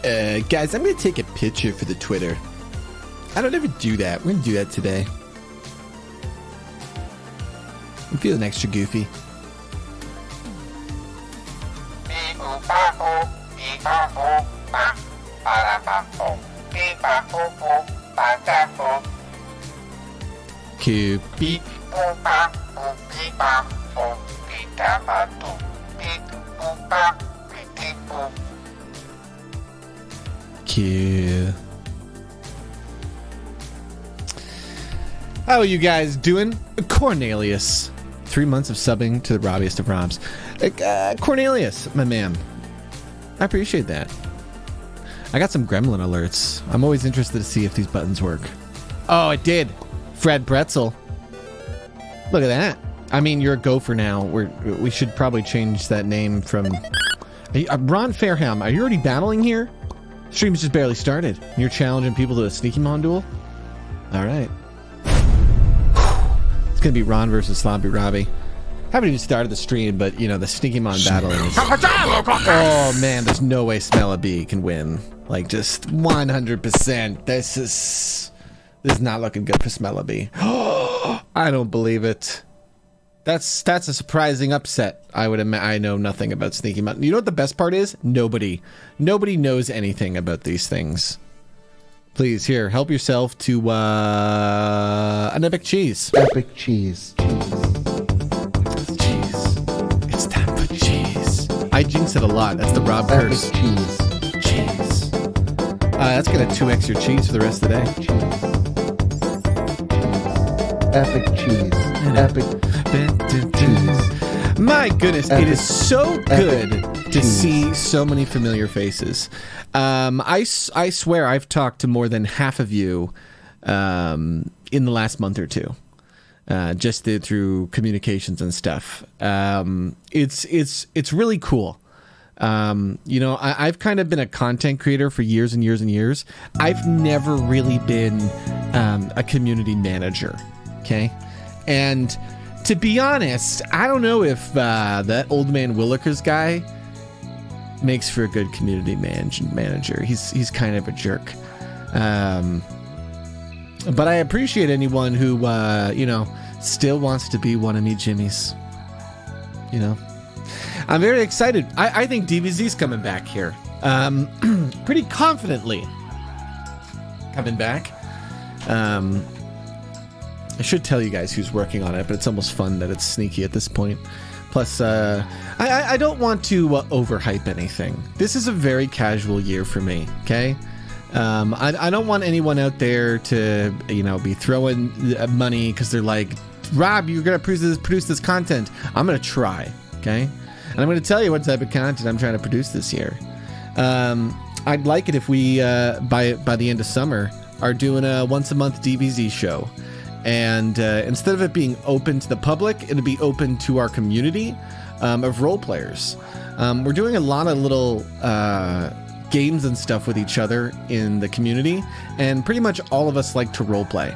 Guys, I'm going to take a picture for the Twitter. I don't ever do that. We're going to do that today. I'm feeling extra goofy. Cute. Cute. How are you guys doing? Cornelius. 3 months of subbing to the Robbiest of Robs. Cornelius, my man. I appreciate that. I got some gremlin alerts. I'm always interested to see if these buttons work. Oh, it did. Fred Pretzel. Look at that. I mean, you're a gopher now. We should probably change that name from... Ron Fairham, are you already battling here? Stream's just barely started. You're challenging people to a sneaky mon duel? Alright. It's gonna be Ron versus Sloppy Robbie. Haven't even started the stream, but, you know, the sneaky mon battle is... Oh, man, there's no way Smellabee can win. Like, just 100%. This is not looking good for Smellabee. I don't believe it. That's a surprising upset. I know nothing about Sneaky Mountain. You know what the best part is? Nobody knows anything about these things. Please, here, help yourself to an epic cheese. Epic cheese. Cheese. It's time for cheese. I jinx it a lot. That's the Rob curse. Epic cheese. Cheese. That's gonna 2x your cheese for the rest of the day. Epic cheese. Epic cheese. My goodness, it is so good to see so many familiar faces. I swear I've talked to more than half of you in the last month or two, just through communications and stuff. It's really cool. You know, I've kind of been a content creator for years and years and years. I've never really been a community manager, okay? And to be honest, I don't know if that old man Willikers guy makes for a good community manager. He's kind of a jerk. But I appreciate anyone who, you know, still wants to be one of me Jimmys. You know? I'm very excited. I think DBZ's coming back here. Pretty confidently coming back. I should tell you guys who's working on it, but it's almost fun that it's sneaky at this point. Plus, I don't want to overhype anything. This is a very casual year for me, okay? I don't want anyone out there to, you know, be throwing money because they're like, Rob, you're going to produce this content. I'm going to try, okay? And I'm going to tell you what type of content I'm trying to produce this year. I'd like it if we, by the end of summer, are doing a once-a-month DBZ show. And instead of it being open to the public, it'll be open to our community of role players. We're doing a lot of little games and stuff with each other in the community, and pretty much all of us like to role play,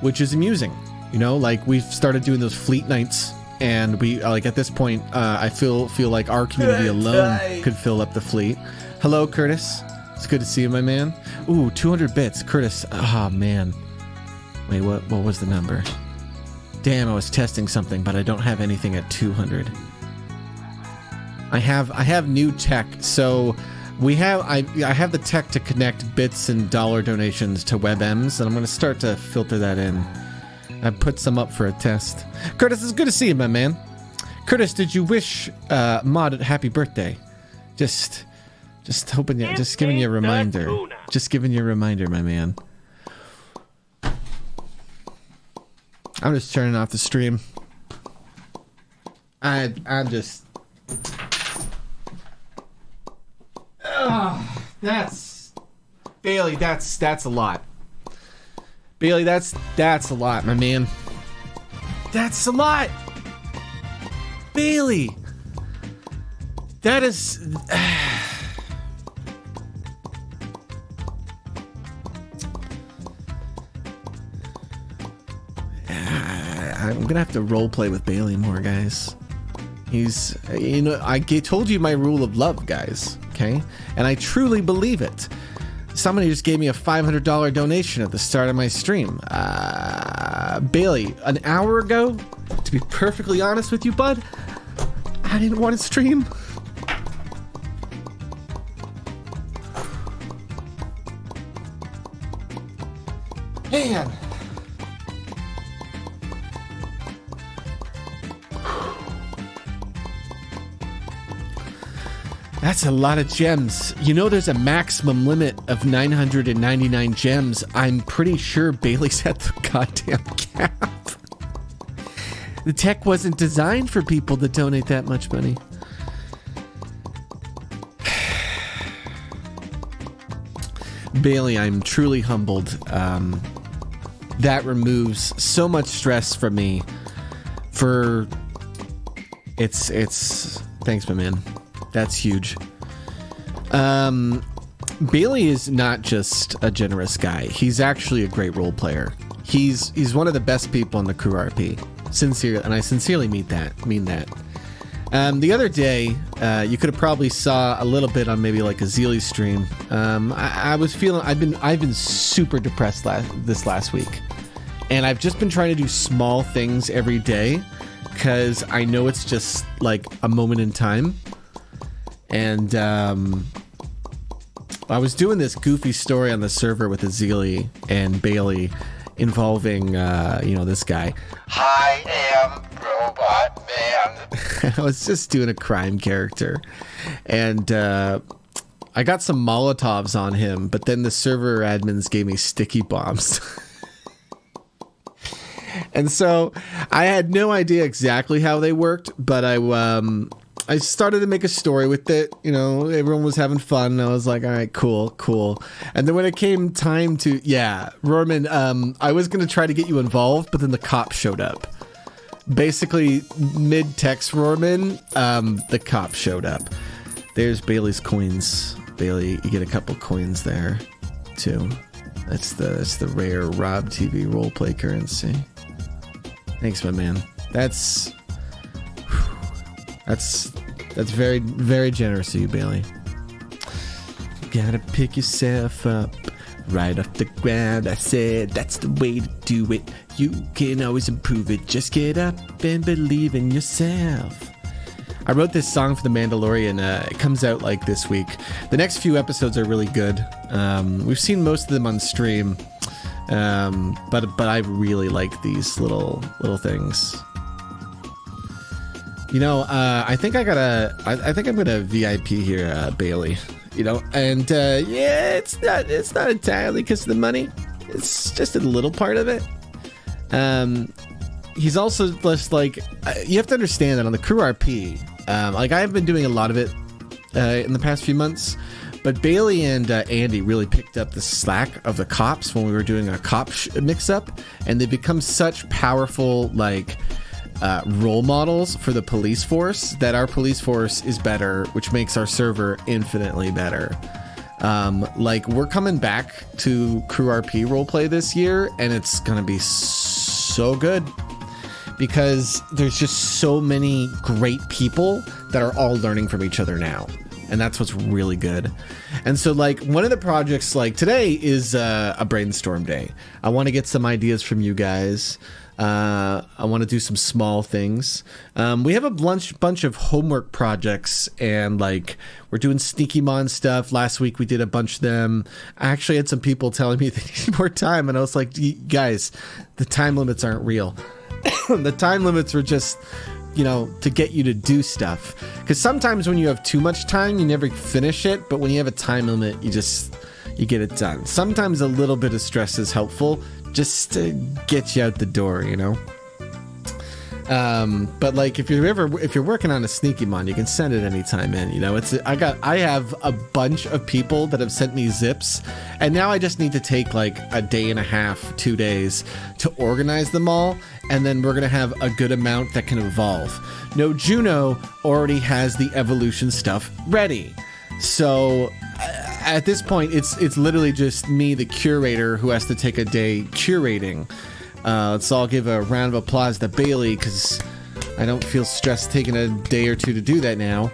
which is amusing. You know, like we've started doing those fleet nights, and we like at this point, I feel like our community alone could fill up the fleet. Hello, Curtis. It's good to see you, my man. Ooh, 200 bits, Curtis. Oh man. Wait, what was the number? Damn, I was testing something, but I don't have anything at 200. I have new tech, so I have the tech to connect bits and dollar donations to WebMs, and I'm going to start to filter that in. I put some up for a test. Curtis, it's good to see you, my man. Curtis, did you wish Mod a happy birthday? Just hoping you, just giving you a reminder. Just giving you a reminder, my man. I'm just turning off the stream. I'm just... that's... Bailey, that's a lot. Bailey, that's a lot, my man. That's a lot! Bailey! That is... I'm gonna have to roleplay with Bailey more, guys. He's, I told you my rule of love, guys, okay? And I truly believe it. Somebody just gave me a $500 donation at the start of my stream. Bailey, an hour ago, to be perfectly honest with you, bud, I didn't want to stream. Man. That's a lot of gems. There's a maximum limit of 999 gems. I'm pretty sure Bailey's at the goddamn cap. The tech wasn't designed for people to donate that much money. Bailey, I'm truly humbled. That removes so much stress from me. Thanks, my man. That's huge. Bailey is not just a generous guy. He's actually a great role player. He's one of the best people in the crew RP. Sincerely, and I sincerely mean that. The other day, you could have probably saw a little bit on maybe like a Zeely stream. I was feeling I've been super depressed this last week, and I've just been trying to do small things every day because I know it's just like a moment in time. And I was doing this goofy story on the server with Azili and Bailey involving, this guy. I am Robot Man. I was just doing a crime character. And I got some Molotovs on him, but then the server admins gave me sticky bombs. And so I had no idea exactly how they worked, but I started to make a story with it. Everyone was having fun. And I was like, all right, cool. And then when it came time to, Roman, I was going to try to get you involved, but then the cop showed up. Basically, mid-text Roman, the cop showed up. There's Bailey's coins. Bailey, you get a couple coins there, too. That's the rare Rob TV roleplay currency. Thanks, my man. That's very, very generous of you, Bailey. You gotta pick yourself up right off the ground. I said that's the way to do it. You can always improve it. Just get up and believe in yourself. I wrote this song for The Mandalorian. It comes out like this week. The next few episodes are really good. We've seen most of them on stream, but I really like these little things. I think I'm gonna VIP here, Bailey. And it's not entirely because of the money. It's just a little part of it. He's also just like, you have to understand that on the crew RP, I've been doing a lot of it in the past few months, but Bailey and Andy really picked up the slack of the cops when we were doing a cop mix-up, and they become such powerful role models for the police force that our police force is better, which makes our server infinitely better. We're coming back to crew RP roleplay this year, and it's gonna be so good because there's just so many great people that are all learning from each other now, and that's what's really good. And so one of the projects today is a brainstorm day. I want to get some ideas from you guys. I want to do some small things. We have a bunch of homework projects, and we're doing Sneaky Mon stuff. Last week we did a bunch of them. I actually had some people telling me they need more time, and I was like, guys, the time limits aren't real. The time limits were just, to get you to do stuff. Because sometimes when you have too much time, you never finish it, but when you have a time limit, you get it done. Sometimes a little bit of stress is helpful, just to get you out the door, But if you're working on a Sneaky Mon, you can send it anytime in. I have a bunch of people that have sent me zips, and now I just need to take a day and a half, 2 days to organize them all, and then we're gonna have a good amount that can evolve. No, Juno already has the evolution stuff ready, so at this point it's literally just me, the curator, who has to take a day curating. Let's all give a round of applause to Bailey, because I don't feel stressed taking a day or two to do that now.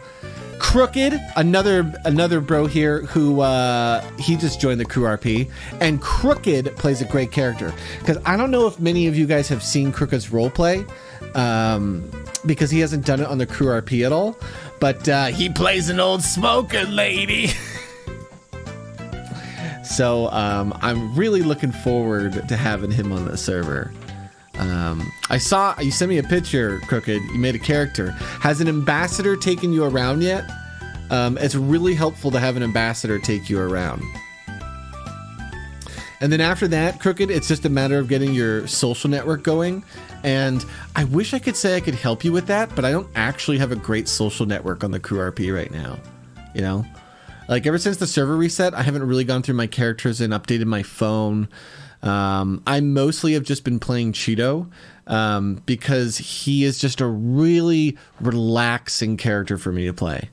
Crooked, another bro here who he just joined the crew RP, and Crooked plays a great character, because I don't know if many of you guys have seen Crooked's roleplay, because he hasn't done it on the crew RP at all, but he plays an old smoking lady. So I'm really looking forward to having him on the server. I saw you sent me a picture, Crooked. You made a character. Has an ambassador taken you around yet? It's really helpful to have an ambassador take you around. And then after that, Crooked, it's just a matter of getting your social network going. And I wish I could say I could help you with that, but I don't actually have a great social network on the crew RP right now. You know, like ever since the server reset, I haven't really gone through my characters and updated my phone. I mostly have just been playing Cheeto, because he is just a really relaxing character for me to play.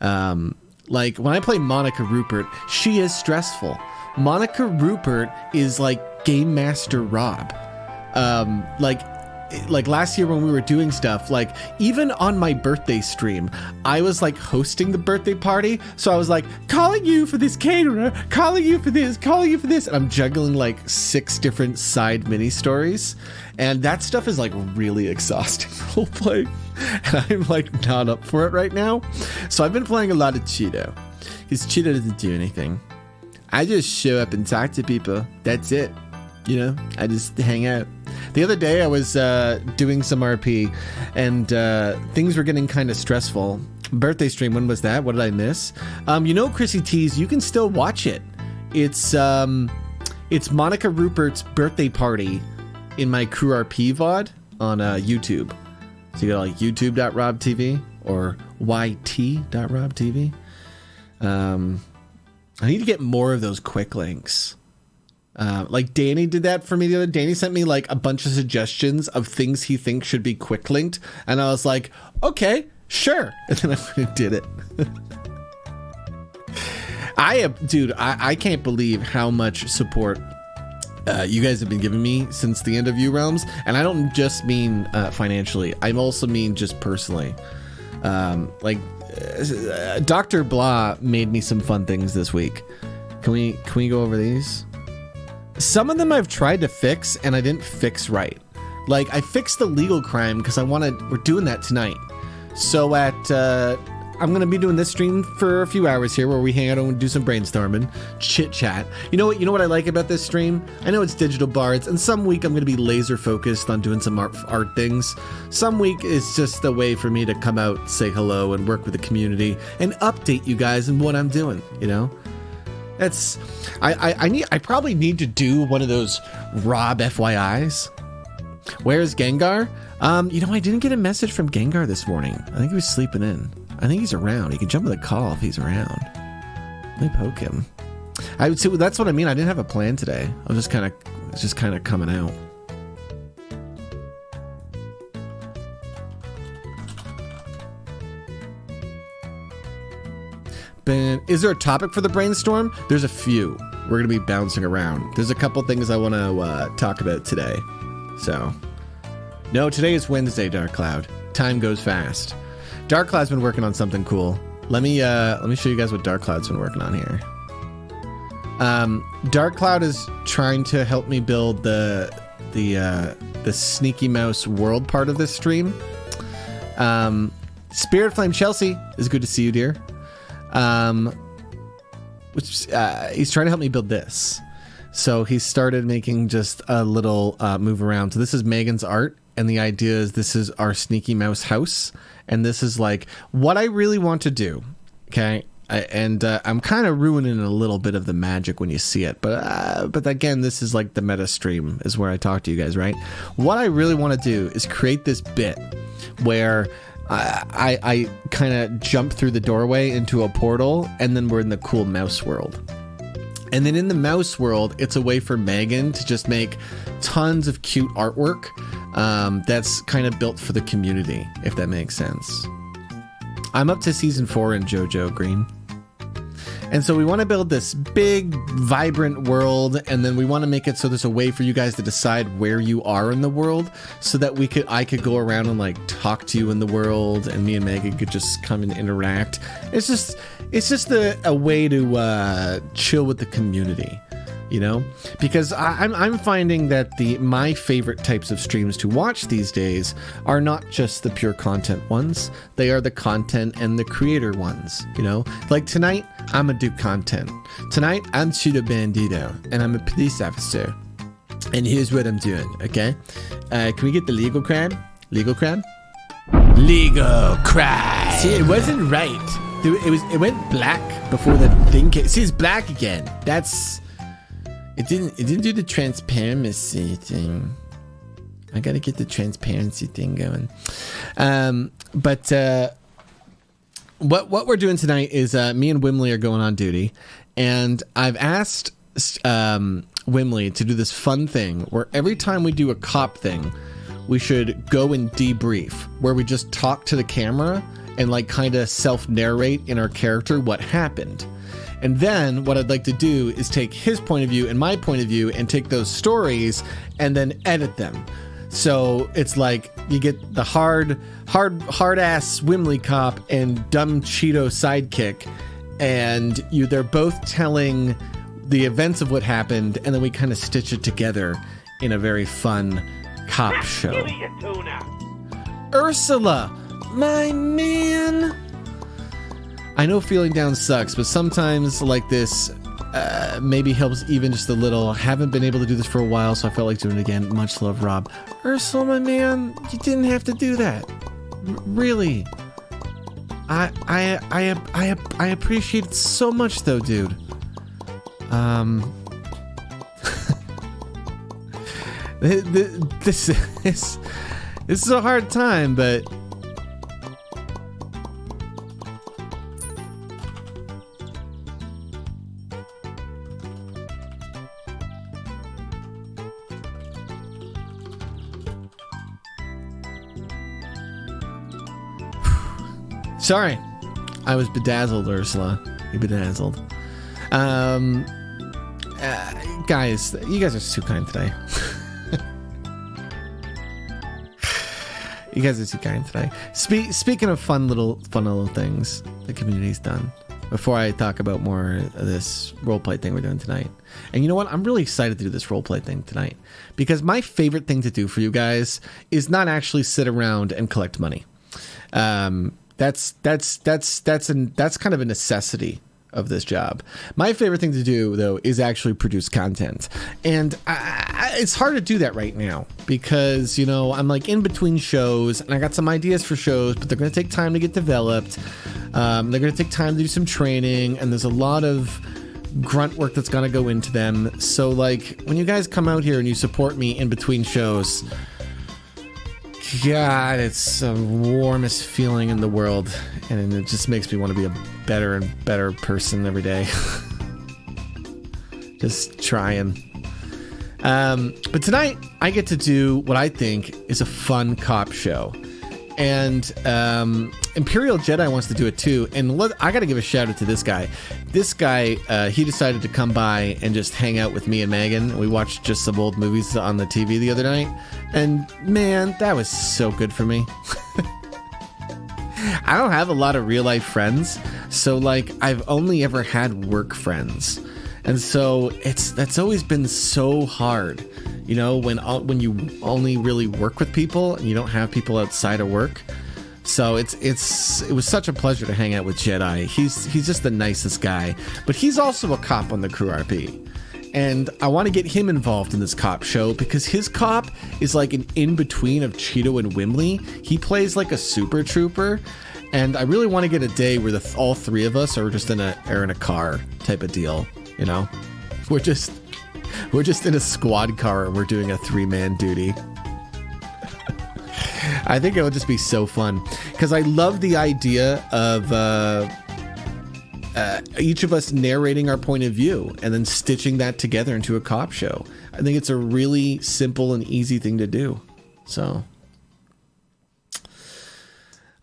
Like when I play Monica Rupert, she is stressful. Monica Rupert is like Game Master Rob. Like last year when we were doing stuff, like even on my birthday stream, I was like hosting the birthday party. So I was like calling you for this caterer, calling you for this, calling you for this. And I'm juggling like 6 different side mini stories. And that stuff is like really exhausting role play. And I'm like not up for it right now. So I've been playing a lot of Cheeto, because Cheeto doesn't do anything. I just show up and talk to people. That's it. You know, I just hang out. The other day I was doing some RP, and things were getting kind of stressful. Birthday stream, when was that? What did I miss? You know, Chrissy T's, you can still watch it. It's Monica Rupert's birthday party in my crew RP VOD on YouTube. So you go to like youtube.robtv or yt.robtv. I need to get more of those quick links. Like Danny did that for me the other day. Danny sent me like a bunch of suggestions of things he thinks should be quick linked, and I was like, okay, sure. And then I went and did it. I can't believe how much support you guys have been giving me since the end of U Realms, and I don't just mean financially. I also mean just personally. Dr. Blah made me some fun things this week. Can we go over these? Some of them I've tried to fix and I didn't fix right. Like I fixed the legal crime because we're doing that tonight. So I'm going to be doing this stream for a few hours here where we hang out and do some brainstorming, chit chat. You know what I like about this stream? I know it's digital bards, and some week I'm going to be laser focused on doing some art things. Some week is just a way for me to come out, say hello, and work with the community and update you guys on what I'm doing, you know? I probably need to do one of those Rob FYIs. Where's Gengar? I didn't get a message from Gengar this morning. I think he was sleeping in. I think he's around. He can jump on the call if he's around. Let me poke him. I would say that's what I mean. I didn't have a plan today. It's just kind of coming out. Ben, is there a topic for the brainstorm? There's a few. We're gonna be bouncing around. There's a couple things I want to talk about today. So, no, today is Wednesday, Dark Cloud. Time goes fast. Dark Cloud's been working on something cool. Let me show you guys what Dark Cloud's been working on here. Dark Cloud is trying to help me build the Sneaky Mouse world part of this stream. Spirit Flame Chelsea is good to see you, dear. He's trying to help me build this. So he started making just a little move around. So this is Megan's art, and the idea is this is our Sneaky Mouse house, and this is like what I really want to do. Okay, I'm kind of ruining a little bit of the magic when you see it, but again, this is like the meta stream is where I talk to you guys, right? What I really want to do is create this bit where I kind of jump through the doorway into a portal, and then we're in the cool mouse world. And then in the mouse world, it's a way for Megan to just make tons of cute artwork that's kind of built for the community, if that makes sense. I'm up to season 4 in JoJo Green. And so we want to build this big, vibrant world, and then we want to make it so there's a way for you guys to decide where you are in the world, so that I could go around and like talk to you in the world, and me and Megan could just come and interact. It's just a way to chill with the community. You know, because I'm finding that my favorite types of streams to watch these days are not just the pure content ones. They are the content and the creator ones. You know, like tonight, I'm gonna do content. Tonight, I'm Cheeto Bandito, and I'm a police officer. And here's what I'm doing. Okay, can we get the legal crab? Legal crab? Legal crab. See, it wasn't right. It went black before the thing came. See, it's black again. It didn't do the transparency thing. I gotta get the transparency thing going. But what we're doing tonight is me and Wimley are going on duty, and I've asked Wimley to do this fun thing where every time we do a cop thing, we should go and debrief, where we just talk to the camera and like kind of self-narrate in our character what happened. And then what I'd like to do is take his point of view and my point of view and take those stories and then edit them. So it's like you get the hard ass Wimley cop and dumb Cheeto sidekick, and they're both telling the events of what happened, and then we kind of stitch it together in a very fun cop show. Ursula, my man. I know feeling down sucks, but sometimes like this maybe helps even just a little. Haven't been able to do this for a while, so I felt like doing it again. Much love, Rob. Ursula, my man, you didn't have to do that. Really. I appreciate it so much, though, dude. This is a hard time, but. Sorry, I was bedazzled, Ursula. You bedazzled. Guys, you guys are too kind today. You guys are too kind today. Speaking of fun little things the community's done, before I talk about more of this roleplay thing we're doing tonight. And you know what? I'm really excited to do this roleplay thing tonight, because my favorite thing to do for you guys is not actually sit around and collect money. That's kind of a necessity of this job. My favorite thing to do, though, is actually produce content. And it's hard to do that right now because, you know, I'm like in between shows and I got some ideas for shows, but they're going to take time to get developed. They're going to take time to do some training, and there's a lot of grunt work that's going to go into them. So, like, when you guys come out here and you support me in between shows, God, it's the warmest feeling in the world, and it just makes me want to be a better and better person every day. Just trying. But tonight, I get to do what I think is a fun cop show. And Imperial Jedi wants to do it too. And I got to give a shout out to this guy. This guy, he decided to come by and just hang out with me and Megan. We watched just some old movies on the TV the other night. And man, that was so good for me. I don't have a lot of real life friends. So like, I've only ever had work friends. And so that's always been so hard. You know, when you only really work with people and you don't have people outside of work. So it was such a pleasure to hang out with Jedi. He's just the nicest guy, but he's also a cop on the Crew RP. And I want to get him involved in this cop show because his cop is like an in-between of Cheeto and Wimley. He plays like a super trooper. And I really want to get a day where all three of us are just in a car type of deal. You know, we're just in a squad car and we're doing a 3-man duty. I think it would just be so fun because I love the idea of each of us narrating our point of view and then stitching that together into a cop show. I think it's a really simple and easy thing to do. So,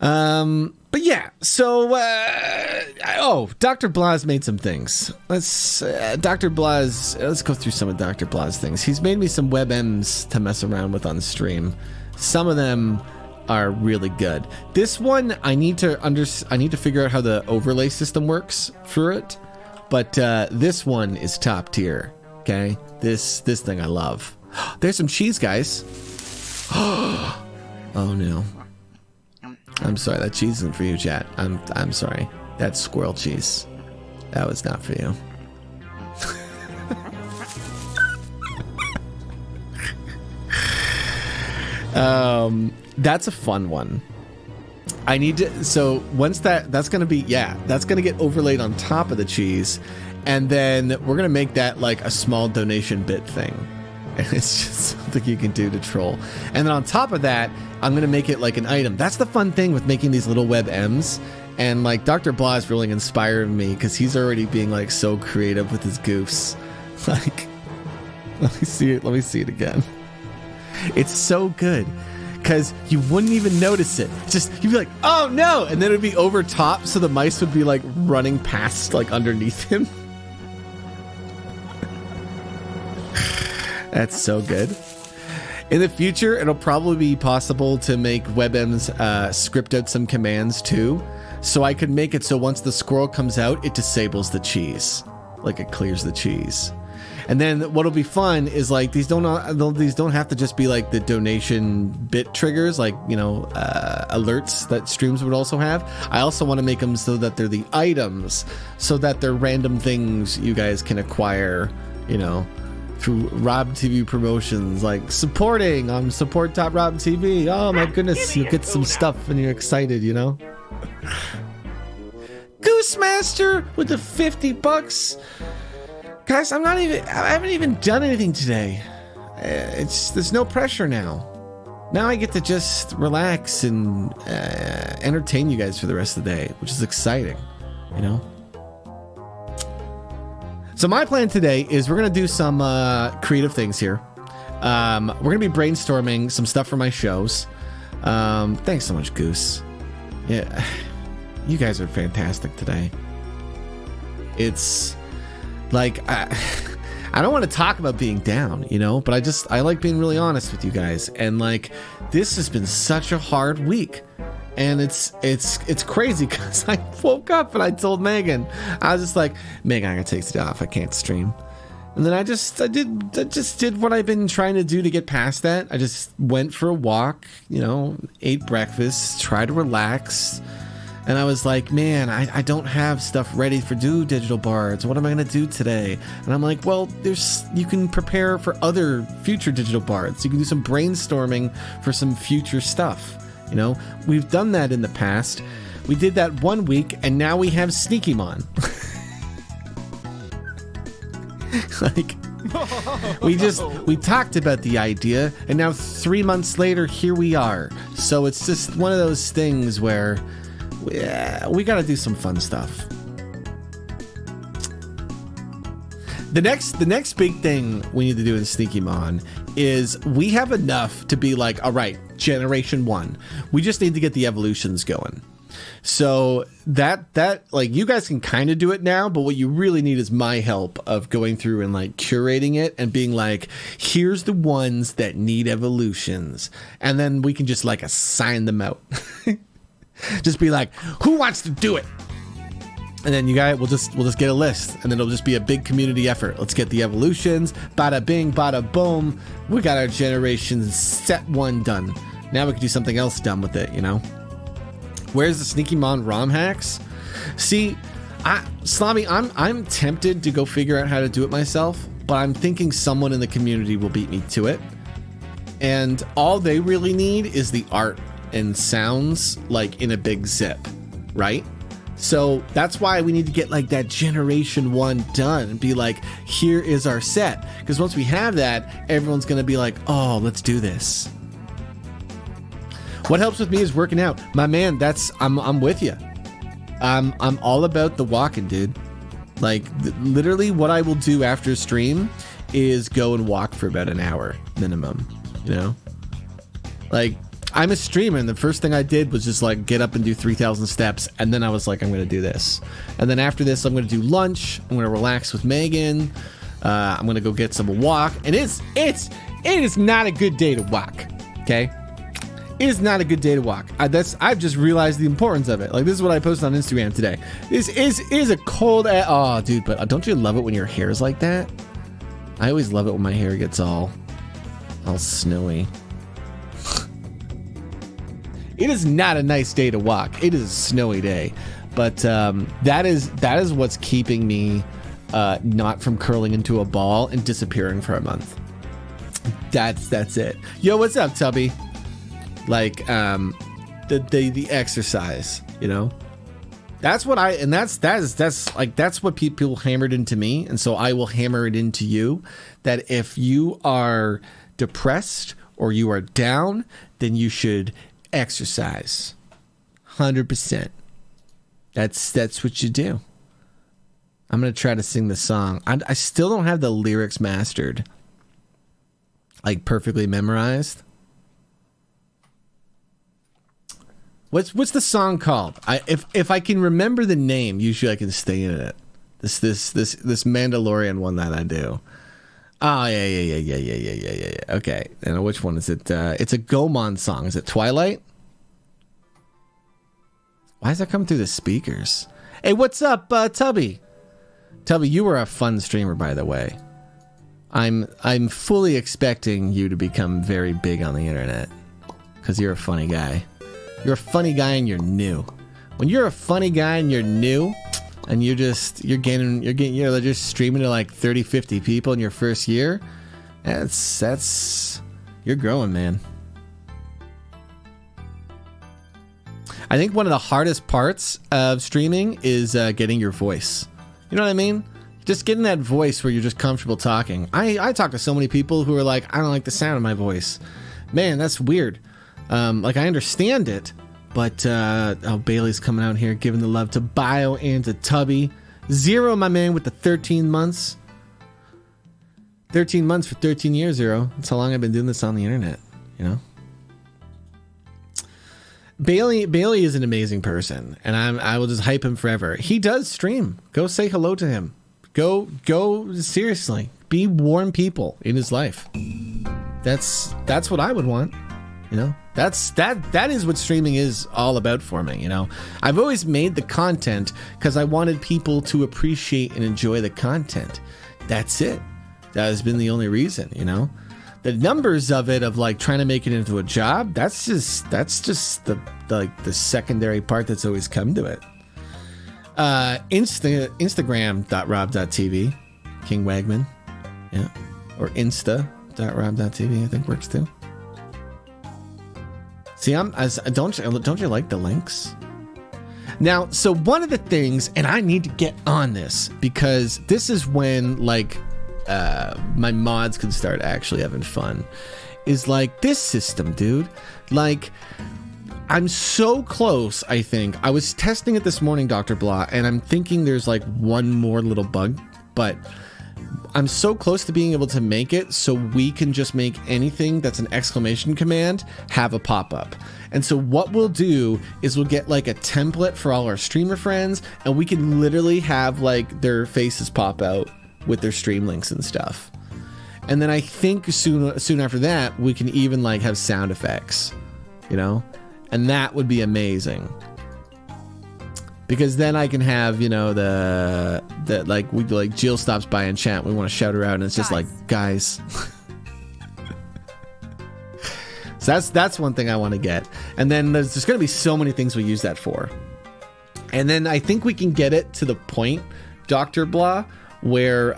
but yeah, so Dr. Blas made some things. Dr. Blas, let's go through some of Dr. Blas things. He's made me some WebMs to mess around with on stream. Some of them are really good. This one I need to figure out how the overlay system works for it. But this one is top tier. Okay? This thing I love. There's some cheese, guys. Oh no. I'm sorry, that cheese isn't for you, chat. I'm sorry. That's squirrel cheese. That was not for you. That's a fun one. I need to, so once that's gonna get overlaid on top of the cheese, and then we're gonna make that like a small donation bit thing. And it's just something you can do to troll. And then on top of that, I'm gonna make it like an item. That's the fun thing with making these little WebMs. And like Dr. Blas really inspired me because he's already being like so creative with his goofs. Like, let me see it again. It's so good because you wouldn't even notice it. Just you'd be like, oh no, and then it would be over top, so the mice would be like running past like underneath him. That's so good. In the future, it'll probably be possible to make WebMs script out some commands too. So I could make it so once the squirrel comes out, it disables the cheese. Like it clears the cheese. And then what'll be fun is like these don't have to just be like the donation bit triggers, like, you know, alerts that streams would also have. I also want to make them so that they're the items, so that they're random things you guys can acquire, you know, through Rob TV promotions, like supporting on support.rob TV. Oh my goodness, you get some stuff and you're excited, you know. Goosemaster with the $50. Guys, I haven't even done anything today. There's no pressure now. Now I get to just relax and entertain you guys for the rest of the day, which is exciting, you know? So my plan today is we're going to do some creative things here. We're going to be brainstorming some stuff for my shows. Thanks so much, Goose. Yeah, you guys are fantastic today. It's like, I don't want to talk about being down, you know, but I like being really honest with you guys. And like, this has been such a hard week. And it's crazy because I woke up and I told Megan, I was just like, Megan, I gotta take today off. I can't stream. And then I just did what I've been trying to do to get past that. I just went for a walk, you know, ate breakfast, tried to relax. And I was like, man, I don't have stuff ready for digital bards. What am I gonna do today? And I'm like, well, you can prepare for other future digital bards. You can do some brainstorming for some future stuff. You know, we've done that in the past. We did that 1 week, and now we have Sneakymon. Like, we talked about the idea, and now 3 months later, here we are. So it's just one of those things where we got to do some fun stuff. The next big thing we need to do in Sneakymon is we have enough to be like, all right, generation 1. We just need to get the evolutions going. So that like, you guys can kind of do it now, but what you really need is my help of going through and like curating it and being like, here's the ones that need evolutions. And then we can just like assign them out. Just be like, who wants to do it? And then you guys, we'll just get a list, and then it'll just be a big community effort. Let's get the evolutions, bada bing, bada boom. We got our generation set 1 done. Now we can do something else dumb with it, you know? Where's the Sneakymon ROM hacks? See, Slobby, I'm tempted to go figure out how to do it myself, but I'm thinking someone in the community will beat me to it. And all they really need is the art and sounds like in a big zip, right? So that's why we need to get like that generation 1 done and be like, here is our set. Because once we have that, everyone's going to be like, oh, let's do this. What helps with me is working out. My man, I'm with you. I'm all about the walking, dude. Like literally what I will do after stream is go and walk for about an hour minimum, you know? Like I'm a streamer, and the first thing I did was just like get up and do 3,000 steps, and then I was like, I'm gonna do this, and then after this, I'm gonna do lunch. I'm gonna relax with Megan. I'm gonna go get some walk, and it is not a good day to walk. Okay, it is not a good day to walk. I've just realized the importance of it. Like, this is what I posted on Instagram today. This is a cold. Oh, dude, but don't you love it when your hair is like that? I always love it when my hair gets all snowy. It is not a nice day to walk. It is a snowy day, but that is what's keeping me not from curling into a ball and disappearing for a month. That's it. Yo, what's up, Tubby? Like the exercise, you know. That's what that's what people hammered into me, and so I will hammer it into you. That if you are depressed or you are down, then you should exercise. 100%. That's what you do. I'm gonna try to sing the song. I still don't have the lyrics mastered, like perfectly memorized. What's the song called? If I can remember the name, usually I can stay in it. This Mandalorian one that I do. Oh yeah. Okay, and which one is it? It's a Gomon song. Is it Twilight? Why does that come through the speakers? Hey, what's up, Tubby? Tubby, you were a fun streamer, by the way. I'm fully expecting you to become very big on the internet because you're a funny guy. You're a funny guy and you're new. When you're a funny guy and you're new, and you're just streaming to like 30, 50 people in your first year, you're growing, man. I think one of the hardest parts of streaming is getting your voice. You know what I mean? Just getting that voice where you're just comfortable talking. I talk to so many people who are like, I don't like the sound of my voice. Man, that's weird. Like, I understand it, but Bailey's coming out here giving the love to Bio and to Tubby. Zero, my man, with the 13 months. 13 months for 13 years, Zero. That's how long I've been doing this on the internet, you know? Bailey is an amazing person, and I will just hype him forever. He does stream. Go say hello to him. Go seriously. Be warm people in his life. That's what I would want. You know, that is what streaming is all about for me. You know, I've always made the content because I wanted people to appreciate and enjoy the content. That's it. That has been the only reason, you know. The numbers of it, of like trying to make it into a job, that's just the secondary part that's always come to it. Instagram.rob.tv, King Wagman, yeah, or insta.rob.tv I think works too. See, don't you like the links? Now, so one of the things, and I need to get on this because this is when like my mods can start actually having fun, is like this system, dude. Like, I'm so close. I think I was testing it this morning, Dr. Blah, and I'm thinking there's like one more little bug, but I'm so close to being able to make it so we can just make anything that's an exclamation command have a pop-up. And so what we'll do is we'll get like a template for all our streamer friends, and we can literally have like their faces pop out with their stream links and stuff. And then I think soon after that, we can even like have sound effects, you know? And that would be amazing. Because then I can have, you know, the like we like Jill stops by and chat. We want to shout her out, and it's just like, guys. So that's one thing I want to get. And then there's going to be so many things we use that for. And then I think we can get it to the point, Dr. Blah, where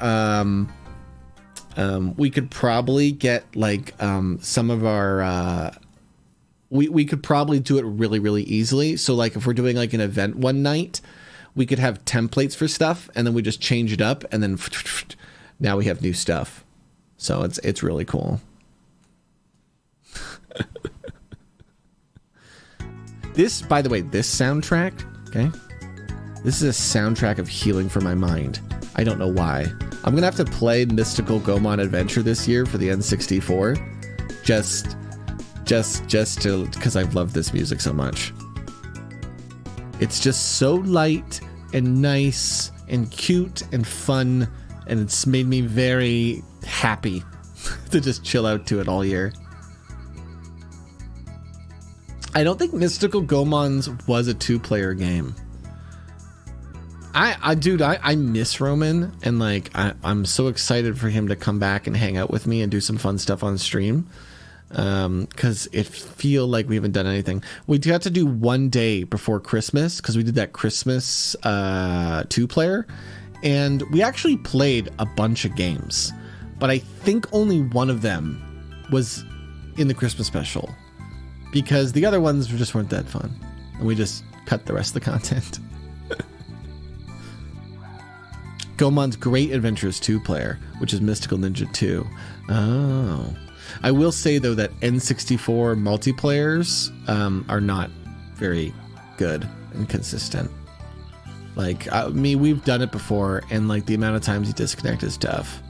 we could probably get like some of our we could probably do it really, really easily. So like if we're doing like an event one night, we could have templates for stuff, and then we just change it up, and then now we have new stuff. So it's really cool. This, by the way, this soundtrack, okay? This is a soundtrack of healing for my mind. I don't know why. I'm gonna have to play Mystical Gomon Adventure this year for the N64. just to because I've loved this music so much. It's just so light and nice and cute and fun, and it's made me very happy to just chill out to it all year. I don't think Mystical Goemons was a 2-player game. I miss Roman, and like I'm so excited for him to come back and hang out with me and do some fun stuff on stream. Because it feel like we haven't done anything. We got to do one day before Christmas because we did that Christmas 2-player, and we actually played a bunch of games, but I think only one of them was in the Christmas special because the other ones just weren't that fun, and we just cut the rest of the content. Goemon's Great Adventures 2-player, which is Mystical Ninja 2. Oh. I will say, though, that N64 multiplayers are not very good and consistent. Like, we've done it before, and like the amount of times you disconnect is tough.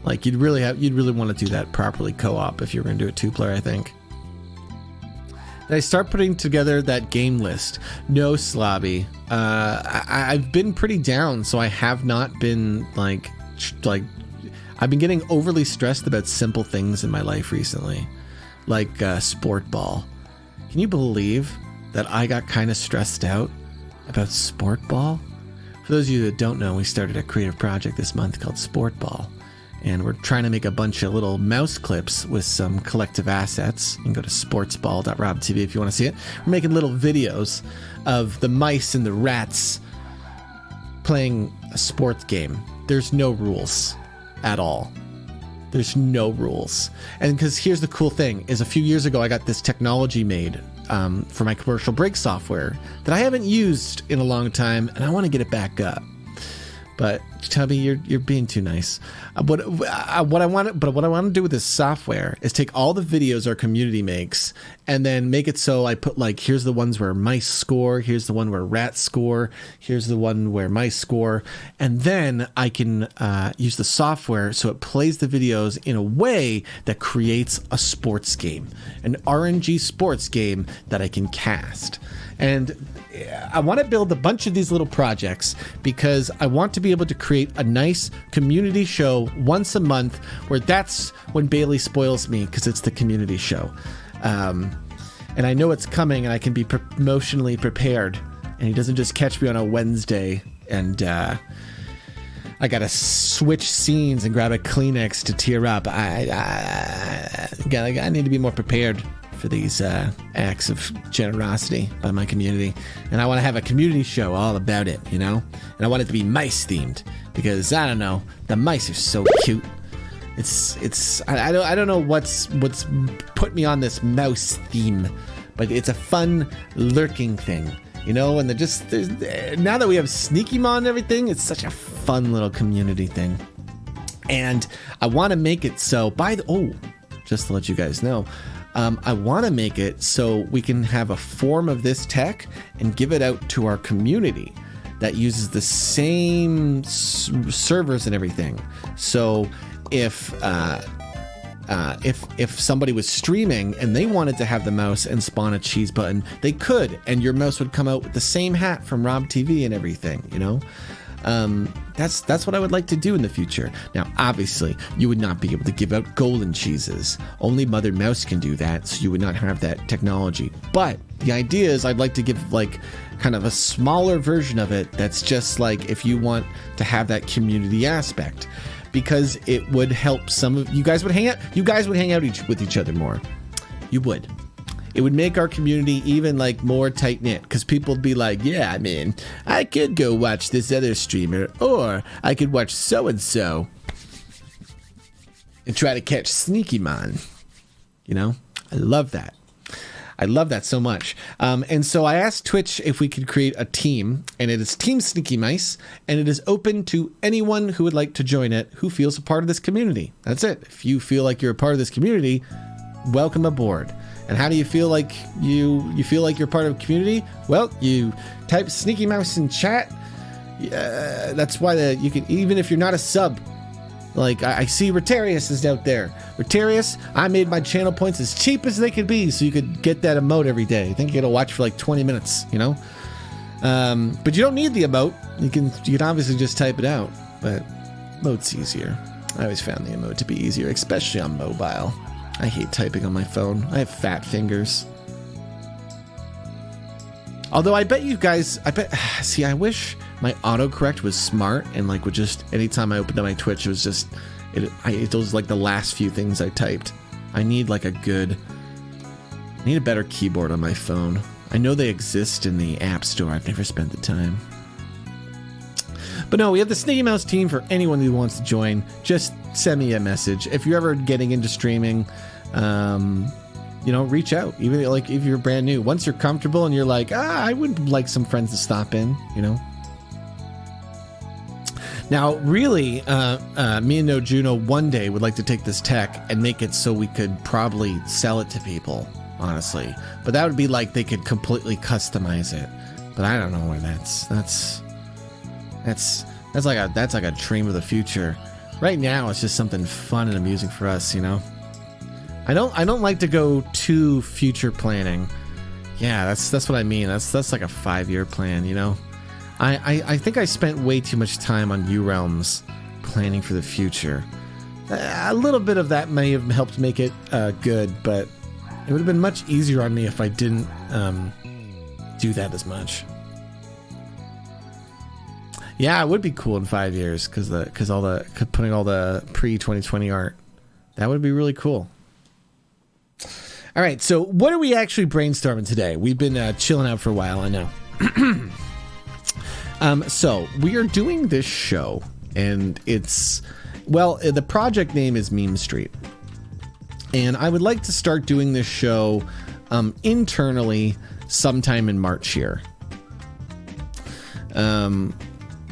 Like, you'd really want to do that properly co-op if you're going to do a 2-player, I think. Did I start putting together that game list? No, Slobby. I've been pretty down, so I have not been like I've been getting overly stressed about simple things in my life recently, like sport ball. Can you believe that I got kind of stressed out about sport ball? For those of you that don't know, we started a creative project this month called Sport Ball, and we're trying to make a bunch of little mouse clips with some collective assets. You can go to sportsball.robtv if you want to see it. We're making little videos of the mice and the rats playing a sports game. There's no rules at all. There's no rules. And because here's the cool thing is a few years ago I got this technology made for my commercial break software that I haven't used in a long time, and I want to get it back up. But Tubby, you're being too nice. What I want to do with this software is take all the videos our community makes and then make it so I put like, here's the ones where mice score, here's the one where rats score, here's the one where mice score, and then I can use the software so it plays the videos in a way that creates a sports game, an RNG sports game that I can cast. And I want to build a bunch of these little projects because I want to be able to create a nice community show once a month where that's when Bailey spoils me because it's the community show. And I know it's coming and I can be emotionally prepared, and he doesn't just catch me on a Wednesday and I got to switch scenes and grab a Kleenex to tear up. I need to be more prepared for these acts of generosity by my community, and I want to have a community show all about it, you know. And I want it to be mice themed because I don't know, the mice are so cute. I don't know what's put me on this mouse theme, but it's a fun lurking thing, you know. And now that we have Sneakymon and everything, it's such a fun little community thing. And I want to make it so just to let you guys know, I want to make it so we can have a form of this tech and give it out to our community that uses the same servers and everything. So if somebody was streaming and they wanted to have the mouse and spawn a cheese button, they could, and your mouse would come out with the same hat from Rob TV and everything, you know. That's what I would like to do in the future. Now, obviously, you would not be able to give out golden cheeses. Only Mother Mouse can do that, so you would not have that technology. But the idea is I'd like to give like kind of a smaller version of it that's just like if you want to have that community aspect, because it would help some of you guys would hang out. You guys would hang out with each other more. You would. It would make our community even like more tight knit because people would be like, yeah, I mean, I could go watch this other streamer, or I could watch so and so and try to catch Sneakymon. You know, I love that. I love that so much. And so I asked Twitch if we could create a team, and it is Team Sneaky Mice, and it is open to anyone who would like to join it who feels a part of this community. That's it. If you feel like you're a part of this community, welcome aboard. And how do you feel like you feel like you're part of a community? Well, you type Sneaky Mouse in chat. That's why you can, even if you're not a sub, Like, I see Rotarius is out there. Rotarius, I made my channel points as cheap as they could be so you could get that emote every day. I think you get to watch for like 20 minutes, you know? But you don't need the emote. You can obviously just type it out, but emote's easier. I always found the emote to be easier, especially on mobile. I hate typing on my phone. I have fat fingers. Although I bet you guys, see, I wish my autocorrect was smart and like would just, anytime I opened up my Twitch, it was just, it was like the last few things I typed. I need like a better keyboard on my phone. I know they exist in the App Store. I've never spent the time. But no, we have the Sneaky Mouse team for anyone who wants to join. Just send me a message. If you're ever getting into streaming, you know, reach out. Even like if you're brand new. Once you're comfortable and you're like, I would like some friends to stop in, you know. Now, really, me and No Juno one day would like to take this tech and make it so we could probably sell it to people, honestly. But that would be like they could completely customize it. But I don't know where that's like a dream of the future. Right now, it's just something fun and amusing for us, you know. I don't like to go too future planning. Yeah, that's what I mean. That's like a 5-year plan, you know. I think I spent way too much time on U-Realms planning for the future. A little bit of that may have helped make it good, but it would have been much easier on me if I didn't do that as much. Yeah, it would be cool in 5 years because putting all the pre-2020 art, that would be really cool. All right, so what are we actually brainstorming today? We've been chilling out for a while, I know. So we are doing this show, and it's, well, the project name is Meme Street, and I would like to start doing this show internally sometime in March here.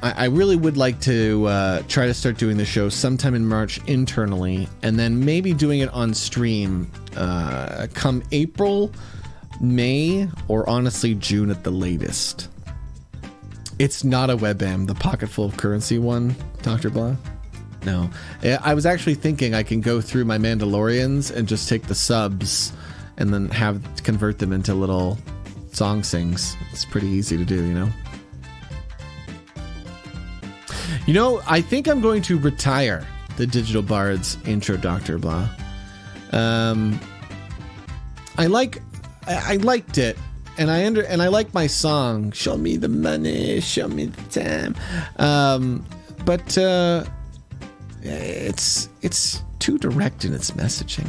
I really would like to try to start doing the show sometime in March internally, and then maybe doing it on stream come April, May, or honestly June at the latest. It's not a webam, the pocket full of currency one, Dr. Blah. No, I was actually thinking I can go through my Mandalorians and just take the subs and then convert them into little song sings. It's pretty easy to do, you know. You know, I think I'm going to retire the Digital Bards intro, Dr. Blah. I liked it, and I like my song. Show me the money, show me the time. But it's too direct in its messaging.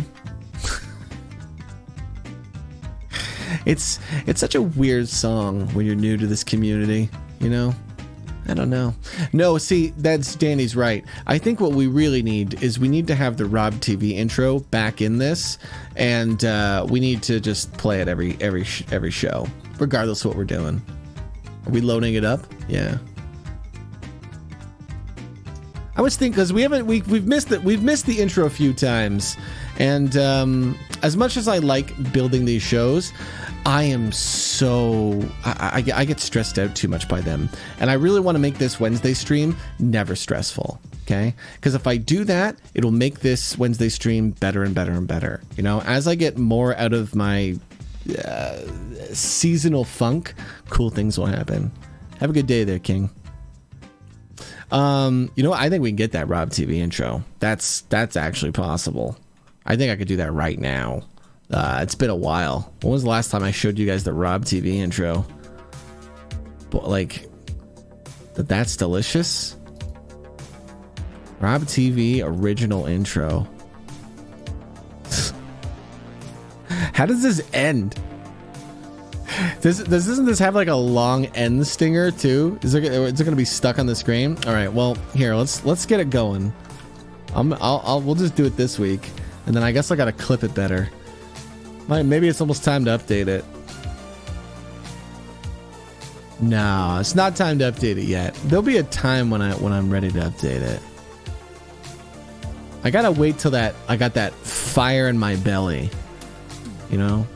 It's such a weird song when you're new to this community, you know. I don't know. No, see, that's Danny's right. I think what we really need is we need to have the Rob TV intro back in this, and we need to just play it every show, regardless of what we're doing. Are we loading it up? Yeah. I was thinking because we've missed the intro a few times, and as much as I like building these shows, I am I get stressed out too much by them, and I really want to make this Wednesday stream never stressful. Okay, because if I do that, it'll make this Wednesday stream better and better and better. You know, as I get more out of my seasonal funk, cool things will happen. Have a good day there, King. You know, I think we can get that Rob TV intro. That's actually possible. I think I could do that right now. It's been a while. When was the last time I showed you guys the Rob TV intro? But like, that's delicious. Rob TV original intro. How does this end? Doesn't this have like a long end stinger too? Is it gonna be stuck on the screen? All right. Well, here let's get it going. We'll just do it this week, and then I guess I gotta clip it better. Maybe it's almost time to update it. No, it's not time to update it yet. There'll be a time when I'm ready to update it. I gotta wait till I got that fire in my belly. You know,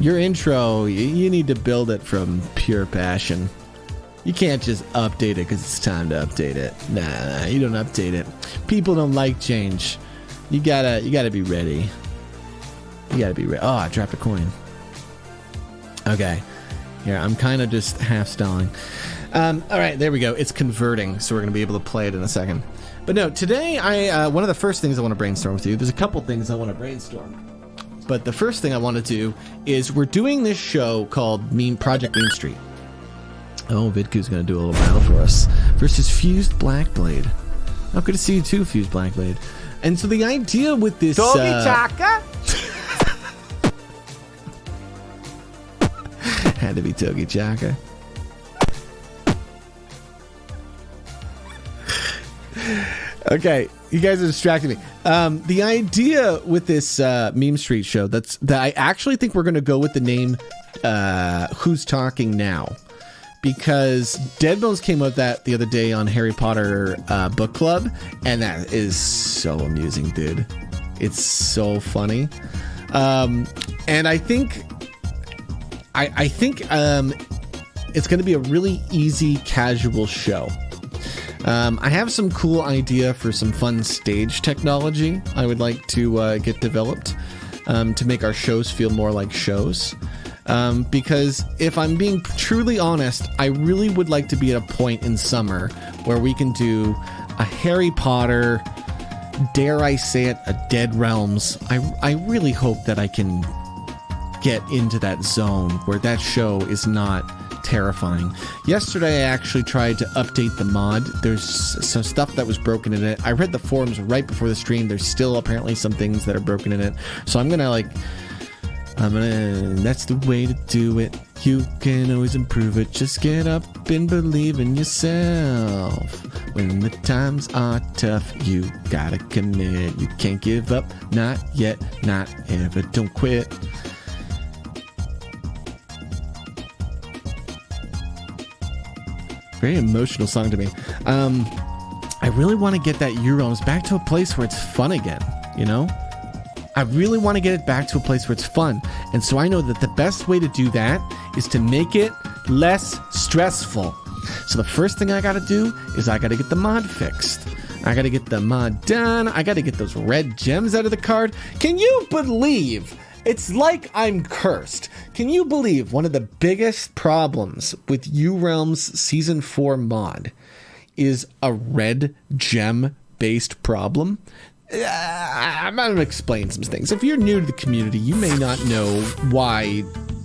your intro, you need to build it from pure passion. You can't just update it because it's time to update it. Nah, you don't update it. People don't like change. You gotta be ready. You gotta be ready. Oh, I dropped a coin. Okay. Here, I'm kind of just half stalling. All right, there we go. It's converting, so we're going to be able to play it in a second. But no, today, one of the first things I want to brainstorm with you, there's a couple things I want to brainstorm. But the first thing I want to do is we're doing this show called Project Meme Street. Oh, Vidku's going to do a little battle for us. Versus Fused Blackblade. Oh, good to see you too, Fused Blackblade. And so the idea with this... Togi Chaka? Had to be Togi Chaka. Okay, you guys are distracting me. The idea with this Meme Street show, that I actually think we're going to go with the name Who's Talking Now. Because Deadbones came out that the other day on Harry Potter Book Club, and that is so amusing, dude. It's so funny. And I think it's going to be a really easy, casual show. I have some cool idea for some fun stage technology I would like to get developed to make our shows feel more like shows. Because if I'm being truly honest, I really would like to be at a point in summer where we can do a Harry Potter, dare I say it, a Dead Realms. I really hope that I can get into that zone where that show is not terrifying. Yesterday I actually tried to update the mod. There's some stuff that was broken in it. I read the forums right before the stream. There's still apparently some things that are broken in it. So that's the way to do it. You can always improve it. Just get up and believe in yourself. When the times are tough, you gotta commit. You can't give up. Not yet, not ever. Don't quit. Very emotional song to me. I really want to get that Euros back to a place where it's fun again, you know? I really want to get it back to a place where it's fun. And so I know that the best way to do that is to make it less stressful. So the first thing I got to do is I got to get the mod fixed. I got to get the mod done. I got to get those red gems out of the card. Can you believe? It's like I'm cursed. Can you believe one of the biggest problems with U-Realms Season 4 mod is a red gem based problem? I'm going to explain some things. If you're new to the community, you may not know why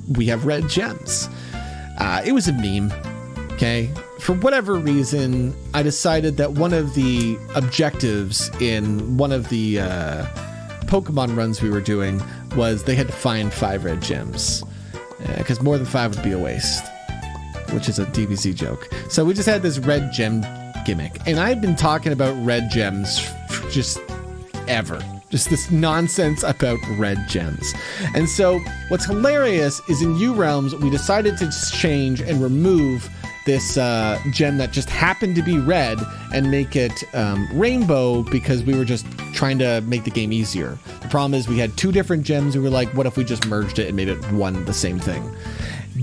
we have red gems. It was a meme, okay? For whatever reason, I decided that one of the objectives in one of the Pokemon runs we were doing was they had to find 5 red gems. Because more than 5 would be a waste, which is a DBZ joke. So we just had this red gem gimmick. And I've been talking about red gems just ever. Just this nonsense about red gems. And so what's hilarious is in U-Realms, we decided to change and remove this gem that just happened to be red and make it rainbow because we were just trying to make the game easier. The problem is we had 2 different gems and we were like, what if we just merged it and made it one the same thing?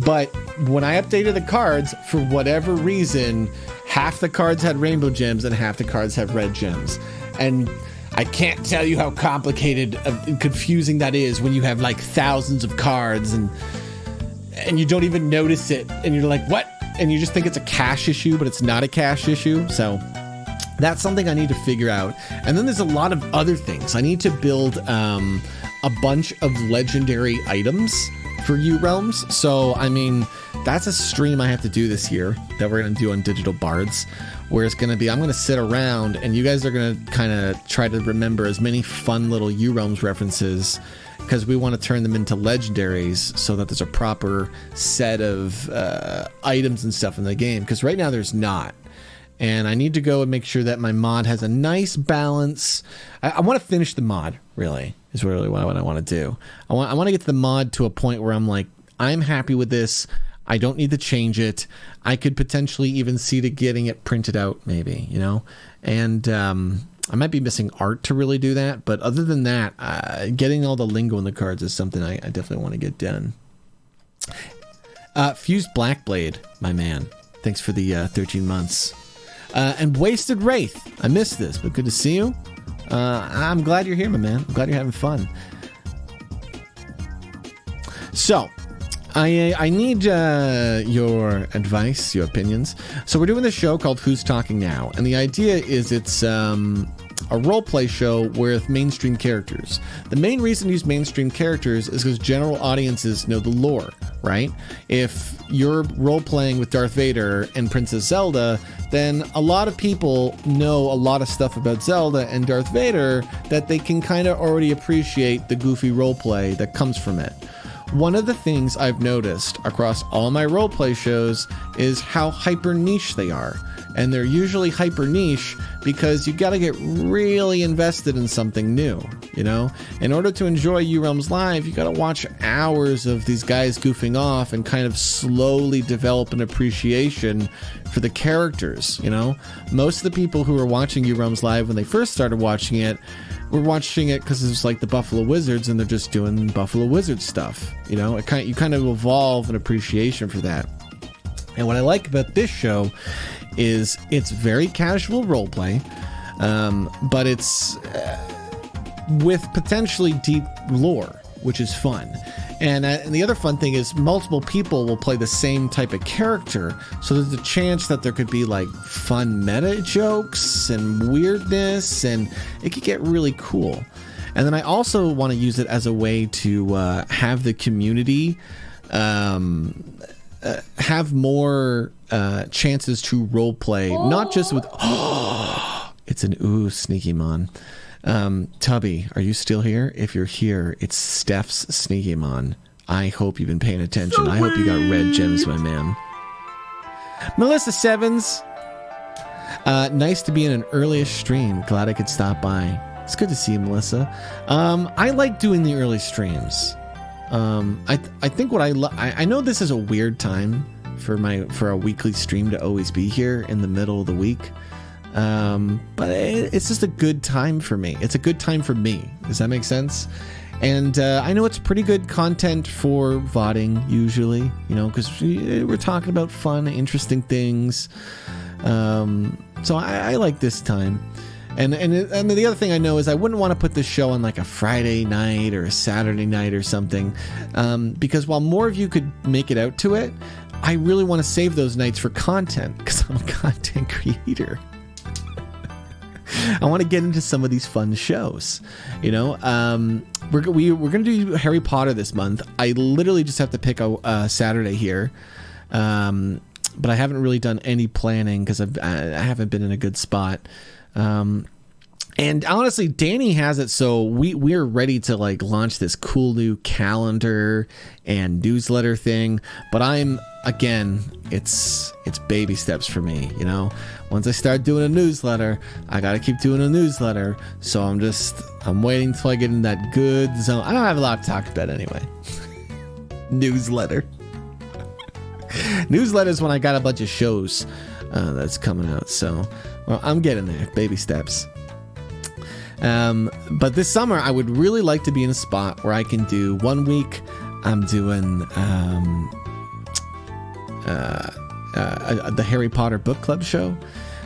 But when I updated the cards, for whatever reason, half the cards had rainbow gems and half the cards have red gems. And I can't tell you how complicated and confusing that is when you have like thousands of cards and you don't even notice it and you're like, what? And you just think it's a cache issue, but it's not a cache issue. So that's something I need to figure out. And then there's a lot of other things. I need to build a bunch of legendary items for U-Realms. So, I mean, that's a stream I have to do this year that we're going to do on Digital Bards, where it's going to be, I'm going to sit around and you guys are going to kind of try to remember as many fun little U-Realms references, because we want to turn them into legendaries so that there's a proper set of items and stuff in the game, because right now there's not. And I need to go and make sure that my mod has a nice balance. I want to finish the mod, really, is really what I want to do. I want to get the mod to a point where I'm like, I'm happy with this. I don't need to change it. I could potentially even see to getting it printed out, maybe, you know? And I might be missing art to really do that. But other than that, getting all the lingo in the cards is something I definitely want to get done. Fused Blackblade, my man. Thanks for the 13 months. And Wasted Wraith. I missed this, but good to see you. I'm glad you're here, my man. I'm glad you're having fun. So, I need your advice, your opinions. So we're doing this show called Who's Talking Now? And the idea is it's a role-play show with mainstream characters. The main reason to use mainstream characters is because general audiences know the lore, right? If you're role-playing with Darth Vader and Princess Zelda, then a lot of people know a lot of stuff about Zelda and Darth Vader that they can kind of already appreciate the goofy roleplay that comes from it. One of the things I've noticed across all my roleplay shows is how hyper niche they are. And they're usually hyper niche because you got to get really invested in something new, you know? In order to enjoy U-Realms Live, you got to watch hours of these guys goofing off and kind of slowly develop an appreciation for the characters, you know? Most of the people who were watching U-Realms Live when they first started watching it were watching it because it was like the Buffalo Wizards and they're just doing Buffalo Wizard stuff, you know? You kind of evolve an appreciation for that. And what I like about this show is it's very casual roleplay, but it's with potentially deep lore, which is fun. And the other fun thing is multiple people will play the same type of character, so there's a chance that there could be like fun meta jokes and weirdness, and it could get really cool. And then I also want to use it as a way to have the community have more chances to role play, not just with it's an ooh sneaky mon. Tubby, are you still here? If you're here, it's Steph's sneaky mon. I hope you've been paying attention. I hope you got red gems, my man. Melissa Sevens, nice to be in an early-ish stream. Glad I could stop by. It's good to see you, Melissa. I like doing the early streams. I think what I know this is a weird time for a weekly stream to always be here in the middle of the week, but it's just a good time for me. It's a good time for me. Does that make sense? And I know it's pretty good content for VODing usually, you know, because we're talking about fun, interesting things. So I like this time. And the other thing I know is I wouldn't want to put this show on like a Friday night or a Saturday night or something, because while more of you could make it out to it, I really want to save those nights for content because I'm a content creator. I want to get into some of these fun shows, you know. We're going to do Harry Potter this month. I literally just have to pick a Saturday here, but I haven't really done any planning because I haven't been in a good spot. And honestly, Danny has it so we're ready to like launch this cool new calendar and newsletter thing, but it's baby steps for me, you know. Once I start doing a newsletter, I gotta keep doing a newsletter, so I'm waiting till I get in that good zone. I don't have a lot to talk about anyway. Newsletter is when I got a bunch of shows that's coming out, so well, I'm getting there, baby steps. But this summer, I would really like to be in a spot where I can do 1 week. I'm doing the Harry Potter book club show.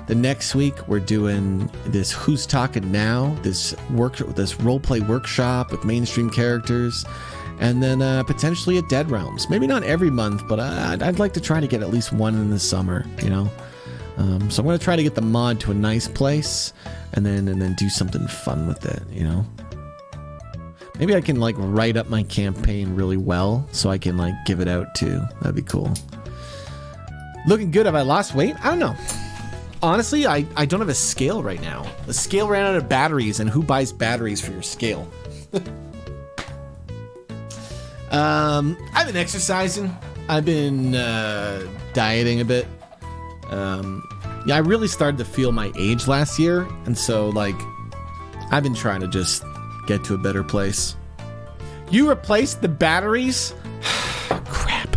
The next week, we're doing this Who's Talking Now, this role-play workshop with mainstream characters, and then potentially a Dead Realms. Maybe not every month, but I'd like to try to get at least one in the summer, you know. So I'm going to try to get the mod to a nice place and then do something fun with it, you know. Maybe I can like write up my campaign really well so I can like give it out too. That'd be cool. Looking good. Have I lost weight? I don't know. Honestly, I don't have a scale right now. The scale ran out of batteries, and who buys batteries for your scale? I've been exercising. I've been dieting a bit. Yeah, I really started to feel my age last year, and so like I've been trying to just get to a better place. You replaced the batteries? Crap.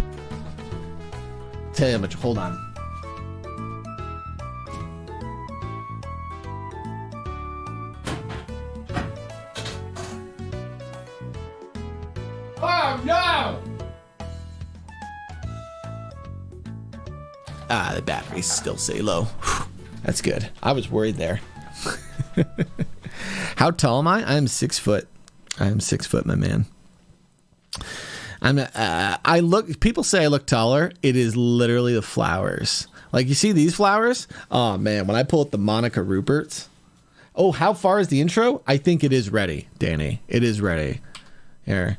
Tell you how much. Hold on. Oh no! The batteries still say low. That's good. I was worried there. How tall am I? I'm 6 foot. I am 6 foot, my man. People say I look taller. It is literally the flowers. Like, you see these flowers? Oh, man, when I pull up the Monica Ruperts. Oh, how far is the intro? I think it is ready, Danny. It is ready. Here,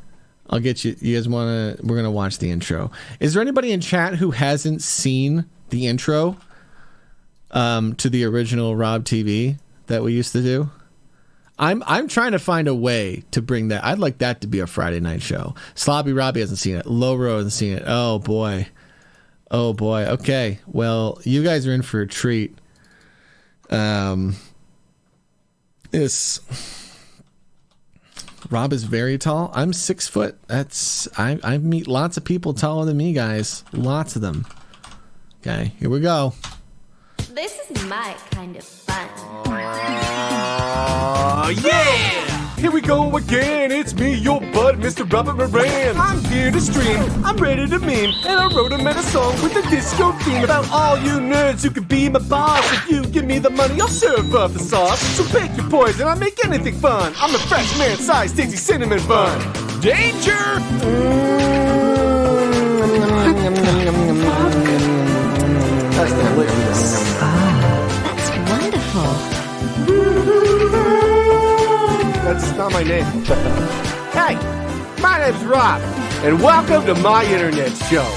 I'll get you. You guys want to? We're going to watch the intro. Is there anybody in chat who hasn't seen the intro to the original Rob TV that we used to do? I'm trying to find a way to bring that. I'd like that to be a Friday night show. Slobby Robbie hasn't seen it. Lowro hasn't seen it. Oh, boy. Oh, boy. Okay. Well, you guys are in for a treat. Rob is very tall. I'm 6 foot. I meet lots of people taller than me, guys. Lots of them. Okay, here we go. This is my kind of fun. Yeah! Here we go again, it's me, your bud, Mr. Robert Moran. I'm here to stream, I'm ready to meme, and I wrote a meta song with a disco theme about all you nerds who could be my boss. If you give me the money, I'll serve up the sauce. So pick your poison, I'll make anything fun. I'm the fresh man-sized tasty cinnamon bun. Danger! That's delicious. That's wonderful. That's not my name. Hey, my name's Rob, and welcome to my internet show.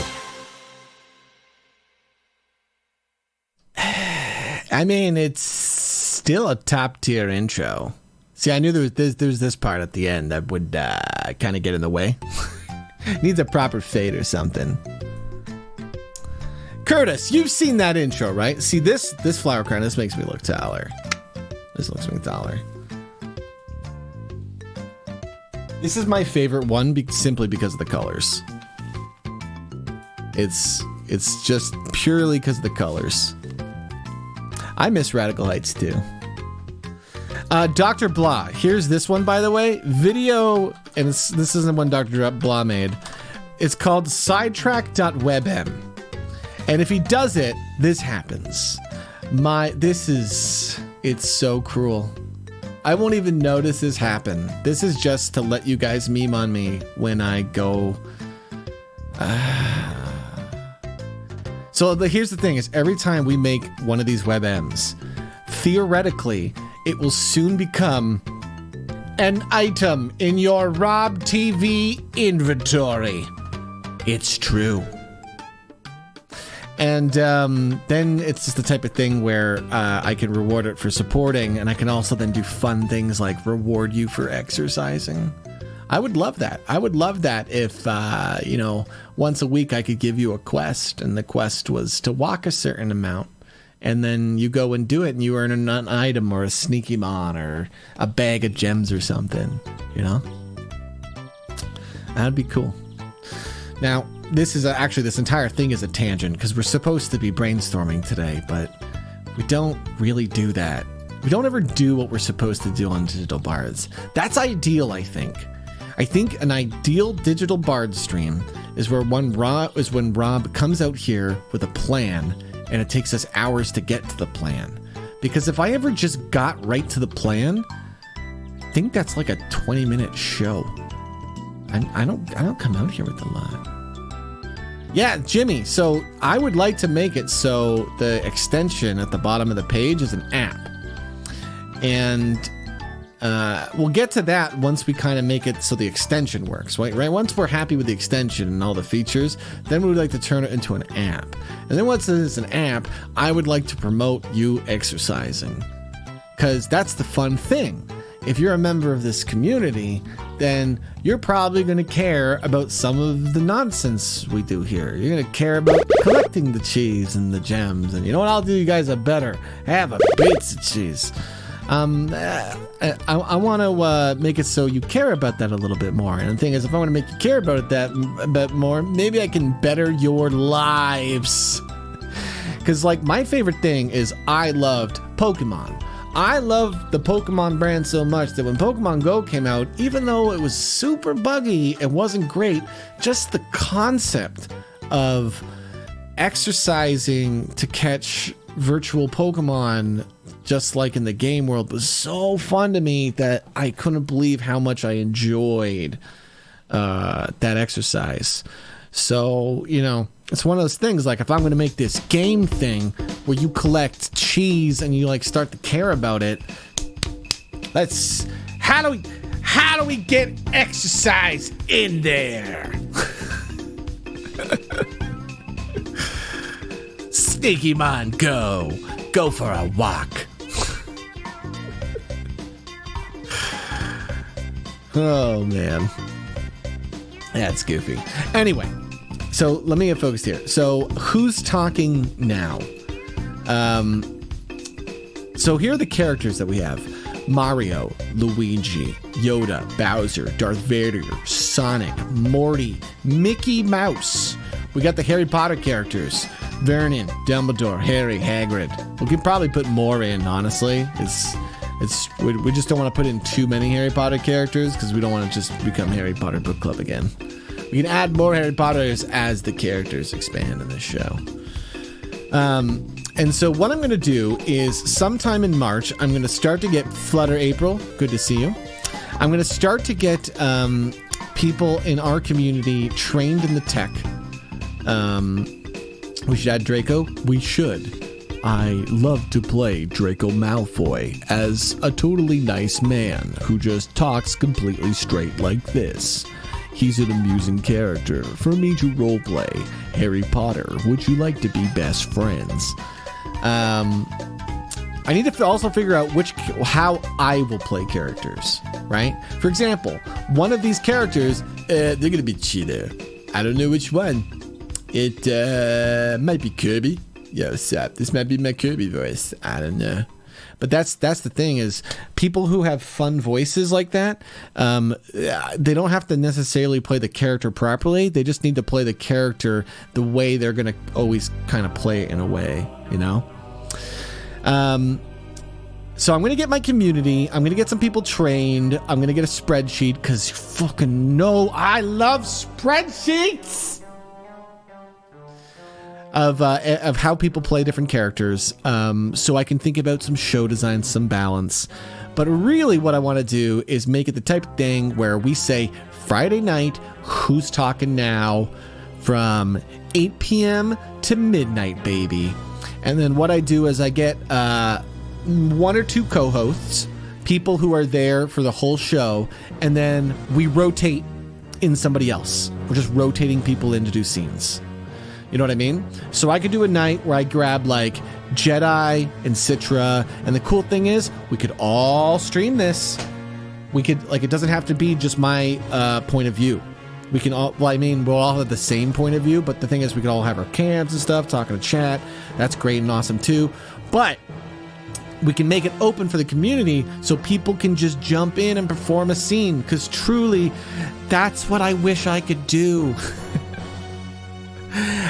I mean, it's still a top tier intro. See, I knew there's this part at the end that would kind of get in the way. Needs a proper fade or something. Curtis, you've seen that intro, right? See this flower crown. This makes me look taller. This looks me taller. This is my favorite one simply because of the colors. It's just purely because of the colors. I miss Radical Heights too. Dr. Blah. Here's this one, by the way. Video, and this isn't one Dr. Blah made. It's called sidetrack.webm. And if he does it, this happens. It's so cruel. I won't even notice this happen. This is just to let you guys meme on me when I go. So here's the thing: is every time we make one of these WebMs, theoretically, it will soon become an item in your Rob TV inventory. It's true. And then it's just the type of thing where I can reward it for supporting, and I can also then do fun things like reward you for exercising. I would love that. I would love that if, once a week I could give you a quest, and the quest was to walk a certain amount, and then you go and do it, and you earn an item or a sneaky mon or a bag of gems or something, That'd be cool. Now, this entire thing is a tangent because we're supposed to be brainstorming today, but we don't really do that. We don't ever do what we're supposed to do on Digital Bards. That's ideal, I think. I think an ideal Digital Bard stream is when Rob comes out here with a plan and it takes us hours to get to the plan. Because if I ever just got right to the plan, I think that's like a 20-minute show. I don't come out here with a lot. Yeah, Jimmy, so I would like to make it so the extension at the bottom of the page is an app. And we'll get to that once we kind of make it so the extension works, right? Once we're happy with the extension and all the features, then we would like to turn it into an app. And then once it's an app, I would like to promote you exercising. Because that's the fun thing. If you're a member of this community, then you're probably going to care about some of the nonsense we do here. You're going to care about collecting the cheese and the gems. And you know what? I'll do you guys a better. Have a pizza cheese. I want to make it so you care about that a little bit more. And the thing is, if I want to make you care about it that a bit more, maybe I can better your lives. Because, my favorite thing is I loved Pokemon. I love the Pokemon brand so much that when Pokemon Go came out, even though it was super buggy, it wasn't great, just the concept of exercising to catch virtual Pokemon, just like in the game world, was so fun to me that I couldn't believe how much I enjoyed that exercise. So, you know, it's one of those things, like if I'm going to make this game thing where you collect cheese and you like start to care about it, how do we get exercise in there? Sneaky man, go for a walk. Oh man, that's goofy. Anyway, so let me get focused here. So who's talking now? So here are the characters that we have: Mario, Luigi, Yoda, Bowser, Darth Vader, Sonic, Morty, Mickey Mouse. We got the Harry Potter characters: Vernon, Dumbledore, Harry, Hagrid. We could probably put more in, honestly. We just don't want to put in too many Harry Potter characters because we don't want to just become Harry Potter Book Club again. We can add more Harry Potters as the characters expand in this show. And so what I'm going to do is sometime in March, I'm going to start to get Flutter April. Good to see you. I'm going to start to get people in our community trained in the tech. We should add Draco. We should. I love to play Draco Malfoy as a totally nice man who just talks completely straight like this. He's an amusing character for me to roleplay. Harry Potter, would you like to be best friends? I need to also figure out how I will play characters, right? For example, one of these characters, they're going to be Cheetah. I don't know which one. It might be Kirby. Yo, what's up? This might be my Kirby voice. I don't know. But that's the thing, is people who have fun voices like that, they don't have to necessarily play the character properly. They just need to play the character the way they're going to always kind of play it in a way, you know? So I'm going to get my community. I'm going to get some people trained. I'm going to get a spreadsheet because you fucking know I love spreadsheets. Of how people play different characters, so I can think about some show design, some balance. But really what I want to do is make it the type of thing where we say Friday night, who's talking now, from 8 p.m. to midnight, baby. And then what I do is I get one or two co-hosts, people who are there for the whole show, and then we rotate in somebody else. We're just rotating people in to do scenes. You know what I mean? So I could do a night where I grab like Jedi and Citra, and the cool thing is we could all stream this. We could, like, it doesn't have to be just my point of view. We can all, well, I mean, we'll all have the same point of view, but the thing is we could all have our cams and stuff, talking to chat. That's great and awesome too. But we can make it open for the community so people can just jump in and perform a scene, because truly that's what I wish I could do.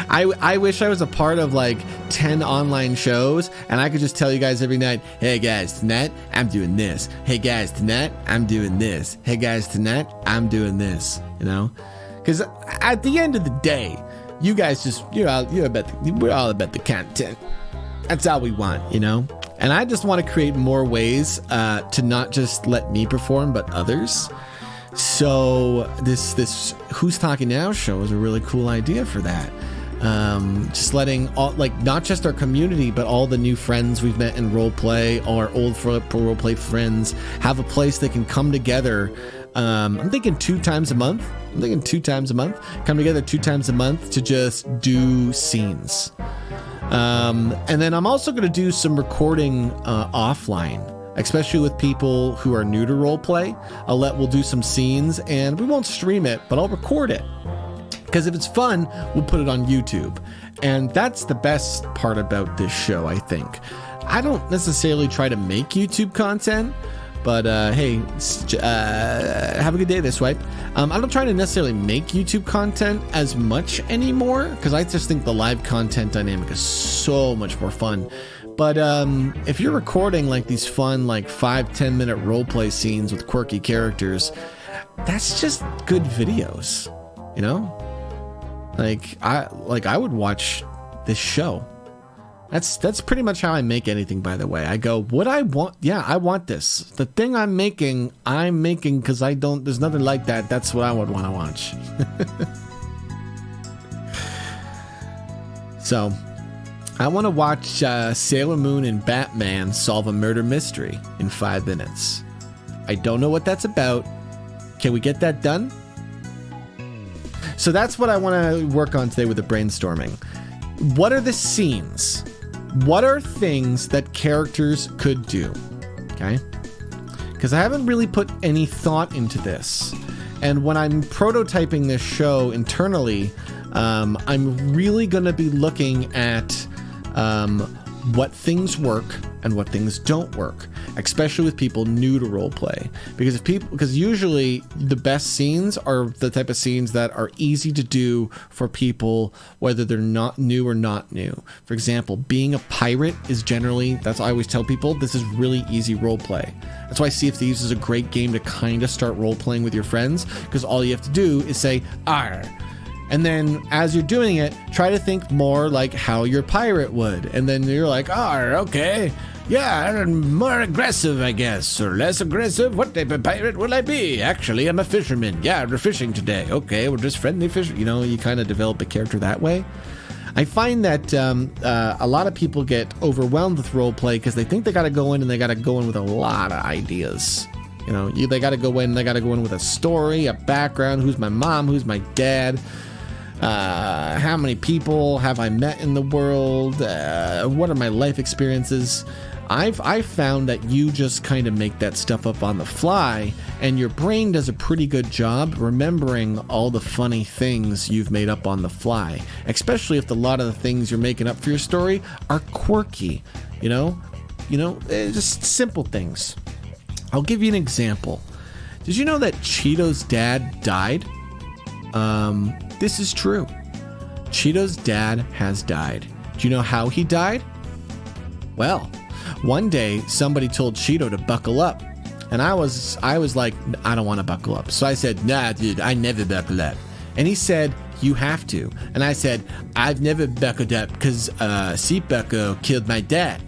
I wish I was a part of like 10 online shows and I could just tell you guys every night, hey guys, tonight I'm doing this. Hey guys, tonight I'm doing this. Hey guys, tonight I'm doing this, you know? Because at the end of the day, you guys just, we're all about the content. That's all we want, you know? And I just want to create more ways to not just let me perform, but others. So this Who's Talking Now show is a really cool idea for that. Just letting all, like, not just our community, but all the new friends we've met in roleplay, our old roleplay friends, have a place they can come together. I'm thinking 2 times a month. Come together 2 times a month to just do scenes. And then I'm also going to do some recording offline, especially with people who are new to roleplay. We'll do some scenes and we won't stream it, but I'll record it. Because if it's fun, we'll put it on YouTube. And that's the best part about this show, I think. I don't necessarily try to make YouTube content, but hey, have a good day this Swipe. I don't try to necessarily make YouTube content as much anymore, because I just think the live content dynamic is so much more fun. But if you're recording like these fun, like 5-10 minute roleplay scenes with quirky characters, that's just good videos, you know? I would watch this show. That's pretty much how I make anything, by the way. I go, what I want, yeah, I want this. The thing I'm making because there's nothing like that. That's what I would want to watch. So, I want to watch Sailor Moon and Batman solve a murder mystery in 5 minutes. I don't know what that's about. Can we get that done? So that's what I want to work on today with the brainstorming. What are the scenes? What are things that characters could do? Okay? Because I haven't really put any thought into this. And when I'm prototyping this show internally, I'm really going to be looking at what things work and what things don't work, especially with people new to roleplay. Because usually the best scenes are the type of scenes that are easy to do for people, whether they're not new or not new. For example, being a pirate is generally, that's what I always tell people, this is really easy roleplay. That's why Sea of Thieves is a great game to kind of start roleplaying with your friends, because all you have to do is say, "Arr." And then as you're doing it, try to think more like how your pirate would. And then you're like, "Oh, okay. Yeah, I'm more aggressive, I guess. Or less aggressive. What type of pirate will I be? Actually, I'm a fisherman. Yeah, we're fishing today. Okay, we're just friendly fish." You know, you kind of develop a character that way. I find that a lot of people get overwhelmed with roleplay because they think they got to go in and they got to go in with a lot of ideas. You know, they got to go in with a story, a background. Who's my mom? Who's my dad? How many people have I met in the world? What are my life experiences? I've found that you just kind of make that stuff up on the fly, and your brain does a pretty good job remembering all the funny things you've made up on the fly, especially if a lot of the things you're making up for your story are quirky, just simple things. I'll give you an example. Did you know that Cheeto's dad died? This is true. Cheeto's dad has died. Do you know how he died? Well, one day somebody told Cheeto to buckle up, and I was like, I don't want to buckle up. So I said, "Nah, dude, I never buckle up." And he said, "You have to." And I said, "I've never buckled up because seat buckle killed my dad."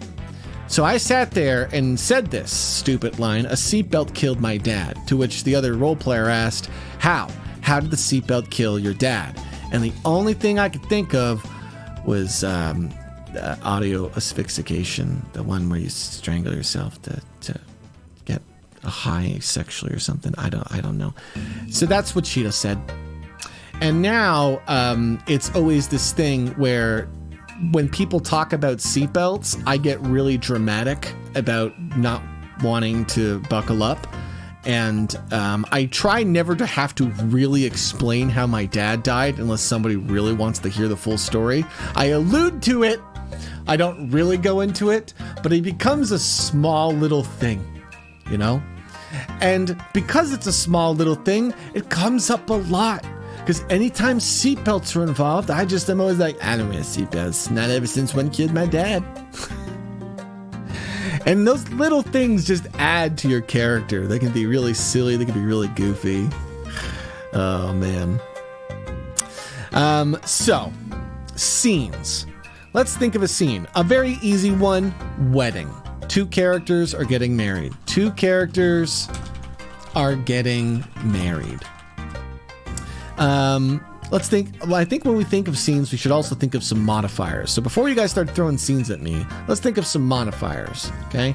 So I sat there and said this stupid line, "A seatbelt killed my dad." To which the other role player asked, "How? How did the seatbelt kill your dad?" And the only thing I could think of was audio asphyxiation, the one where you strangle yourself to get a high sexually or something. I don't know. So that's what Cheetah said. And now it's always this thing where when people talk about seatbelts, I get really dramatic about not wanting to buckle up. And I try never to have to really explain how my dad died unless somebody really wants to hear the full story. I allude to it. I don't really go into it, but it becomes a small little thing, And because it's a small little thing, it comes up a lot. Because anytime seatbelts are involved, I'm always like, "I don't wear seatbelts. Not ever since one killed my dad." And those little things just add to your character. They can be really silly. They can be really goofy. Oh, man. So, scenes. Let's think of a scene. A very easy one, wedding. 2 characters are getting married. 2 characters are getting married. Let's think. Well, I think when we think of scenes, we should also think of some modifiers. So before you guys start throwing scenes at me, let's think of some modifiers, okay?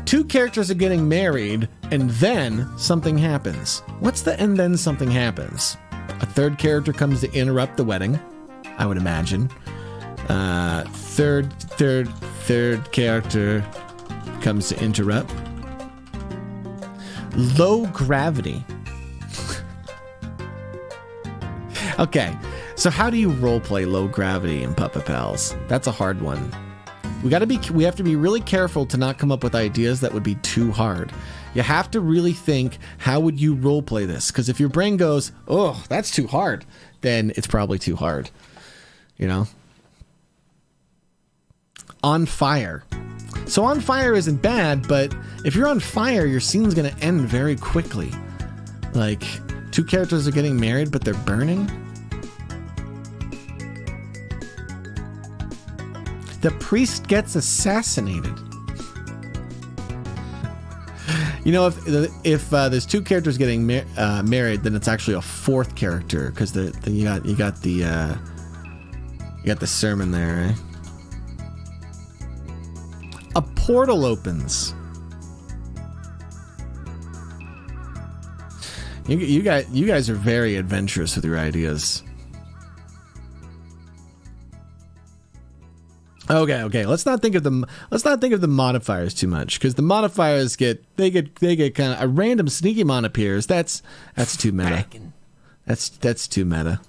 2 characters are getting married, and then something happens. What's the "and then something happens"? A 3rd character comes to interrupt the wedding, I would imagine. Third character comes to interrupt. Low gravity. Okay, so how do you roleplay low gravity in Puppa Pals? That's a hard one. We have to be really careful to not come up with ideas that would be too hard. You have to really think, how would you roleplay this? Because if your brain goes, "Oh, that's too hard," then it's probably too hard. On fire. So on fire isn't bad, but if you're on fire, your scene's going to end very quickly. Like, 2 characters are getting married, but they're burning. The priest gets assassinated. You know, if there's two characters getting married, then it's actually a fourth character because you got the sermon there. Eh? A portal opens. You guys are very adventurous with your ideas. Okay. Let's not think of the modifiers too much, because the modifiers get kind of a random sneaky mon appears. That's too meta. That's too meta.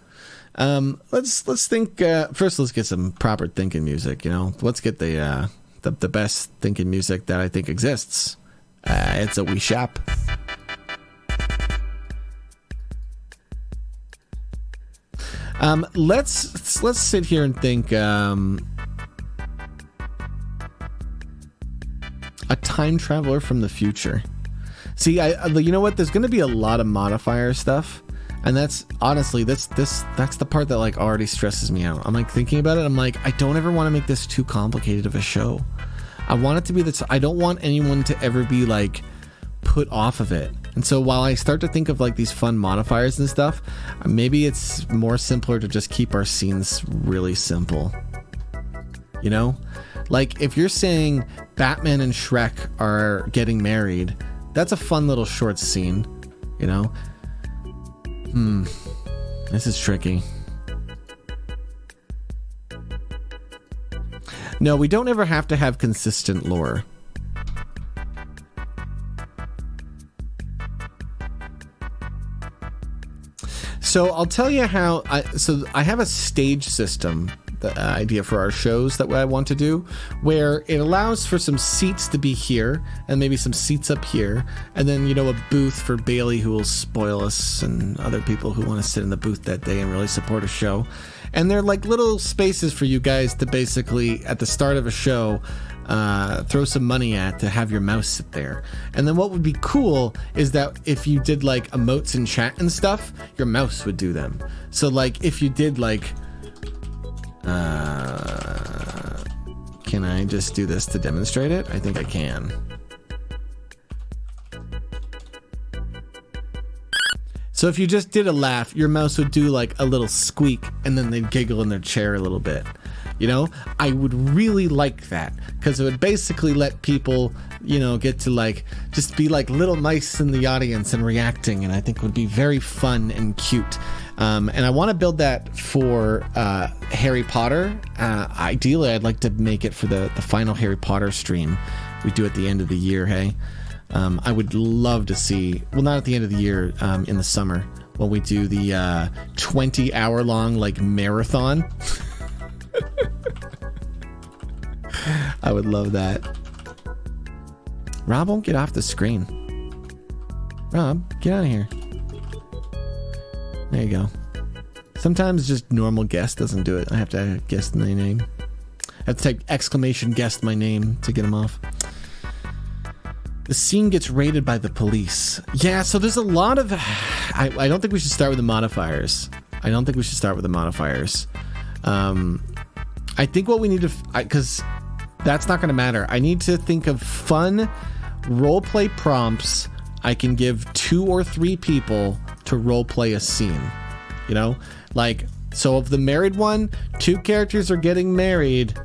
Let's think first. Let's get some proper thinking music. You know, let's get the best thinking music that I think exists. It's a wee shop. Let's sit here and think. A time traveler from the future. See, you know what? There's going to be a lot of modifier stuff, and that's honestly that's the part that like already stresses me out. I'm like thinking about it. I'm like, I don't ever want to make this too complicated of a show. I want it to be I don't want anyone to ever be like put off of it. And so while I start to think of like these fun modifiers and stuff, maybe it's more simpler to just keep our scenes really simple. You know? Like, if you're saying Batman and Shrek are getting married, that's a fun little short scene, you know? This is tricky. No, we don't ever have to have consistent lore. So I'll tell you how. I have a stage system, the idea for our shows that I want to do, where it allows for some seats to be here and maybe some seats up here, and then, you know, a booth for Bailey, who will spoil us, and other people who want to sit in the booth that day and really support a show. And they're like little spaces for you guys to basically, at the start of a show, throw some money at, to have your mouse sit there. And then what would be cool is that if you did like emotes and chat and stuff, your mouse would do them. So like if you did like can I just do this to demonstrate it? I think I can. So if you just did a laugh, your mouse would do like a little squeak, and then they'd giggle in their chair a little bit. You know, I would really like that, because it would basically let people, you know, get to like just be like little mice in the audience and reacting, and I think would be very fun and cute. And I want to build that for Harry Potter. Ideally, I'd like to make it for the final Harry Potter stream we do at the end of the year. Hey, I would love to see, well, not at the end of the year, in the summer, when we do the 20-hour long like marathon. I would love that. Rob won't get off the screen. Rob, get out of here. There you go. Sometimes just normal guest doesn't do it. I have to guess my name. I have to type exclamation guest my name to get him off. The scene gets raided by the police. Yeah, so there's a lot of... I don't think we should start with the modifiers. I think what we need to... Because that's not going to matter. I need to think of fun roleplay prompts I can give 2 or 3 people to roleplay a scene. You know? Like, so of the married one, 2 characters are getting married,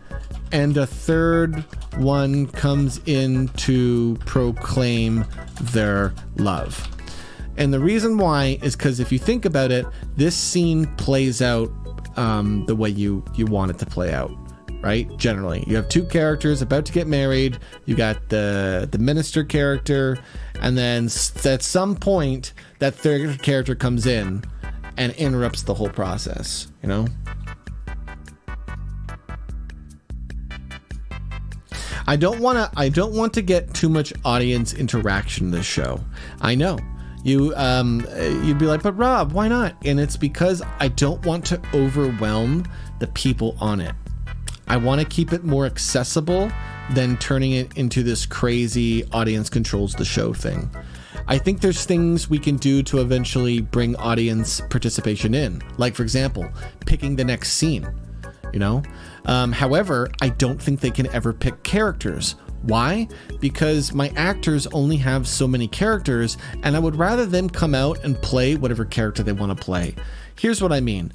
and a third one comes in to proclaim their love. And the reason why is because if you think about it, this scene plays out the way you want it to play out, right? Generally, you have 2 characters about to get married. You got the minister character, and then at some point, that third character comes in and interrupts the whole process. You know. I don't want to get too much audience interaction in this show. I know. You'd be like, but Rob, why not? And it's because I don't want to overwhelm the people on it. I want to keep it more accessible than turning it into this crazy audience controls the show thing. I think there's things we can do to eventually bring audience participation in. Like, for example, picking the next scene. you know? However, I don't think they can ever pick characters. Why? Because my actors only have so many characters, and I would rather them come out and play whatever character they want to play. Here's what I mean.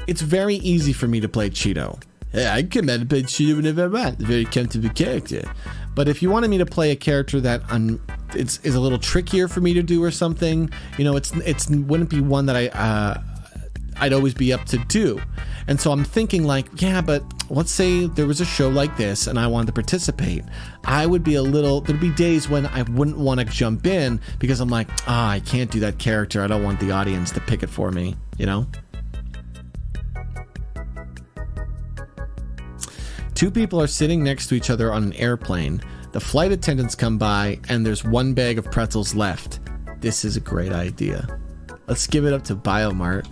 It's very easy for me to play Cheeto. Yeah, I come out and play Cheeto whenever I want. Very comfortable character. But if you wanted me to play a character that is a little trickier for me to do or something, you know, it's wouldn't be one that I'd always be up to do. And so I'm thinking like, yeah, but let's say there was a show like this and I wanted to participate. There'd be days when I wouldn't want to jump in because I'm like, I can't do that character. I don't want the audience to pick it for me, you know? Two people are sitting next to each other on an airplane. The flight attendants come by and there's one bag of pretzels left. This is a great idea. Let's give it up to Biomart.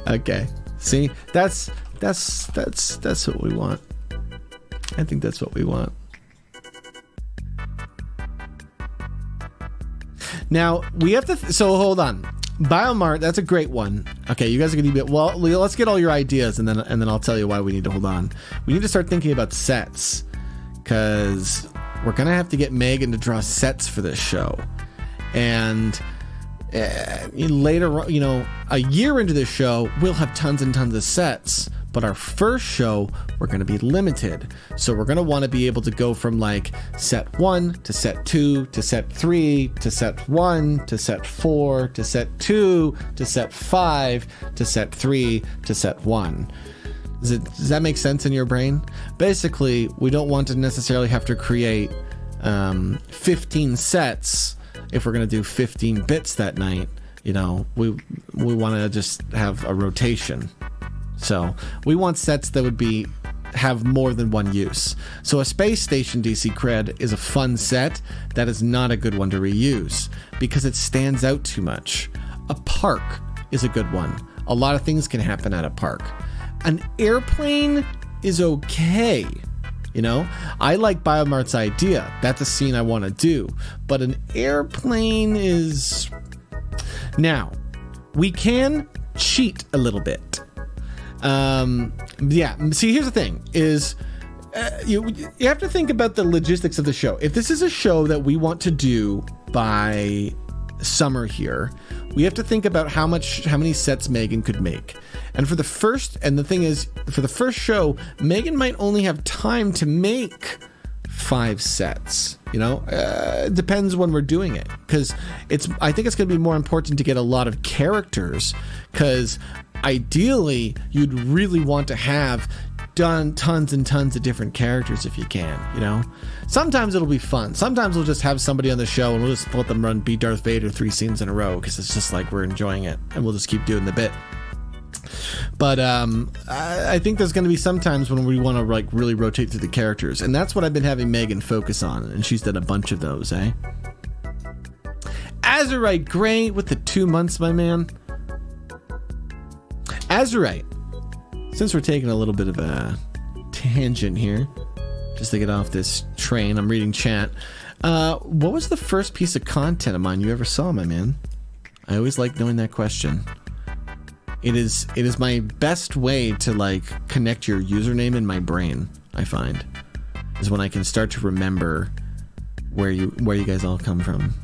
Okay. See, that's what we want. I think that's what we want. Now we have to. So hold on, Biomart. That's a great one. Okay, you guys are gonna be well. Let's get all your ideas, and then I'll tell you why we need to hold on. We need to start thinking about sets, because we're gonna have to get Megan to draw sets for this show, and later, you know, a year into this show, we'll have tons and tons of sets. But our first show, we're going to be limited. So we're going to want to be able to go from like set 1 to set 2 to set 3 to set 1 to set 4 to set 2 to set 5 to set 3 to set 1. Does that make sense in your brain? Basically, we don't want to necessarily have to create 15 sets if we're going to do 15 bits that night. You know, we want to just have a rotation. So we want sets that would have more than one use. So a space station DC Cred is a fun set that is not a good one to reuse because it stands out too much. A park is a good one. A lot of things can happen at a park. An airplane is okay. You know, I like Biomart's idea. That's a scene I want to do. But an airplane is... Now, we can cheat a little bit. Yeah, see, here's the thing is you have to think about the logistics of the show. If this is a show that we want to do by summer here, we have to think about how many sets Megan could make. And the thing is, for the first show, Megan might only have time to make 5 sets. You know, it depends when we're doing it, because I think it's going to be more important to get a lot of characters, because ideally you'd really want to have done tons and tons of different characters if you can, you know. Sometimes it'll be fun. Sometimes we'll just have somebody on the show and we'll just let them be Darth Vader 3 scenes in a row because it's just like we're enjoying it, and we'll just keep doing the bit. But I think there's going to be some times when we want to like really rotate through the characters, and that's what I've been having Megan focus on, and she's done a bunch of those, eh? Azurite Gray with the 2 months, my man. Azurite, since we're taking a little bit of a tangent here, just to get off this train, I'm reading chat. What was the first piece of content of mine you ever saw, my man? I always like knowing that question. It is my best way to like connect your username in my brain, I find, is when I can start to remember where you guys all come from.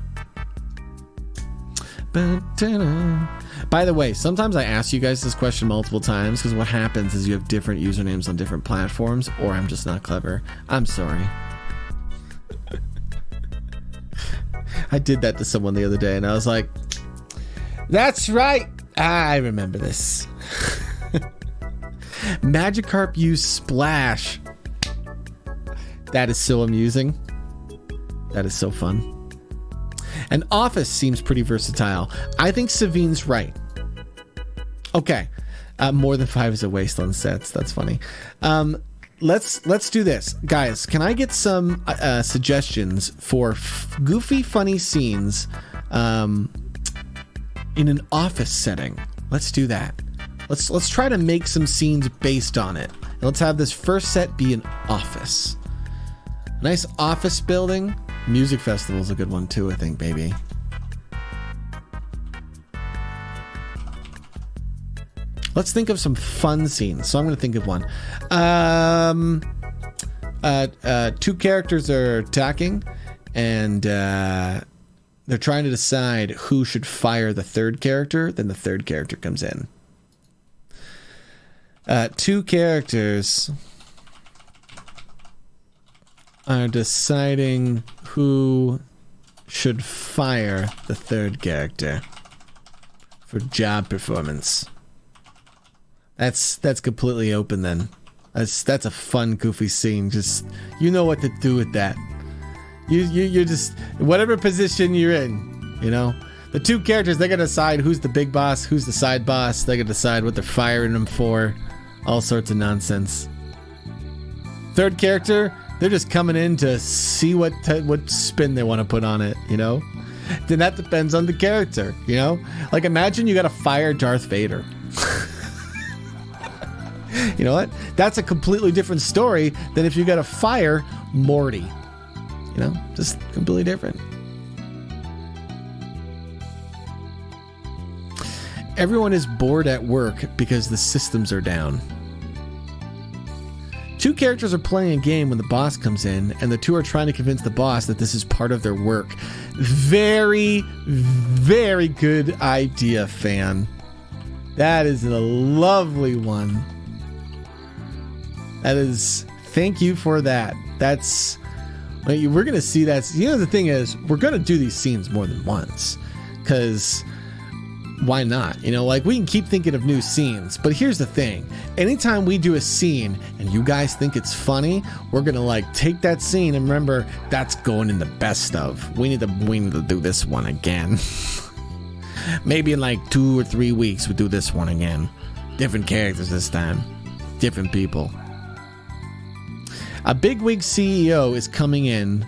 By the way, sometimes I ask you guys this question multiple times because what happens is you have different usernames on different platforms, or I'm just not clever. I'm sorry. I did that to someone the other day and I was like, that's right. I remember this. Magikarp used Splash. That is so amusing. That is so fun. And Office seems pretty versatile. I think Savine's right. Okay. More than 5 is a waste on sets. That's funny. Let's do this. Guys, can I get some suggestions for goofy, funny scenes in an office setting? Let's do that. Let's try to make some scenes based on it. And let's have this first set be an office. A nice office building. Music festival is a good one too, I think, baby. Let's think of some fun scenes. So I'm going to think of one. Two characters are attacking, and they're trying to decide who should fire the third character. Then the third character comes in. Two characters are deciding who should fire the third character for job performance. That's completely open then. That's a fun, goofy scene. Just, you know what to do with that. You're just, whatever position you're in, you know. The two characters, they're gonna decide who's the big boss, who's the side boss. They're gonna decide what they're firing them for. All sorts of nonsense. Third character, they're just coming in to see what spin they want to put on it, you know. Then that depends on the character, you know. Like, imagine you gotta fire Darth Vader. You know what? That's a completely different story than if you gotta fire Morty. You know, just completely different. Everyone is bored at work because the systems are down. Two characters are playing a game when the boss comes in, and the two are trying to convince the boss that this is part of their work. Very, very good idea, fan. That is a lovely one. That is, thank you for that. That's, we're going to see that. You know, the thing is, we're going to do these scenes more than once, because why not? You know, like, we can keep thinking of new scenes, but here's the thing. Anytime we do a scene and you guys think it's funny, we're gonna like take that scene and remember that's going in the best of. We need to do this one again. Maybe in like 2 or 3 weeks we do this one again. Different characters this time. Different people. A bigwig CEO is coming in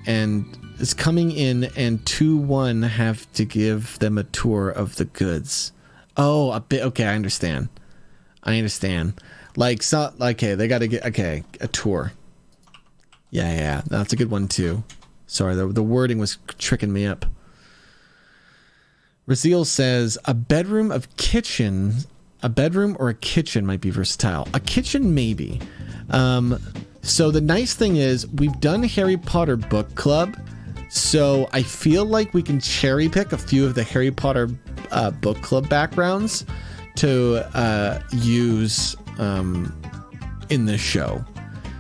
and 2-1 have to give them a tour of the goods. Oh, a bit. Okay, I understand. Like, so, okay, they got to get, okay, a tour. Yeah, that's a good one too. Sorry, the wording was tricking me up. Raziel says a bedroom or a kitchen might be versatile. A kitchen, maybe. So the nice thing is we've done Harry Potter book club. So I feel like we can cherry pick a few of the Harry Potter book club backgrounds to use in this show.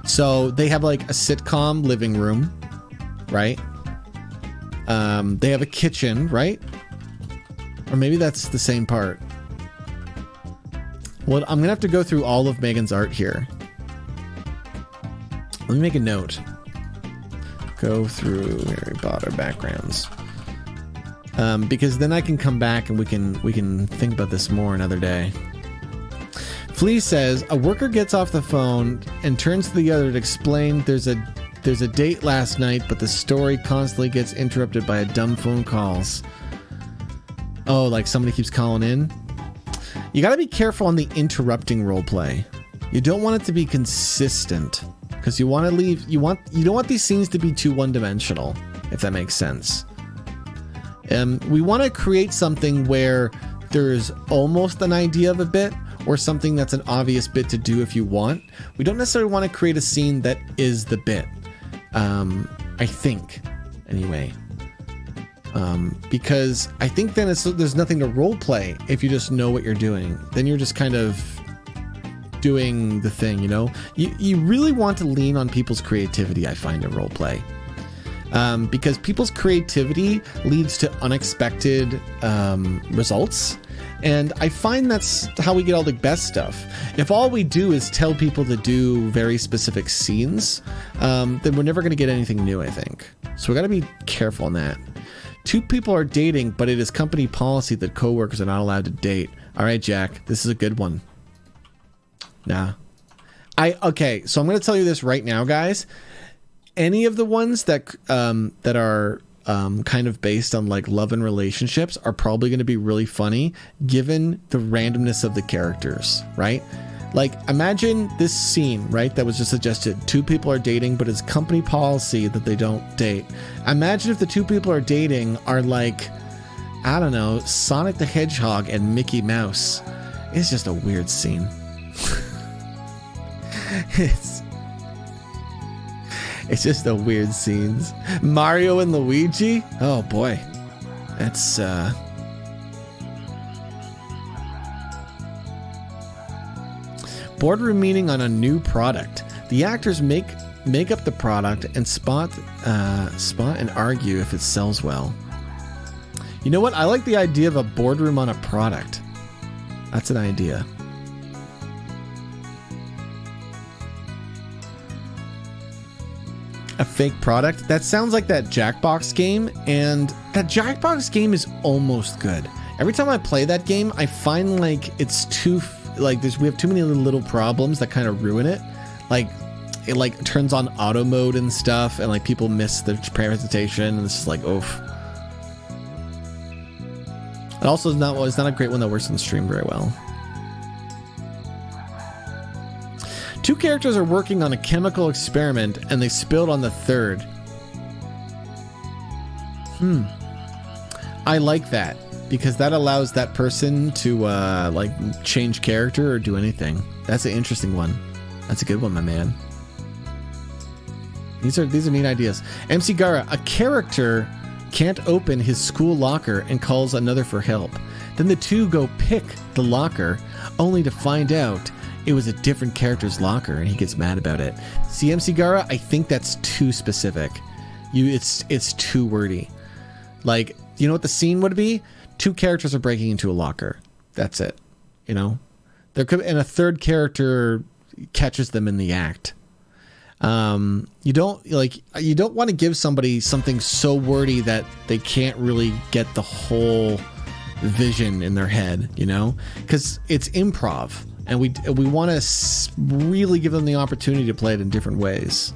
So they have like a sitcom living room, right? They have a kitchen, right? Or maybe that's the same part. Well, I'm gonna have to go through all of Megan's art here. Let me make a note. Go through Harry Potter backgrounds, because then I can come back and we can think about this more another day. Flea says a worker gets off the phone and turns to the other to explain there's a date last night, but the story constantly gets interrupted by a dumb phone calls. Oh, like somebody keeps calling in. You got to be careful on the interrupting roleplay. You don't want it to be consistent. Because you want to leave, you don't want these scenes to be too one-dimensional, if that makes sense. We want to create something where there's almost an idea of a bit, or something that's an obvious bit to do if you want. We don't necessarily want to create a scene that is the bit. I think, anyway. Because I think then there's nothing to role play if you just know what you're doing. Then you're just kind of doing the thing, you know. You really want to lean on people's creativity, I find, in role play, because people's creativity leads to unexpected results, and I find that's how we get all the best stuff. If all we do is tell people to do very specific scenes, then we're never going to get anything new, I think. So we got to be careful on that. Two people are dating, but it is company policy that coworkers are not allowed to date. All right, Jack, this is a good one. Nah. Okay, so I'm going to tell you this right now, guys. Any of the ones that are kind of based on like love and relationships are probably going to be really funny given the randomness of the characters, right? Like, imagine this scene, right, that was just suggested. Two people are dating, but it's company policy that they don't date. Imagine if the two people are dating are like, I don't know, Sonic the Hedgehog and Mickey Mouse. It's just a weird scene. It's just a weird scenes. Mario and Luigi? Oh boy. That's boardroom meeting on a new product. The actors make up the product and spot and argue if it sells well. You know what? I like the idea of a boardroom on a product. That's an idea. A fake product? That sounds like that Jackbox game, and that Jackbox game is almost good. Every time I play that game, I find like it's too we have too many little problems that kind of ruin it. Like it like turns on auto mode and stuff, and like people miss the presentation, and it's just like oof. It also is not it's not a great one that works on the stream very well. Two characters are working on a chemical experiment and they spilled on the third. I like that because that allows that person to like change character or do anything. That's an interesting one. That's a good one, my man. These are neat ideas. MC Gara, a character can't open his school locker and calls another for help. Then the two go pick the locker only to find out it was a different character's locker, and he gets mad about it. See, MC Gara, I think that's too specific. It's too wordy. Like, you know what the scene would be? Two characters are breaking into a locker. That's it. You know, there could, and a third character catches them in the act. You don't want to give somebody something so wordy that they can't really get the whole vision in their head. You know, because it's improv. And we want to really give them the opportunity to play it in different ways.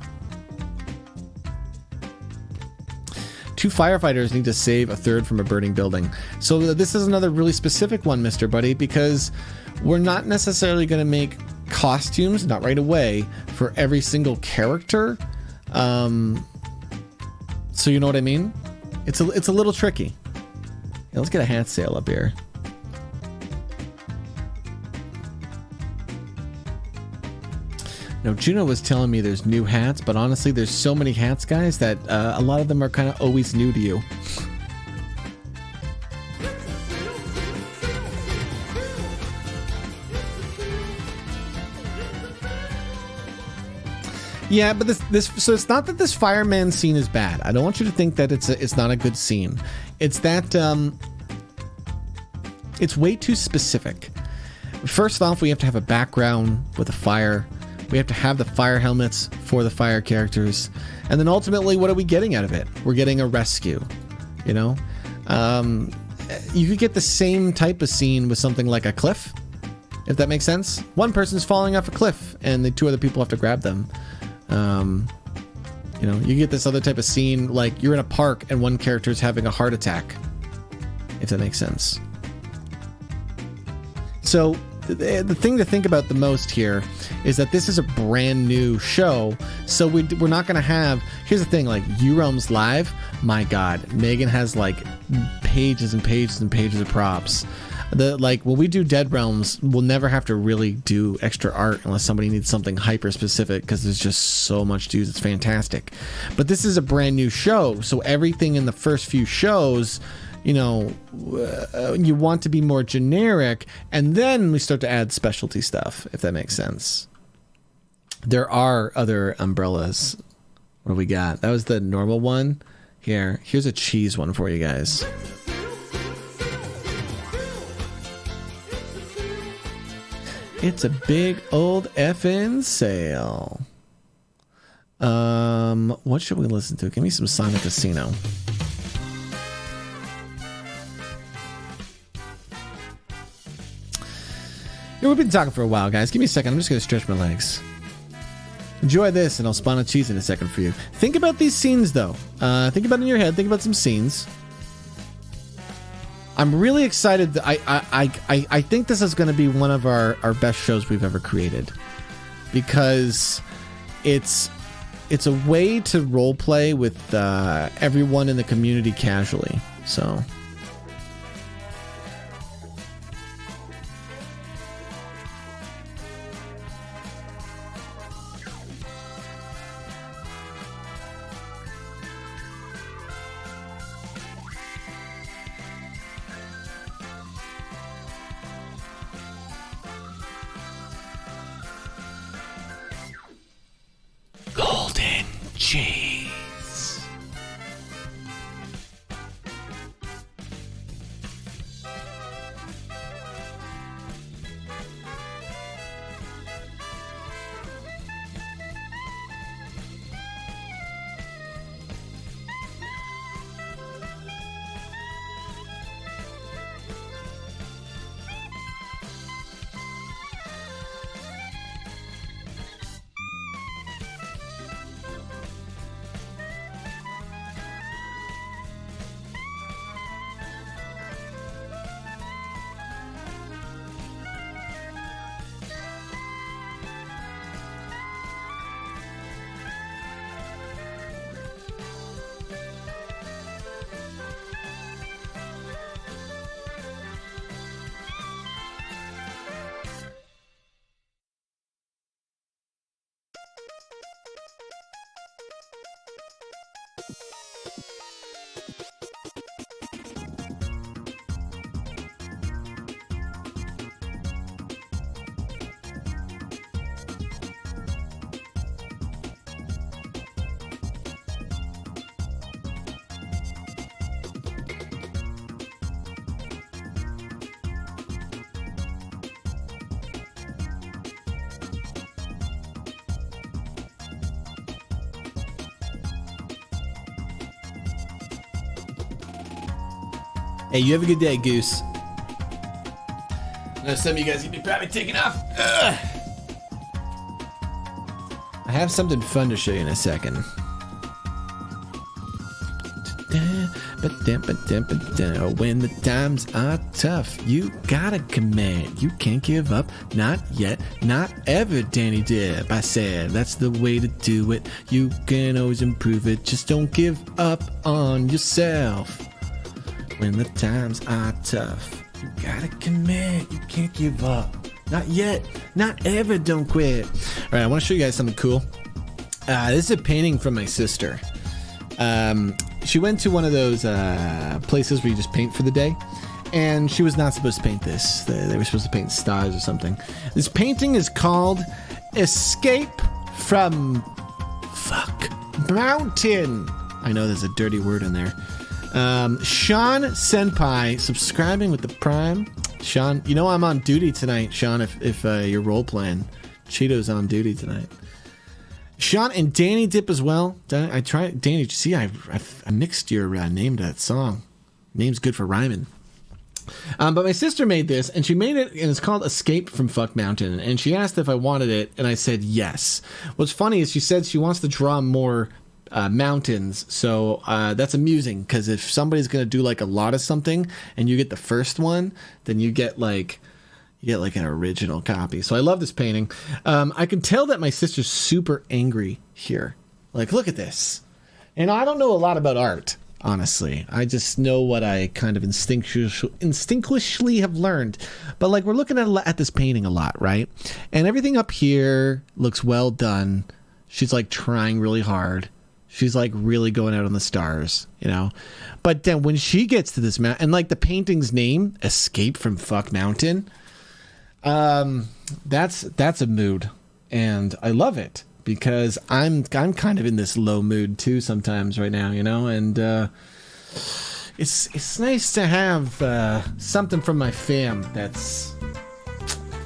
Two firefighters need to save a third from a burning building. So this is another really specific one, Mr. Buddy, because we're not necessarily going to make costumes, not right away, for every single character. So you know what I mean? It's a little tricky. Yeah, let's get a hat sale up here. Now, Juno was telling me there's new hats, but honestly, there's so many hats, guys, that a lot of them are kind of always new to you. Yeah, but this so it's not that this fireman scene is bad. I don't want you to think that it's not a good scene. It's that it's way too specific. First off, we have to have a background with a fire. We have to have the fire helmets for the fire characters. And then ultimately, what are we getting out of it? We're getting a rescue, you know? You could get the same type of scene with something like a cliff, if that makes sense. One person's falling off a cliff, and the two other people have to grab them. You know, you get this other type of scene, like you're in a park and one character's having a heart attack, if that makes sense. So the thing to think about the most here is that this is a brand new show, so we're not going to have... Here's the thing, like U-Realms Live, my god, Megan has like pages and pages and pages of props. Like when we do Dead Realms, we'll never have to really do extra art unless somebody needs something hyper specific, because there's just so much to use. It's fantastic. But this is a brand new show, so everything in the first few shows, you know, you want to be more generic, and then we start to add specialty stuff, if that makes sense. There are other umbrellas. What do we got? That was the normal one. Here's a cheese one for you guys. It's a big old effing sale. What should we listen to? Give me some Sonic Casino. Yeah, we've been talking for a while, guys. Give me a second. I'm just going to stretch my legs. Enjoy this, and I'll spawn a cheese in a second for you. Think about these scenes, though. Think about it in your head. Think about some scenes. I'm really excited. I think this is going to be one of our best shows we've ever created, because it's a way to role play with everyone in the community casually. So Hey, you have a good day, Goose. I know some of you guys gonna be probably taking off. Ugh. I have something fun to show you in a second. When the times are tough, you gotta command. You can't give up. Not yet, not ever, Danny Depp. I said that's the way to do it. You can always improve it. Just don't give up on yourself. When the times are tough, you gotta command. You can't give up. Not yet, not ever, don't quit. All right, I want to show you guys something cool. This is a painting from my sister. She went to one of those places where you just paint for the day, and she was not supposed to paint this. They were supposed to paint stars or something. This painting is called Escape from Mountain. I know there's a dirty word in there. Sean Senpai subscribing with the Prime. Sean, you know I'm on duty tonight, Sean, if you're role playing. Cheeto's on duty tonight. Sean and Danny Dip as well. I tried. Danny, did you see? I mixed your name to that song. Name's good for rhyming. But my sister made this, and she made it, and it's called Escape from Fuck Mountain. And she asked if I wanted it, and I said yes. What's funny is she said she wants to draw more mountains, so that's amusing, because if somebody's going to do like a lot of something, and you get the first one, then you get like an original copy. So I love this painting. I can tell that my sister's super angry here. Like, look at this. And I don't know a lot about art, honestly. I just know what I kind of instinctually have learned. But like, we're looking at this painting a lot, right? And everything up here looks well done. She's like trying really hard. She's like really going out on the stars, you know? But then when she gets to this mountain, and like the painting's name, Escape from Fuck Mountain, that's a mood, and I love it, because I'm kind of in this low mood too sometimes right now, you know, and it's nice to have something from my fam that's,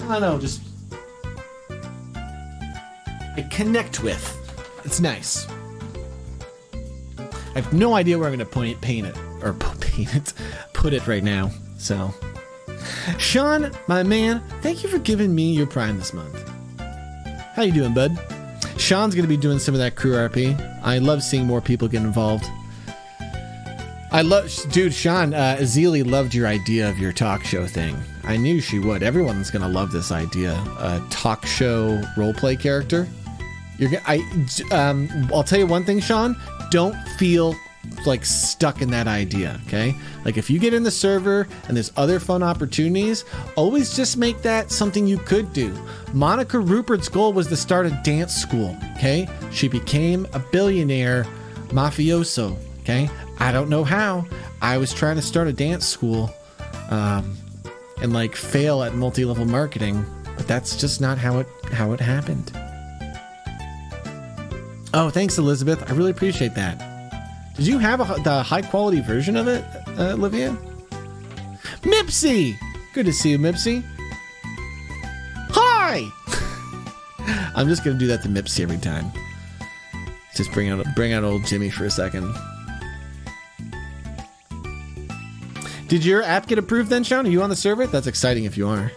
I don't know, just I connect with. It's nice. I have no idea where I'm going to put it right now, so. Sean, my man, thank you for giving me your Prime this month. How you doing, bud? Sean's going to be doing some of that crew RP. I love seeing more people get involved. Dude, Sean, Azili loved your idea of your talk show thing. I knew she would. Everyone's going to love this idea. A talk show roleplay character. I'll tell you one thing, Sean. Don't feel like stuck in that idea, okay? Like, if you get in the server and there's other fun opportunities, always just make that something you could do. Monica Rupert's goal was to start a dance school, okay? She became a billionaire mafioso, okay? I don't know how. I was trying to start a dance school and like fail at multi-level marketing, but that's just not how it happened. Oh, thanks, Elizabeth. I really appreciate that. Did you have the high-quality version of it, Olivia? Mipsy! Good to see you, Mipsy. Hi! I'm just going to do that to Mipsy every time. Just bring out old Jimmy for a second. Did your app get approved then, Sean? Are you on the server? That's exciting if you are.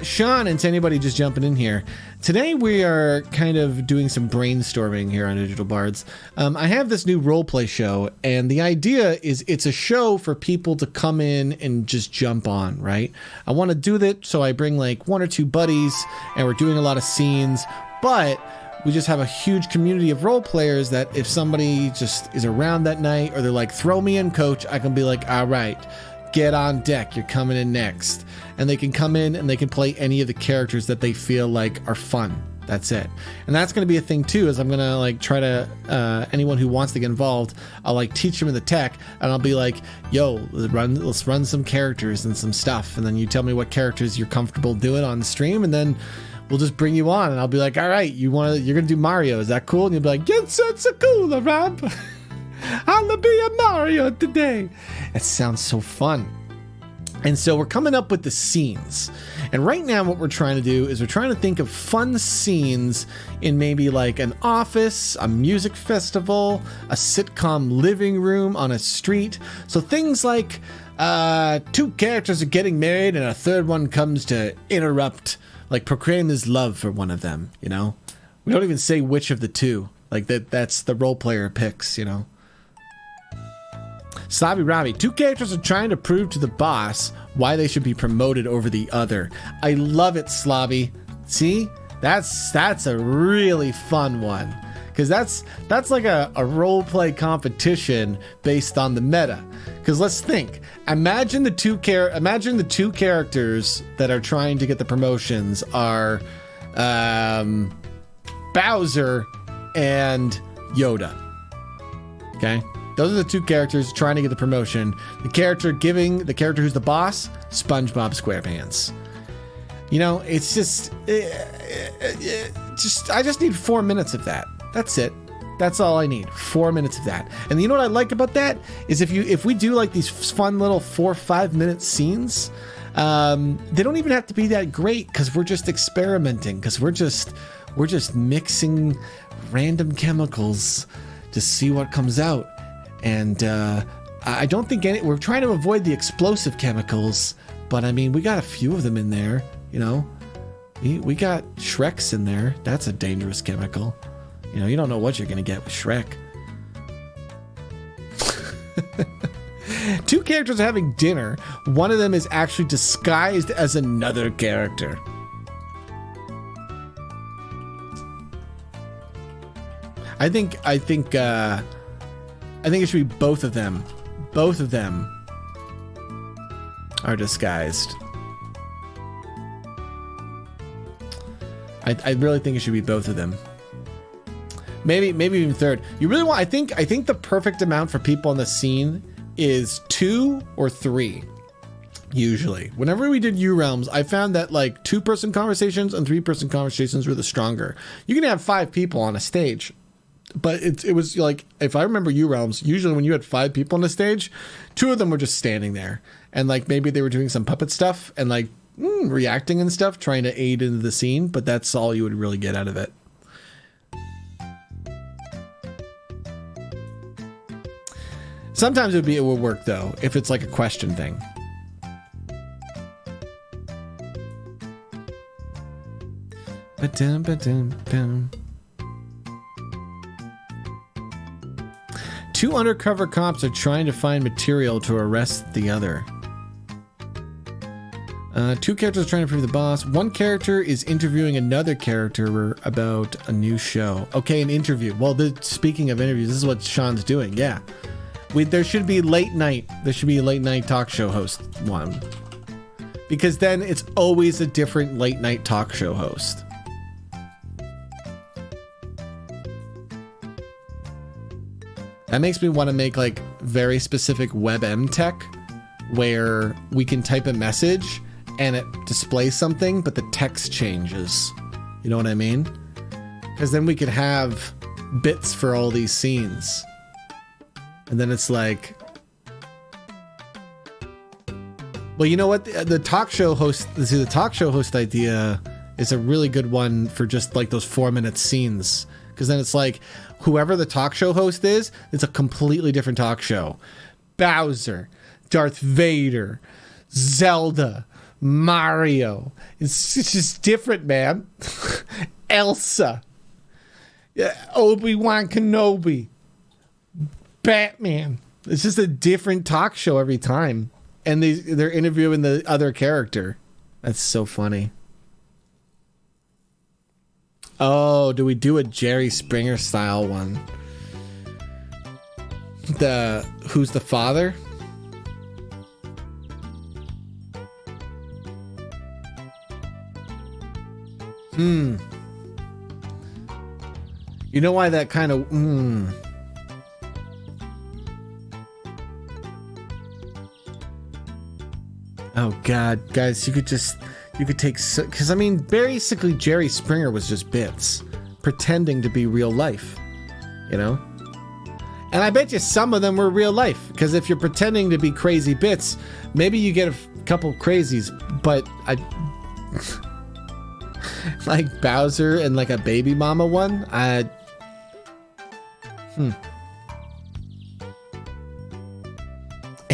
Sean, and to anybody just jumping in here, today we are kind of doing some brainstorming here on Digital Bards. I have this new roleplay show, and the idea is it's a show for people to come in and just jump on, right? I want to do that, so I bring like one or two buddies, and we're doing a lot of scenes, but we just have a huge community of role players that if somebody just is around that night, or they're like, throw me in, coach, I can be like, all right, get on deck, you're coming in next. And they can come in and they can play any of the characters that they feel like are fun. That's it. And that's going to be a thing too, is I'm going to like try to, anyone who wants to get involved, I'll like teach them the tech, and I'll be like, yo, let's run some characters and some stuff. And then you tell me what characters you're comfortable doing on the stream, and then we'll just bring you on, and I'll be like, all right, you're going to do Mario. Is that cool? And you'll be like, yes, it's a cool, Rob. I'll be a Mario today. It sounds so fun. And so we're coming up with the scenes. And right now what we're trying to do is we're trying to think of fun scenes in maybe like an office, a music festival, a sitcom living room on a street. So things like Two characters are getting married and a third one comes to interrupt, like proclaim his love for one of them, you know? We don't even say which of the two. Like that's the role player picks, you know? Slobby Robbie, two characters are trying to prove to the boss why they should be promoted over the other. I love it, Slobby. See? That's a really fun one. Because that's like a role play competition based on the meta. Because let's think. Imagine the two characters that are trying to get the promotions are Bowser and Yoda. Okay? Those are the two characters trying to get the promotion. The character who's the boss, SpongeBob SquarePants. You know, it's just I just need 4 minutes of that. That's it. That's all I need. 4 minutes of that. And you know what I like about that is if we do like these fun little 4 or 5 minute scenes, they don't even have to be that great because we're just experimenting, because we're just mixing random chemicals to see what comes out. And I don't think we're trying to avoid the explosive chemicals, but I mean, we got a few of them in there, you know. We got Shrek's in there. That's a dangerous chemical. You know, you don't know what you're going to get with Shrek. Two characters are having dinner. One of them is actually disguised as another character. I think it should be both of them. Both of them are disguised. I really think it should be both of them. Maybe even third. You really want? I think the perfect amount for people in the scene is 2 or 3. Usually, whenever we did U Realms, I found that like 2-person conversations and 3-person conversations were the stronger. You can have 5 people on a stage, but it was like, if I remember U Realms, usually when you had 5 people on the stage, 2 of them were just standing there, and like maybe they were doing some puppet stuff and like reacting and stuff, trying to aid into the scene. But that's all you would really get out of it. Sometimes it would work though, if it's like a question thing. Ba-dum. 2 undercover cops are trying to find material to arrest the other. 2 characters are trying to prove the boss. 1 character is interviewing another character about a new show. Okay, an interview. Well, speaking of interviews, this is what Sean's doing. Yeah. There should be late night. There should be a late night talk show host one. Because then it's always a different late night talk show host. That makes me want to make like very specific WebM tech where we can type a message and it displays something, but the text changes. You know what I mean? Because then we could have bits for all these scenes. And then it's like, well, you know what? The talk show host idea is a really good one for just like those 4-minute scenes. Because then it's like, whoever the talk show host is, it's a completely different talk show. Bowser, Darth Vader, Zelda, Mario. It's just different, man. Elsa. Obi-Wan Kenobi. Batman. It's just a different talk show every time. And they're interviewing the other character. That's so funny. Oh, do we do a Jerry Springer style one? Who's the father? You know why that kind of Oh god, guys, you could take, because I mean, basically Jerry Springer was just bits pretending to be real life, you know? And I bet you some of them were real life, because if you're pretending to be crazy bits, maybe you get a couple crazies, but I like Bowser and like a baby mama one,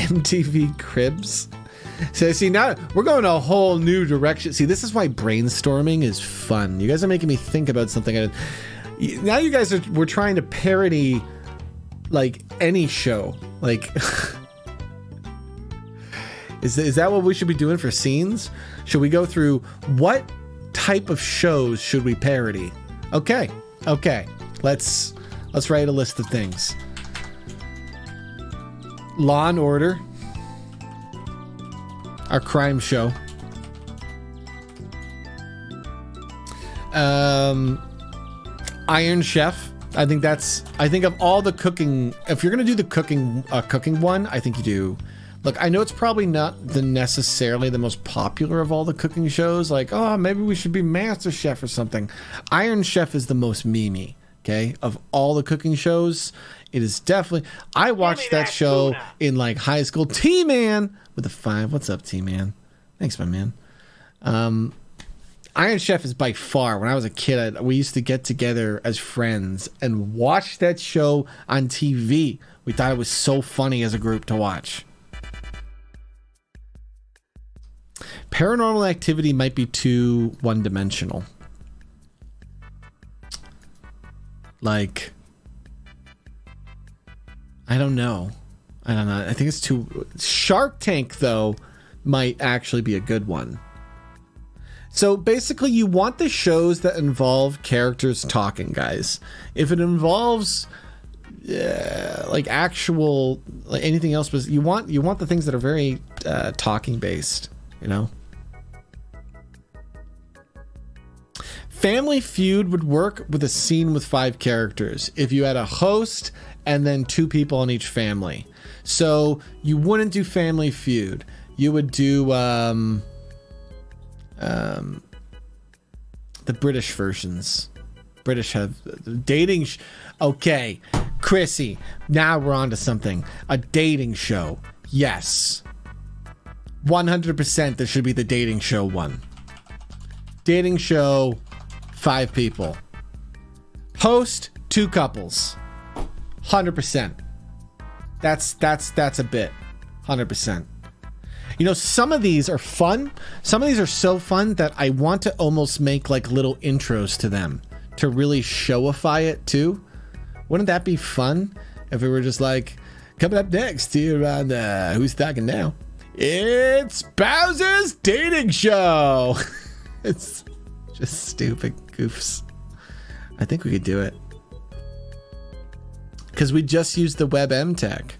MTV Cribs. So see, now we're going a whole new direction. See, this is why brainstorming is fun. You guys are making me think about something. Now you guys we're trying to parody like any show. Like, is that what we should be doing for scenes? Should we go through what type of shows should we parody? Okay. Let's write a list of things. Law and Order. Our crime show. Iron Chef. I think of all the cooking, if you're gonna do the cooking one, I think you do. Look, I know it's probably not necessarily the most popular of all the cooking shows. Like, oh, maybe we should be Master Chef or something. Iron Chef is the most memey, okay? Of all the cooking shows, it is definitely. I watched that show in like high school. T-Man with a 5. What's up, T-Man? Thanks, my man. Iron Chef is by far, when I was a kid, we used to get together as friends and watch that show on TV. We thought it was so funny as a group to watch. Paranormal Activity might be too one-dimensional. Like, I don't know. I think it's too... Shark Tank, though, might actually be a good one. So basically, you want the shows that involve characters talking, guys. If it involves like actual like anything else, but you want the things that are very talking based, you know. Family Feud would work with a scene with 5 characters if you had a host and then 2 people in each family. So you wouldn't do Family Feud. You would do the British versions. British have dating. Okay, Chrissy. Now we're on to something. A dating show. Yes. 100% there should be the dating show one. Dating show, 5 people. Host, 2 couples. 100%. That's a bit. 100%. You know, some of these are fun. Some of these are so fun that I want to almost make like little intros to them to really showify it too. Wouldn't that be fun if we were just like, coming up next here on Who's Talking Now? It's Bowser's Dating Show. It's just stupid goofs. I think we could do it. Because we just used the WebM tech.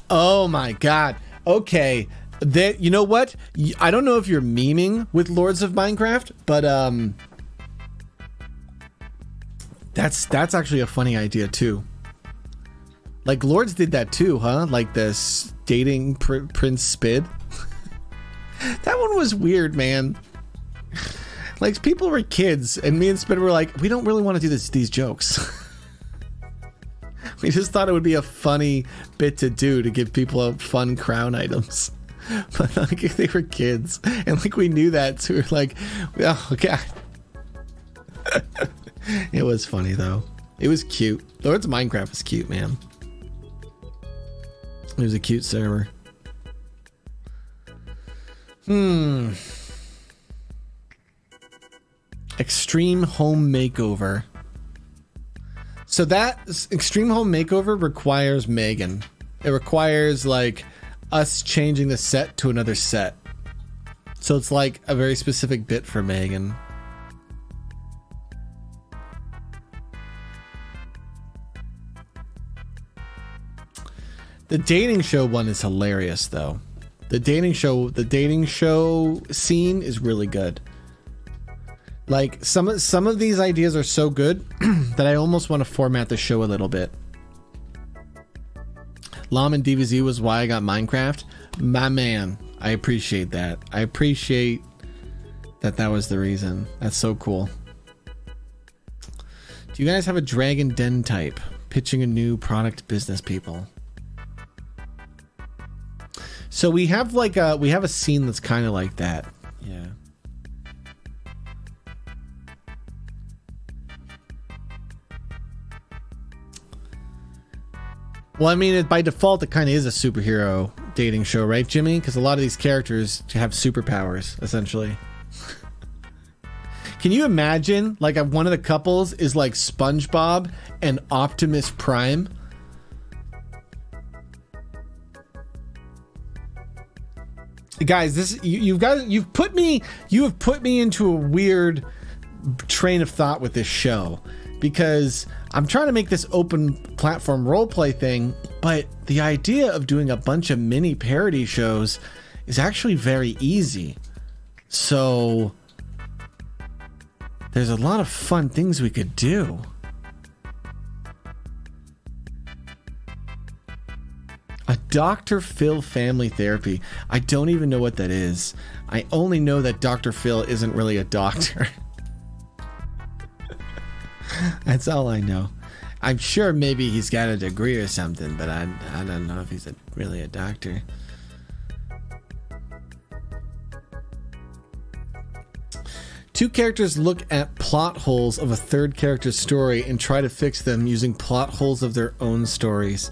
Oh my god. Okay. That, you know what? I don't know if you're memeing with Lords of Minecraft, but that's actually a funny idea too. Like Lords did that too, huh? Like this dating Prince Spid. That one was weird, man. Like people were kids and me and Spid were like, we don't really want to do these jokes. We just thought it would be a funny bit to do to give people fun crown items. But like they were kids and like we knew that, so we were like, oh god. It was funny though. It was cute. Lords of Minecraft was cute, man. It was a cute server. Extreme Home Makeover. So that Extreme Home Makeover requires Megan. It requires like us changing the set to another set. So it's like a very specific bit for Megan. The dating show one is hilarious though. The dating show scene is really good. Like some of these ideas are so good that I almost want to format the show a little bit. Lam and DVZ was why I got Minecraft. My man, I appreciate that. I appreciate that was the reason. That's so cool. Do you guys have a Dragon Den type? Pitching a new product business people. So we have like a scene that's kind of like that. Yeah. Well, I mean, by default, it kind of is a superhero dating show, right, Jimmy? Because a lot of these characters have superpowers, essentially. Can you imagine, like, one of the couples is like SpongeBob and Optimus Prime? Guys, this you have put me into a weird train of thought with this show, because I'm trying to make this open platform roleplay thing, but the idea of doing a bunch of mini parody shows is actually very easy. So there's a lot of fun things we could do. A Dr. Phil family therapy. I don't even know what that is. I only know that Dr. Phil isn't really a doctor. That's all I know. I'm sure maybe he's got a degree or something, but I don't know if he's really a doctor. Two characters look at plot holes of a third character's story and try to fix them using plot holes of their own stories.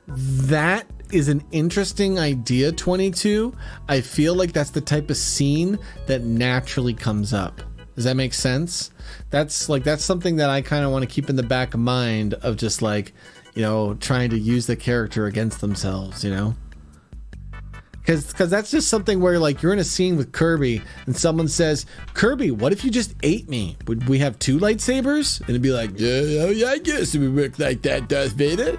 That is an interesting idea, 22. I feel like that's the type of scene that naturally comes up. Does that make sense? That's something that I kind of want to keep in the back of mind of just like, you know, trying to use the character against themselves, you know? Because that's just something where, like, you're in a scene with Kirby and someone says, Kirby, what if you just ate me? Would we have two lightsabers? And it'd be like, yeah, I guess it would work like that, Darth Vader.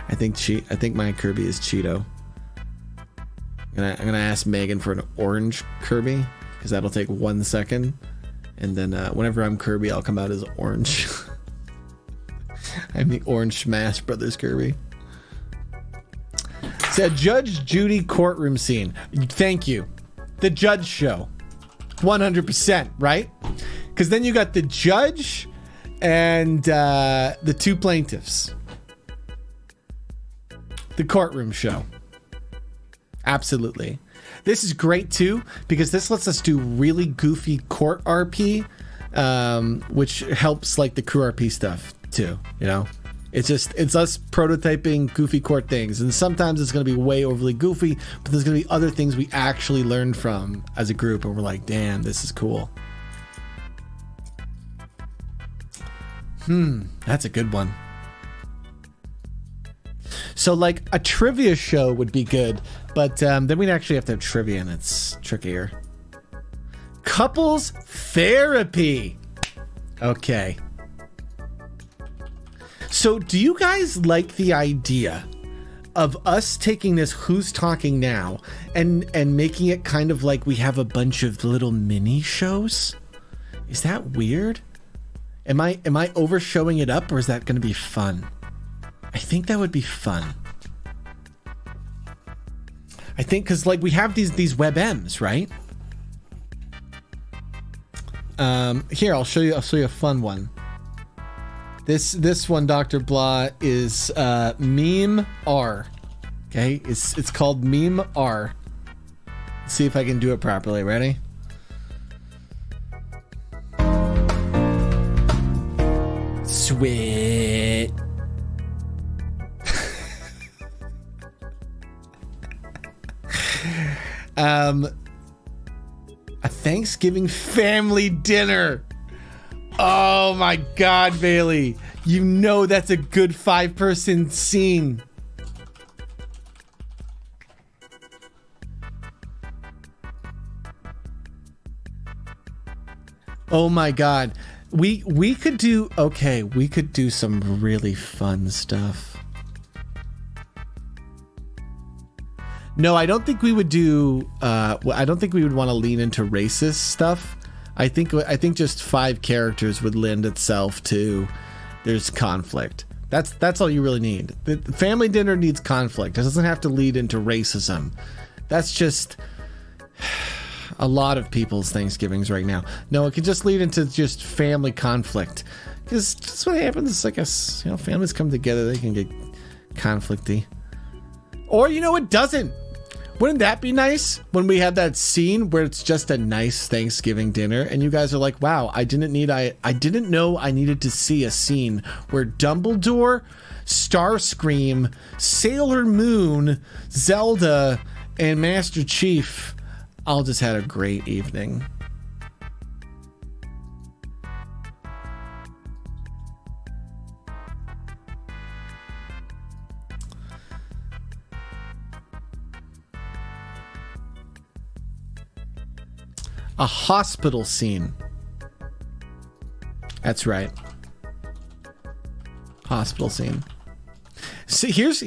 I think my Kirby is Cheeto. I'm gonna ask Megan for an orange Kirby, because that'll take 1 second. And then whenever I'm Kirby, I'll come out as orange. I'm the Orange Smash Brothers Kirby. It's a Judge Judy courtroom scene. Thank you. The judge show. 100%, right? Because then you got the judge and the two plaintiffs. The courtroom show. Absolutely. This is great too, because this lets us do really goofy court RP, which helps like the crew RP stuff too, you know? It's us prototyping goofy court things, and sometimes it's going to be way overly goofy, but there's going to be other things we actually learned from as a group, and we're like, damn, this is cool. That's a good one. So like a trivia show would be good, but then we'd actually have to have trivia, and it's trickier. Couples therapy. Okay. So do you guys like the idea of us taking this Who's Talking Now and making it kind of like we have a bunch of little mini shows? Is that weird? Am I over showing it up, or is that going to be fun? I think that would be fun. I think because like we have these WebMs, right? Here, I'll show you a fun one. This one, Dr. Blah, is Meme R. Okay, it's called Meme R. Let's see if I can do it properly. Ready? Sweet. A Thanksgiving family dinner. Oh my God, Bailey. You know that's a good 5-person scene. Oh my God. We could do some really fun stuff. No, I don't think we would do I don't think we would want to lean into racist stuff. I think just 5 characters would lend itself to there's conflict. That's all you really need. The family dinner needs conflict. It doesn't have to lead into racism. That's just a lot of people's Thanksgivings right now. No, it can just lead into just family conflict. Because that's what happens. I guess, you know, families come together, they can get conflicty. Or, you know, it doesn't. Wouldn't that be nice when we have that scene where it's just a nice Thanksgiving dinner and you guys are like, wow, I didn't know I needed to see a scene where Dumbledore, Starscream, Sailor Moon, Zelda, and Master Chief all just had a great evening. A hospital scene. That's right. Hospital scene. See, here's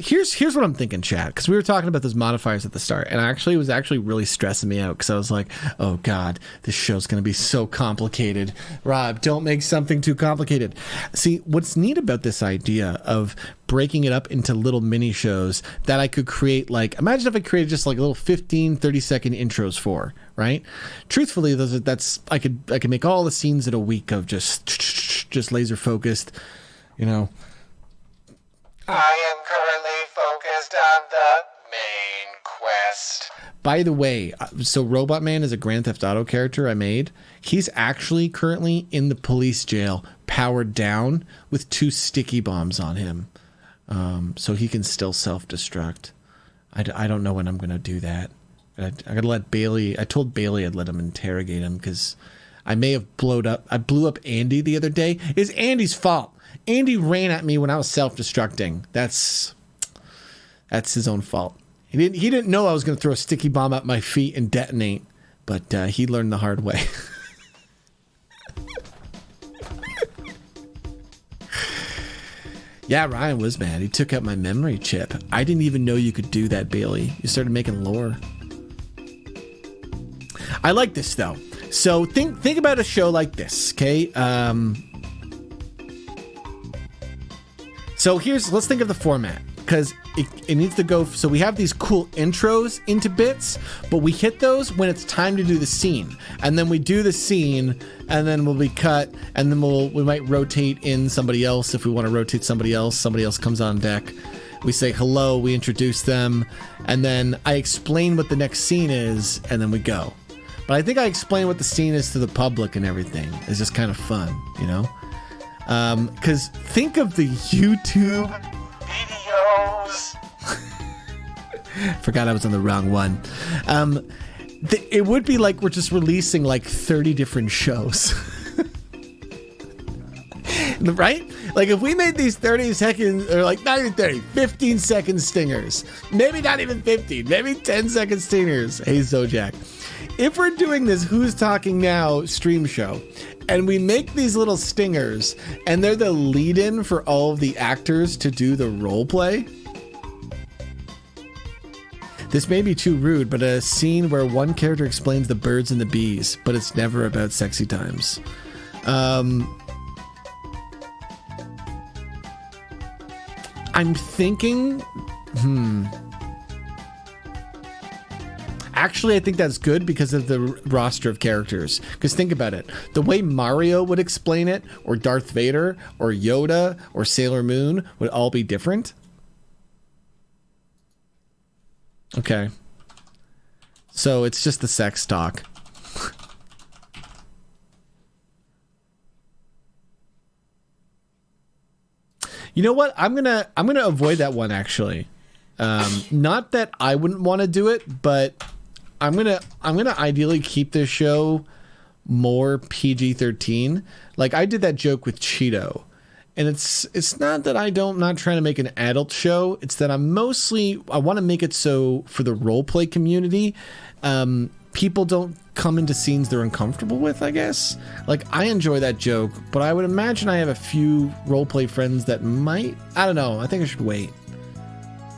what I'm thinking, chat, because we were talking about those modifiers at the start, and it was actually really stressing me out because I was like, oh god, this show's gonna be so complicated. Rob, don't make something too complicated. See, what's neat about this idea of breaking it up into little mini shows that I could create, like, imagine if I created just like little 15-30 second intros for, right? Truthfully, I could make all the scenes in a week of just laser focused, you know. I am currently focused on the main quest. By the way, so Robot Man is a Grand Theft Auto character I made. He's actually currently in the police jail, powered down with 2 sticky bombs on him. So he can still self-destruct. I don't know when I'm going to do that. I got to let Bailey... I told Bailey I'd let him interrogate him because I may have I blew up Andy the other day. It's Andy's fault. Andy ran at me when I was self-destructing. That's his own fault. He didn't know I was going to throw a sticky bomb at my feet and detonate, but he learned the hard way. Yeah, Ryan was mad. He took out my memory chip. I didn't even know you could do that, Bailey. You started making lore. I like this though. So think about a show like this, okay? So let's think of the format, because it needs to go. So we have these cool intros into bits, but we hit those when it's time to do the scene, and then we do the scene, and then we'll be cut, and then we might rotate in somebody else if we want to rotate somebody else. Somebody else comes on deck. We say hello, we introduce them, and then I explain what the next scene is, and then we go. But I think I explain what the scene is to the public and everything. It's just kind of fun, you know? Because think of the YouTube Videos. Forgot I was on the wrong one. It would be like we're just releasing like 30 different shows. Right? Like if we made these 30 seconds, or like not even 30, 15 second stingers. Maybe not even 15, maybe 10 second stingers. Hey, Zojak. If we're doing this Who's Talking Now stream show, and we make these little stingers, and they're the lead-in for all of the actors to do the role play. This may be too rude, but a scene where one character explains the birds and the bees, but it's never about sexy times. I'm thinking... Actually, I think that's good because of the roster of characters. Because think about it. The way Mario would explain it, or Darth Vader, or Yoda, or Sailor Moon would all be different. Okay. So it's just the sex talk. You know what? I'm gonna avoid that one actually. Not that I wouldn't want to do it, but I'm gonna ideally keep this show more PG-13. Like I did that joke with Cheeto, and it's not that I'm not trying to make an adult show. It's that I want to make it so for the roleplay community, people don't come into scenes they're uncomfortable with, I guess. Like I enjoy that joke, but I would imagine I have a few roleplay friends that might. I don't know. I think I should wait.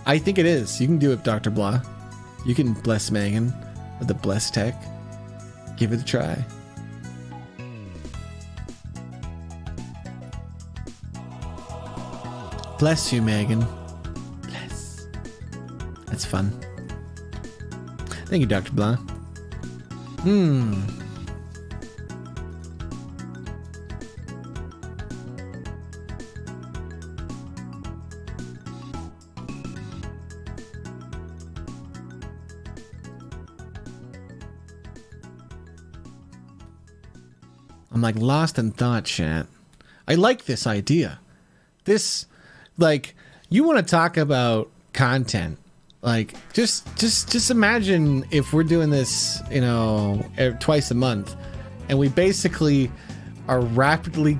I think it is. You can do it, Dr. Blah. You can bless Megan with the bless tech. Give it a try. Bless you, Megan. Bless. That's fun. Thank you, Dr. Blah. I'm like lost in thought, chat. I like this idea. This, like, you want to talk about content. Like, just imagine if we're doing this, you know, twice a month, and we basically are rapidly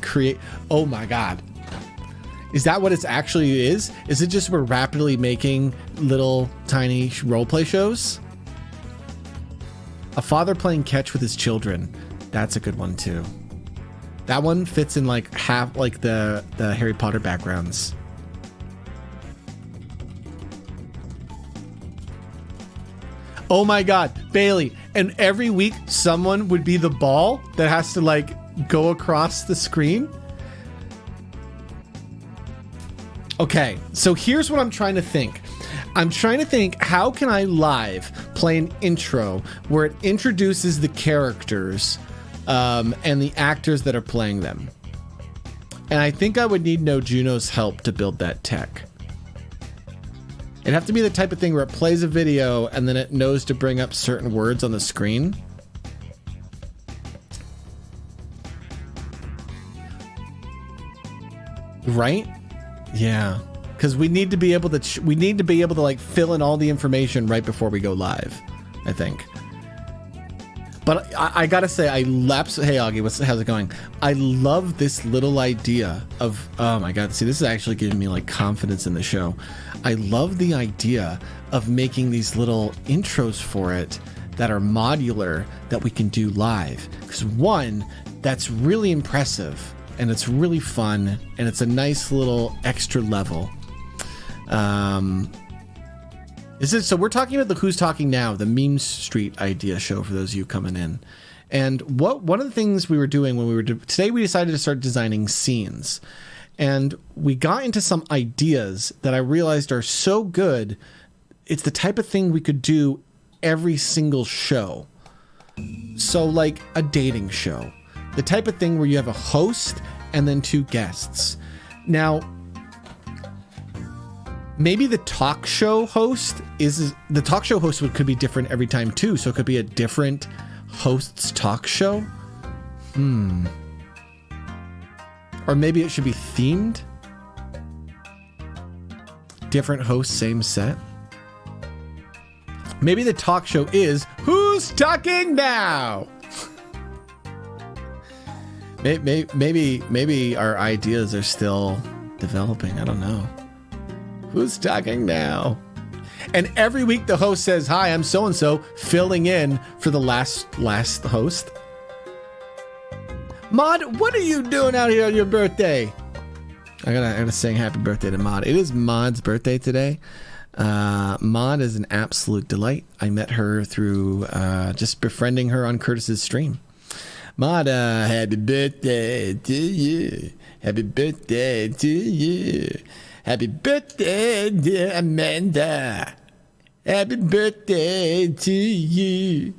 oh my God. Is that what it actually is? Is it just we're rapidly making little tiny roleplay shows? A father playing catch with his children. That's a good one too. That one fits in like half like the Harry Potter backgrounds. Oh my God, Bailey. And every week someone would be the ball that has to like go across the screen. Okay, so here's what I'm trying to think. I'm trying to think, how can I live play an intro where it introduces the characters and the actors that are playing them? And I think I would need No Juno's help to build that tech. It'd have to be the type of thing where it plays a video and then it knows to bring up certain words on the screen. Right? Yeah, because we need to be able to like fill in all the information right before we go live, I think. But I gotta say, hey Augie, how's it going? I love this little idea of, oh my God, see, this is actually giving me like confidence in the show. I love the idea of making these little intros for it that are modular that we can do live. Because one, that's really impressive. And it's really fun, and it's a nice little extra level. So we're talking about the Who's Talking Now, the Meme Street idea show for those of you coming in. And one of the things we were doing when today we decided to start designing scenes. And we got into some ideas that I realized are so good. It's the type of thing we could do every single show. So like a dating show. The type of thing where you have a host and then two guests. Now, maybe the talk show host could be different every time too. So it could be a different host's talk show. Or maybe it should be themed. Different host, same set. Maybe the talk show is Who's Talking Now? Maybe our ideas are still developing. I don't know. Who's talking now? And every week the host says, "Hi, I'm so-and-so," filling in for the last host. Mod, what are you doing out here on your birthday? I gotta sing happy birthday to Mod. It is Mod's birthday today. Mod is an absolute delight. I met her through just befriending her on Curtis's stream. Mod, happy birthday to you. Happy birthday to you. Happy birthday, dear Amanda. Happy birthday to you.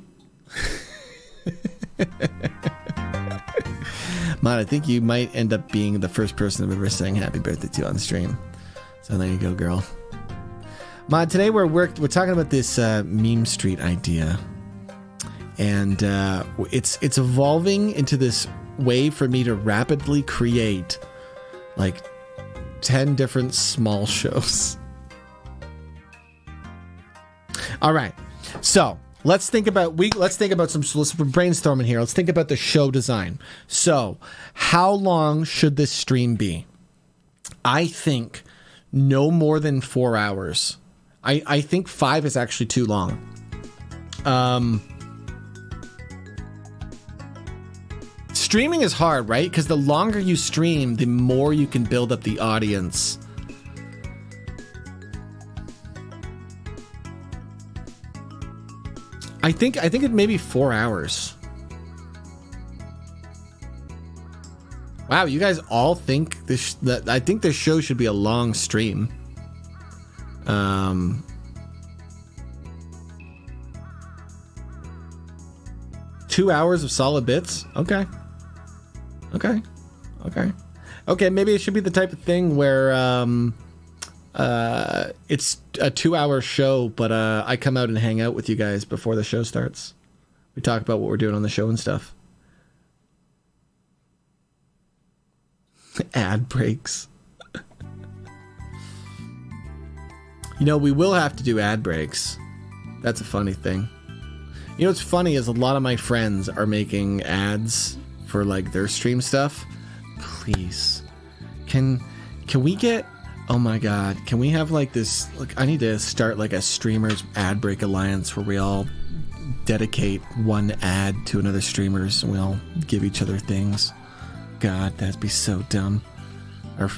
Mod, I think you might end up being the first person I've ever sang happy birthday to on stream. So there you go, girl. Mod, today we're talking about this meme street idea. And it's evolving into this way for me to rapidly create like 10 different small shows. All right, so let's think about let's brainstorming here. Let's think about the show design. So, how long should this stream be? I think no more than 4 hours. I think 5 is actually too long. Streaming is hard, right? Because the longer you stream, the more you can build up the audience. I think it may be 4 hours. Wow, you guys all think this? I think this show should be a long stream. 2 hours of solid bits. Okay. Maybe it should be the type of thing where it's a 2 hour show, but I come out and hang out with you guys before the show starts. We talk about what we're doing on the show and stuff. Ad breaks. You know, we will have to do ad breaks. That's a funny thing. You know what's funny is a lot of my friends are making ads for like their stream stuff. Please. Can we get, oh my god, can we have like this, like I need to start like a streamers ad break alliance where we all dedicate one ad to another streamers and we all give each other things. God, that'd be so dumb. Or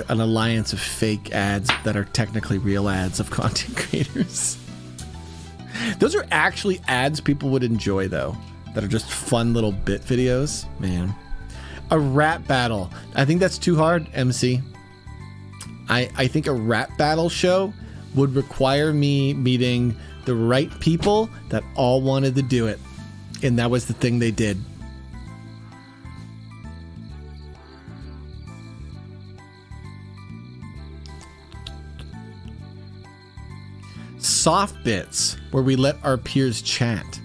an alliance of fake ads that are technically real ads of content creators. Those are actually ads people would enjoy, though, that are just fun little bit videos. Man. A rap battle. I think that's too hard, MC. I think a rap battle show would require me meeting the right people that all wanted to do it. And that was the thing they did. Soft bits where we let our peers chat.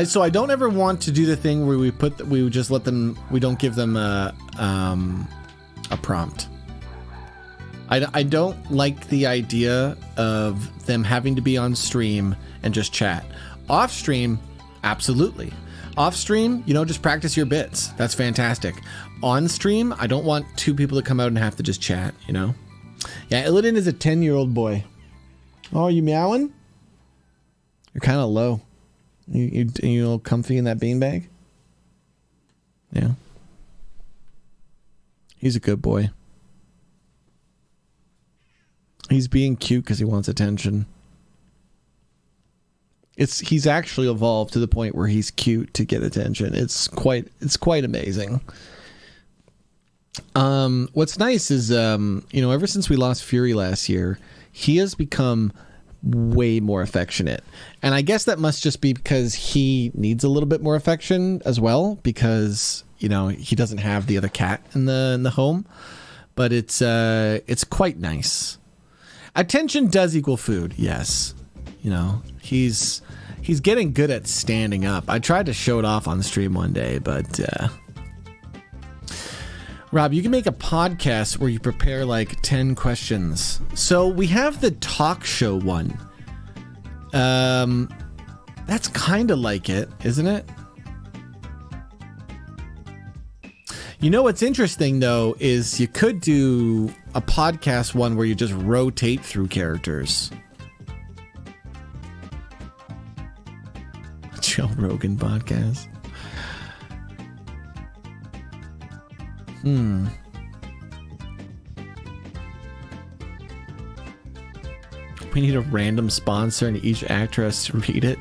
So I don't ever want to do the thing where we just let them, we don't give them a prompt. I don't like the idea of them having to be on stream and just chat. Off stream, absolutely. Off stream, you know, just practice your bits. That's fantastic. On stream, I don't want two people to come out and have to just chat, you know? Yeah, Illidan is a 10-year-old boy. Oh, are you meowing? You're kind of low. You a little comfy in that beanbag? Yeah. He's a good boy. He's being cute because he wants attention. He's actually evolved to the point where he's cute to get attention. It's quite amazing. What's nice is, you know, ever since we lost Fury last year, he has become way more affectionate. And I guess that must just be because he needs a little bit more affection as well, because, you know, he doesn't have the other cat in the home. But it's quite nice. Attention does equal food, yes. You know, he's getting good at standing up. I tried to show it off on the stream one day, but Rob, you can make a podcast where you prepare like 10 questions. So we have the talk show one. That's kind of like it, isn't it? You know what's interesting though is you could do a podcast one where you just rotate through characters. Joe Rogan podcast. We need a random sponsor and each actor has to read it.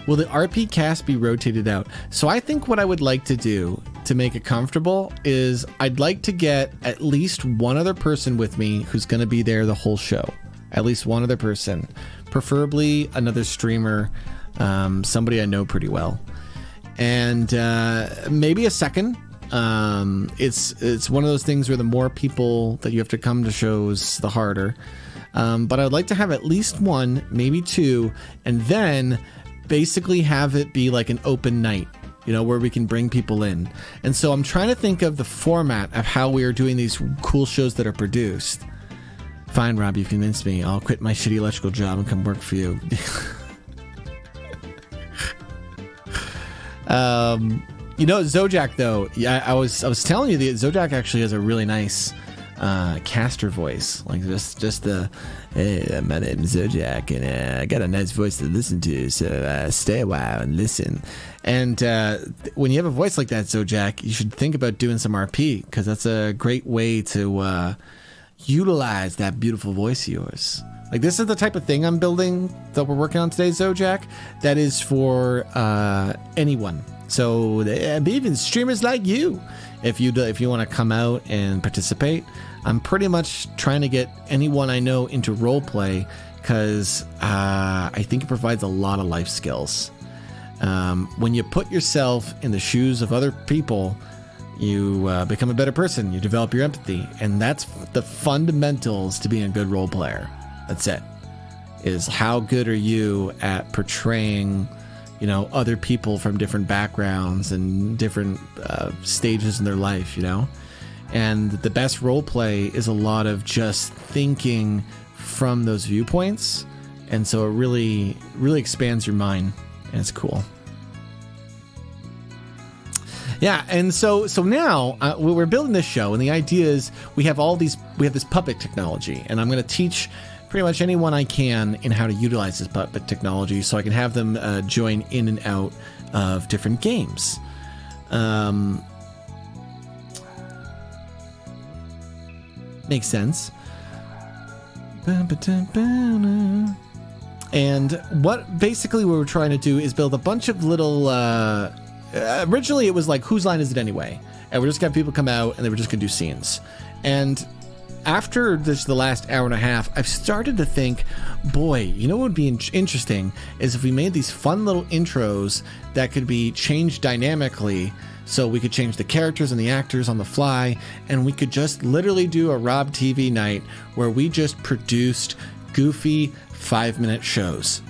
Will the RP cast be rotated out? So I think what I would like to do to make it comfortable is I'd like to get at least one other person with me who's going to be there the whole show. At least one other person. Preferably another streamer, somebody I know pretty well. And maybe a second. It's one of those things where the more people that you have to come to shows, the harder. But I'd like to have at least one, maybe two, and then basically have it be like an open night, you know, where we can bring people in. And so I'm trying to think of the format of how we are doing these cool shows that are produced. Fine, Rob, you've convinced me. I'll quit my shitty electrical job and come work for you. You know, Zojak though, yeah, I was telling you that Zojak actually has a really nice caster voice, like just the hey, my name is Zojak and I got a nice voice to listen to, so stay a while and listen. And when you have a voice like that, Zojak, you should think about doing some RP, because that's a great way to utilize that beautiful voice of yours. Like, this is the type of thing I'm building that we're working on today, Zojak, that is for anyone. So even streamers like you, if you want to come out and participate. I'm pretty much trying to get anyone I know into roleplay, because I think it provides a lot of life skills. When you put yourself in the shoes of other people, you become a better person. You develop your empathy, and that's the fundamentals to being a good role player. That's it. is how good are you at portraying, you know, other people from different backgrounds and different stages in their life, you know? And the best role play is a lot of just thinking from those viewpoints. And so it really, really expands your mind, and it's cool. Yeah, and so now we're building this show, and the idea is we have this puppet technology, and I'm going to teach pretty much anyone I can in how to utilize this puppet technology, so I can have them join in and out of different games. Makes sense. And what we're trying to do is build a bunch of little originally it was like, whose line is it anyway? And we're just gonna have people come out and they were just gonna do scenes. And after the last hour and a half, I've started to think, boy, you know what would be interesting is if we made these fun little intros that could be changed dynamically, so we could change the characters and the actors on the fly, and we could just literally do a Rob TV night where we just produced goofy 5-minute shows.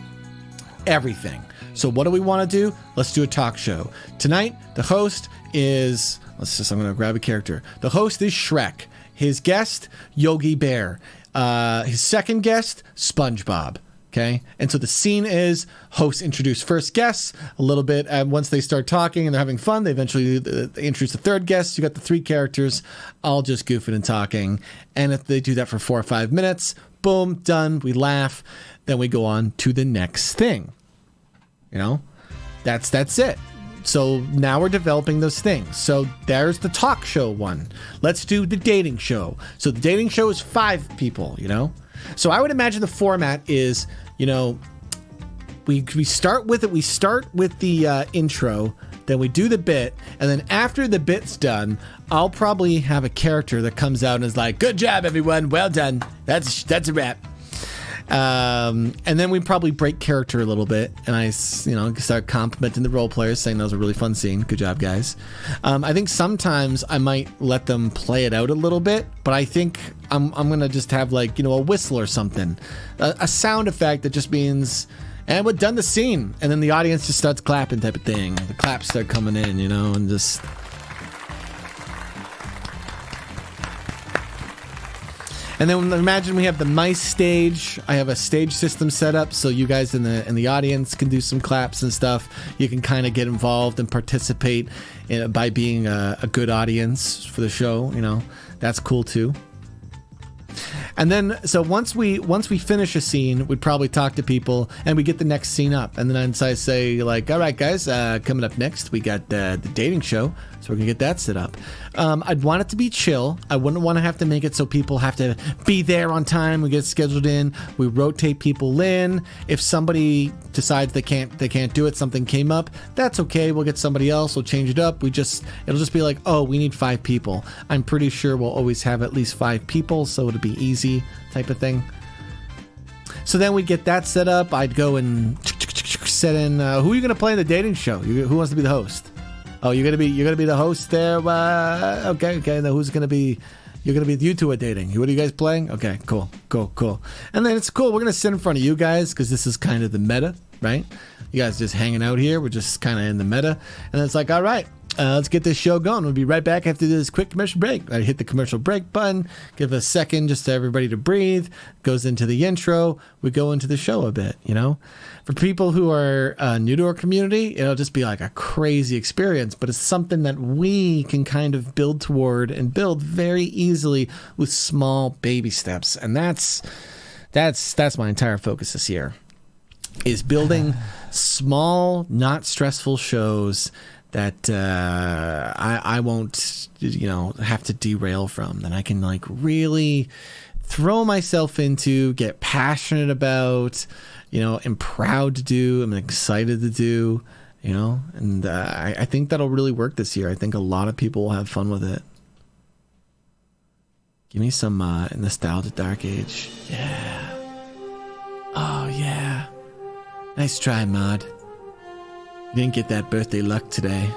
Everything. So what do we want to do? Let's do a talk show. Tonight, the host is... I'm going to grab a character. The host is Shrek. His guest, Yogi Bear. His second guest, SpongeBob. Okay? And so the scene is hosts introduce first guests a little bit, and once they start talking and they're having fun, they eventually introduce the third guest. You got the 3 characters, all just goofing and talking. And if they do that for 4 or 5 minutes, boom, done. We laugh. Then we go on to the next thing. You know? That's it. So now we're developing those things. So there's the talk show one. Let's do the dating show. So the dating show is 5 people, you know? So I would imagine the format is, you know, we start with it. We start with the intro, then we do the bit, and then after the bit's done, I'll probably have a character that comes out and is like, "Good job, everyone. Well done. That's a wrap." And then we probably break character a little bit, and I, you know, start complimenting the role players, saying that was a really fun scene. Good job, guys. I think sometimes I might let them play it out a little bit, but I think I'm gonna just have, like, you know, a whistle or something, a sound effect that just means, and we're done the scene, and then the audience just starts clapping, type of thing. The claps start coming in, you know, and just. And then imagine we have the mice stage. I have a stage system set up so you guys in the audience can do some claps and stuff. You can kind of get involved and participate by being a good audience for the show. You know, that's cool too. And then, so once we finish a scene, we'd probably talk to people and we get the next scene up. And then I say, like, all right, guys, coming up next, we got the dating show. So we're going to get that set up. I'd want it to be chill. I wouldn't want to have to make it so people have to be there on time. We get scheduled in. We rotate people in. If somebody decides they can't do it, something came up, that's okay. We'll get somebody else. We'll change it up. It'll just be like, oh, we need 5 people. I'm pretty sure we'll always have at least 5 people, so it'll be easy type of thing. So then we'd get that set up. I'd go and set in, who are you going to play in the dating show? Who wants to be the host? Oh, you're gonna be the host there. Okay. Then who's gonna be? You're gonna be you two are dating. What are you guys playing? Okay, cool. And then it's cool. We're gonna sit in front of you guys because this is kind of the meta, right? You guys just hanging out here. We're just kind of in the meta, and it's like, all right, let's get this show going. We'll be right back after this quick commercial break. I hit the commercial break button, give a second just to everybody to breathe. Goes into the intro. We go into the show a bit, you know. For people who are new to our community, it'll just be like a crazy experience, but it's something that we can kind of build toward and build very easily with small baby steps. And that's my entire focus this year, is building small, not stressful shows that I won't, you know, have to derail from, that I can like really throw myself into, get passionate about, you know, am proud to do, I'm excited to do, you know, and I think that'll really work this year. I think a lot of people will have fun with it. Give me some nostalgia Dark Age. Yeah. Oh, yeah. Nice try, Mod. You didn't get that birthday luck today.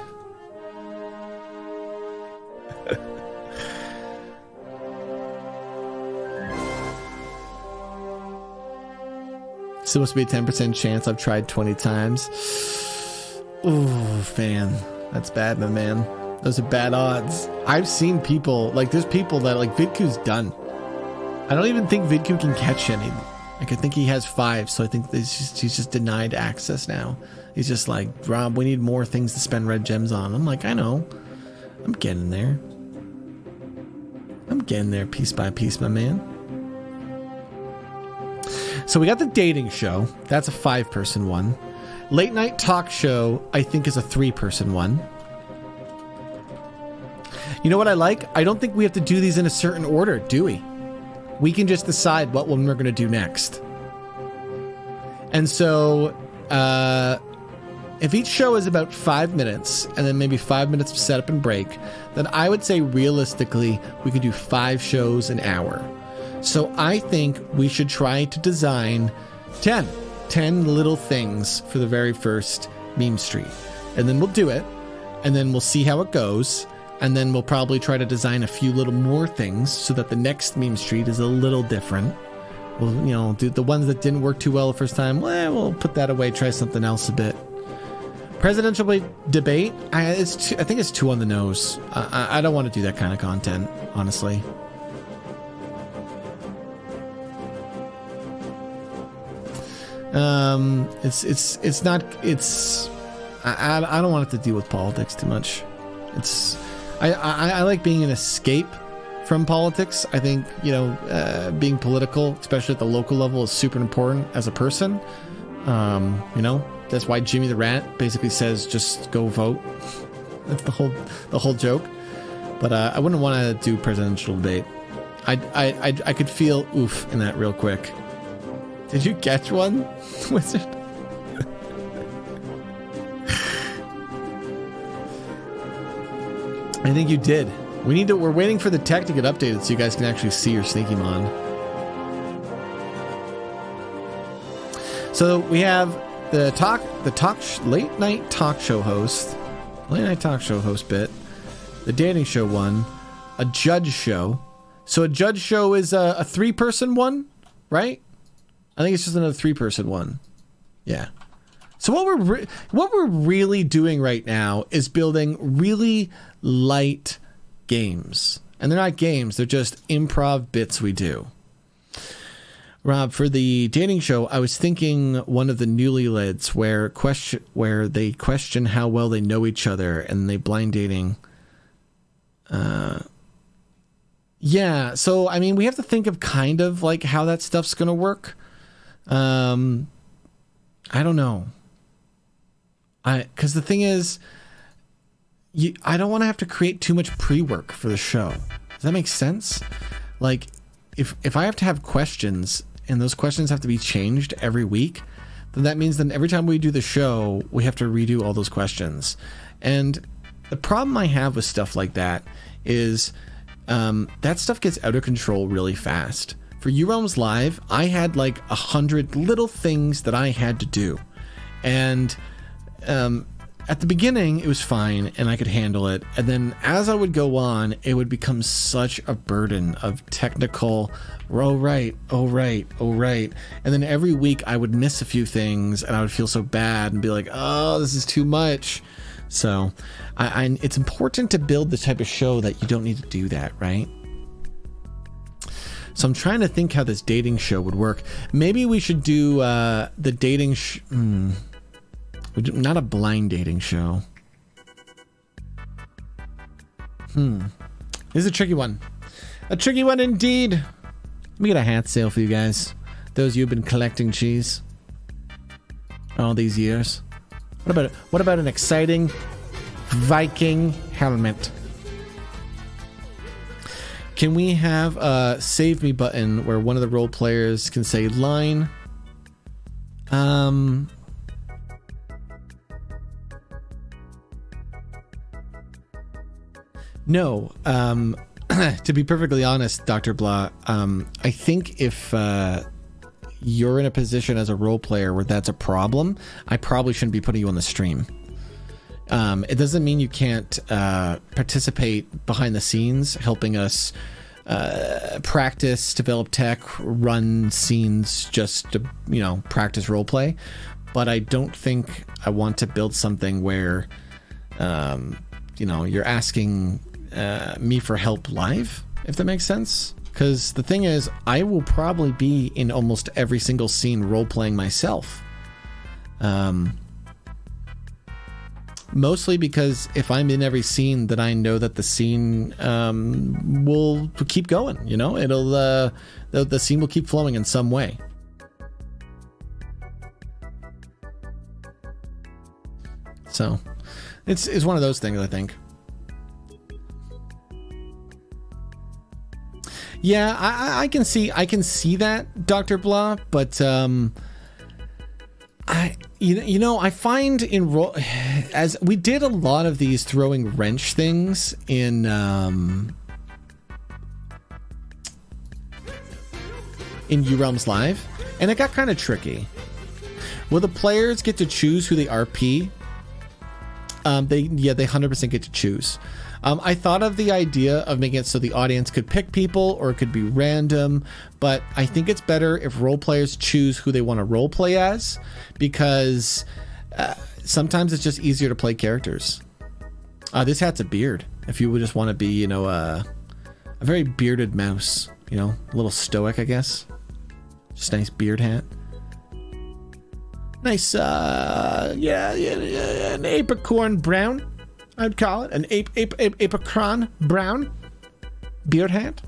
Supposed to be a 10% chance. I've tried 20 times. Ooh, man. That's bad, my man. Those are bad odds. I've seen people, like, there's people that, like, Vidku's done. I don't even think Vidku can catch any. Like, I think he has 5, so I think he's just denied access now. He's just like, Rob, we need more things to spend red gems on. I'm like, I know. I'm getting there. I'm getting there piece by piece, my man. So we got the dating show. That's a 5-person one. Late night talk show, I think, is a 3-person one. You know what I like? I don't think we have to do these in a certain order, do we? We can just decide what one we're going to do next. And so, if each show is about 5 minutes, and then maybe 5 minutes of setup and break, then I would say realistically, we could do 5 shows an hour. So I think we should try to design 10 little things for the very first meme street. And then we'll do it, and then we'll see how it goes, and then we'll probably try to design a few little more things so that the next meme street is a little different. We'll, you know, do the ones that didn't work too well the first time, well, we'll put that away, try something else a bit. Presidential debate, I think it's too on the nose. I don't want to do that kind of content, honestly. It's not, I don't want it to deal with politics too much. I like being an escape from politics. I think, you know, being political, especially at the local level, is super important as a person. You know, that's why Jimmy the Rat basically says, just go vote. That's the whole joke. But I wouldn't want to do presidential debate. I could feel oof in that real quick. Did you catch one, Wizard? I think you did. We're waiting for the tech to get updated so you guys can actually see your sneaky mon. So we have the late night talk show host bit, the dating show one, a judge show. So a judge show is a 3-person one, right? I think it's just another 3-person one. Yeah. So what we're really doing right now is building really light games. And they're not games, they're just improv bits we do. Rob, for the dating show, I was thinking one of the newlyweds where they question how well they know each other and they blind dating. Yeah, so I mean, we have to think of kind of like how that stuff's gonna work. I don't know. Because the thing is, I don't want to have to create too much pre-work for the show. Does that make sense? Like, if I have to have questions and those questions have to be changed every week, then that means then every time we do the show, we have to redo all those questions. And the problem I have with stuff like that is that stuff gets out of control really fast. For U-Realms Live, I had like 100 little things that I had to do. And at the beginning, it was fine and I could handle it. And then as I would go on, it would become such a burden of technical, oh right. And then every week I would miss a few things and I would feel so bad and be like, oh, this is too much. So it's important to build the type of show that you don't need to do that, right? So I'm trying to think how this dating show would work. Maybe we should do the dating not a blind dating show. This is a tricky one. A tricky one indeed. Let me get a hat sale for you guys. Those of you who've been collecting cheese all these years. What about an exciting Viking helmet? Can we have a save me button where one of the role players can say line? No. To be perfectly honest, Dr. Blah, I think if you're in a position as a role player where that's a problem, I probably shouldn't be putting you on the stream. It doesn't mean you can't participate behind the scenes, helping us practice, develop tech, run scenes just to, practice role play. But I don't think I want to build something where, you're asking me for help live, if that makes sense. Because the thing is, I will probably be in almost every single scene role playing myself. Mostly because if I'm in every scene, then I know that the scene will keep going. It'll the scene will keep flowing in some way. So, it's one of those things, I think. Yeah, I can see that, Dr. Blah, but I find as we did a lot of these throwing wrench things in U Realms Live, and it got kind of tricky. Will the players get to choose who they RP? They 100% get to choose. I thought of the idea of making it so the audience could pick people or it could be random, but I think it's better if role players choose who they want to role play as, because sometimes it's just easier to play characters. This hat's a beard. If you would just want to be, a very bearded mouse, a little stoic, I guess. Just a nice beard hat. Nice, an apricorn brown. I'd call it an apricot brown beard hat.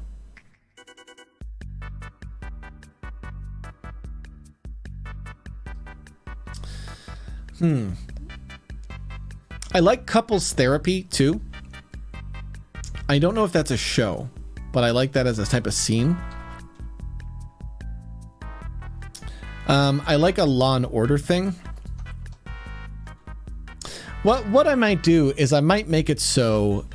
I like couples therapy too. I don't know if that's a show, but I like that as a type of scene. I like a Law and Order thing. What I might do is I might make it so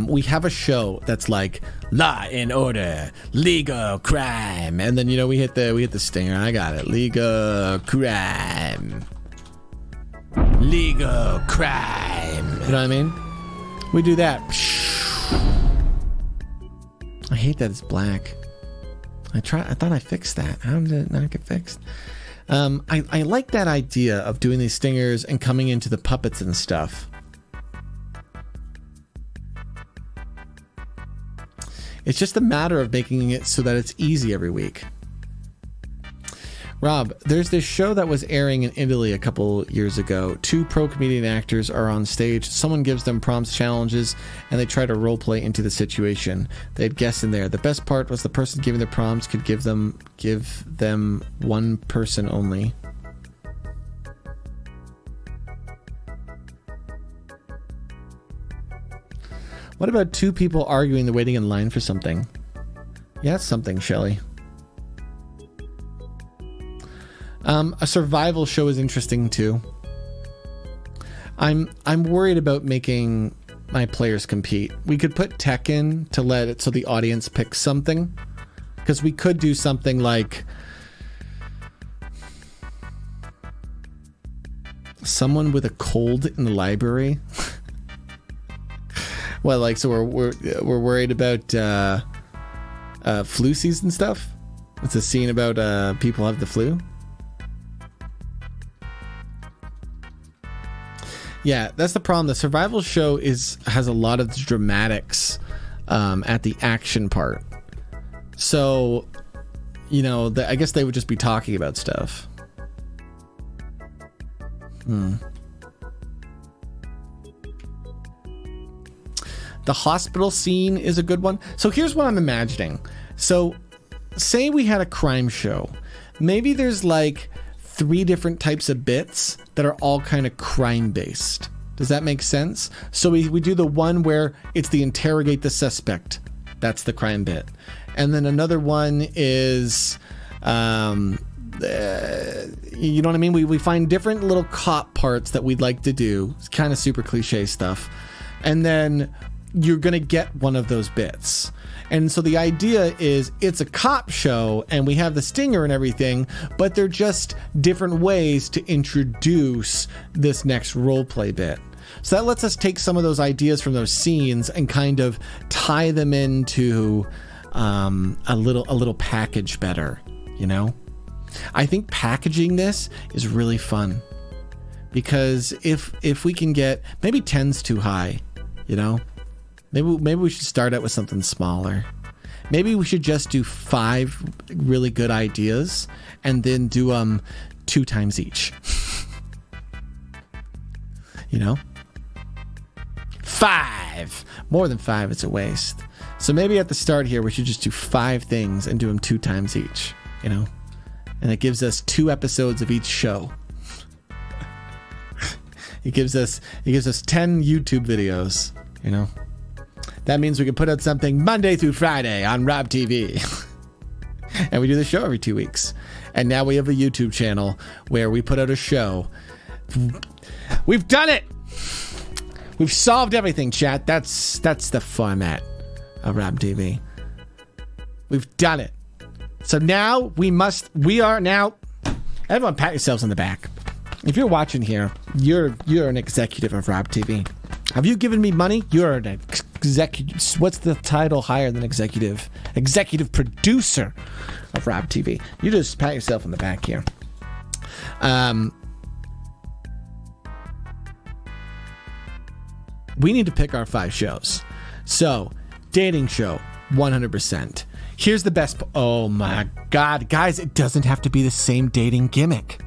we have a show that's like Law and Order, legal crime, and then we hit the stinger. I got it. Legal crime. Legal crime. You know what I mean? We do that. I hate that it's black. I thought I fixed that. How did it not get fixed? I like that idea of doing these stingers and coming into the puppets and stuff. It's just a matter of making it so that it's easy every week. Rob, there's this show that was airing in Italy a couple years ago. 2 pro comedian actors are on stage. Someone gives them prompts, challenges, and they try to role play into the situation. They had guests in there. The best part was the person giving the prompts could give them one person only. What about 2 people arguing the waiting in line for something? Yeah, it's something, Shelley. A survival show is interesting too. I'm worried about making my players compete. We could put tech in to let it so the audience picks something, because we could do something like someone with a cold in the library. Well, like, so we're worried about flu season stuff. It's a scene about people have the flu. Yeah, that's the problem. The survival show has a lot of dramatics at the action part. So, I guess they would just be talking about stuff. The hospital scene is a good one. So here's what I'm imagining. So say we had a crime show. Maybe there's like 3 different types of bits that are all kind of crime based. Does that make sense? So we do the one where it's the interrogate the suspect. That's the crime bit. And then another one is, you know what I mean? We find different little cop parts that we'd like to do. It's kind of super cliche stuff. And then you're going to get one of those bits. And so the idea is it's a cop show and we have the stinger and everything, but they're just different ways to introduce this next role play bit. So that lets us take some of those ideas from those scenes and kind of tie them into a little package better, you know? I think packaging this is really fun because if we can get, maybe 10's too high, you know? Maybe we should start out with something smaller. Maybe we should just do 5 really good ideas and then do 2 times each. You know? 5! More than 5, it's a waste. So maybe at the start here, we should just do 5 things and do them 2 times each, you know? And it gives us 2 episodes of each show. It gives us 10 YouTube videos, you know? That means we can put out something Monday through Friday on Rob TV. And we do the show every 2 weeks. And now we have a YouTube channel where we put out a show. We've done it! We've solved everything, chat. That's the format of Rob TV. We've done it. So now we are now, everyone pat yourselves on the back. If you're watching here, you're an executive of Rob TV. Have you given me money? You're an executive. What's the title higher than executive? Executive producer of Rob TV. You just pat yourself on the back here. We need to pick our 5 shows. So, dating show, 100%. Here's the best. Oh my God, guys! It doesn't have to be the same dating gimmick.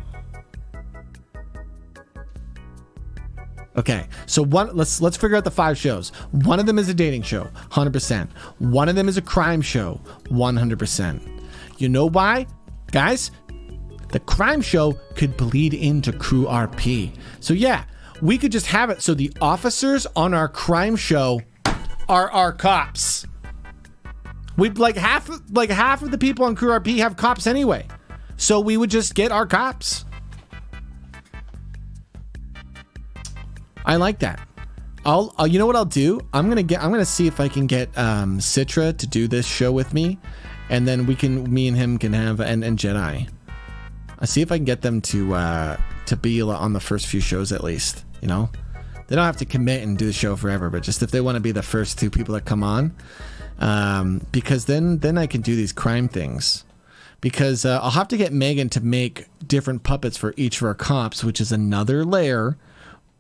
Okay, so let's figure out the 5 shows. One of them is a dating show, 100%. One of them is a crime show, 100%. You know why, guys? The crime show could bleed into Crew RP. So yeah, we could just have it so the officers on our crime show are our cops. We'd like half of the people on Crew RP have cops anyway, so we would just get our cops. I like that. You know what I'll do? I'm gonna see if I can get Citra to do this show with me, and then me and him can have and Jedi. I'll see if I can get them to be on the first few shows at least. You know, they don't have to commit and do the show forever, but just if they want to be the first 2 people that come on, because then I can do these crime things. Because I'll have to get Megan to make different puppets for each of our cops, which is another layer,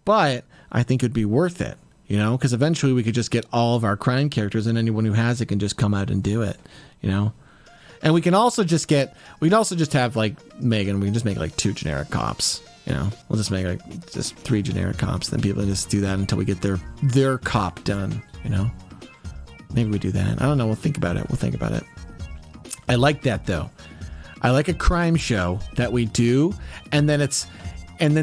but I think it'd be worth it, you know, because eventually we could just get all of our crime characters and anyone who has it can just come out and do it, you know. And we can also just have like Megan, we can just make like 2 generic cops, you know. We'll just make like just 3 generic cops, then people just do that until we get their cop done, you know. Maybe we do that. I don't know. We'll think about it. I like that though. I like a crime show that we do, and then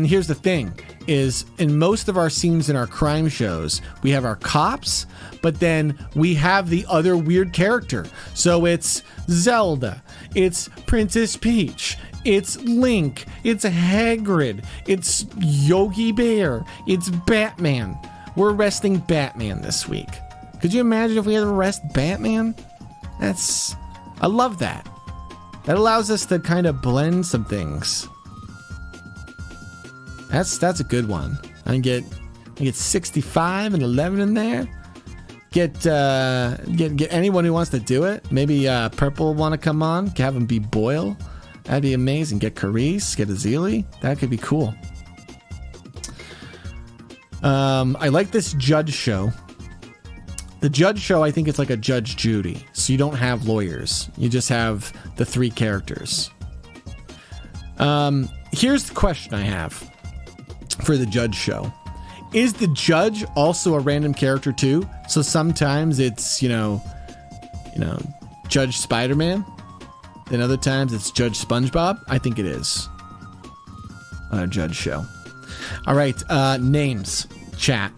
here's the thing is in most of our scenes in our crime shows, we have our cops, but then we have the other weird character. So it's Zelda, it's Princess Peach, it's Link, it's Hagrid, it's Yogi Bear, it's Batman. We're arresting Batman this week. Could you imagine if we had to arrest Batman? I love that. That allows us to kind of blend some things. That's a good one. I can get 65 and 11 in there. Get anyone who wants to do it. Maybe Purple want to come on. Have him be Boyle. That'd be amazing. Get Carice. Get Azili. That could be cool. I like this judge show. The judge show, I think it's like a Judge Judy. So you don't have lawyers. You just have the 3 characters. Here's the question I have for the judge show. Is the judge also a random character too? So sometimes it's, you know, Judge Spider-Man. Then other times it's Judge SpongeBob. I think it is on a judge show. All right, names, chat.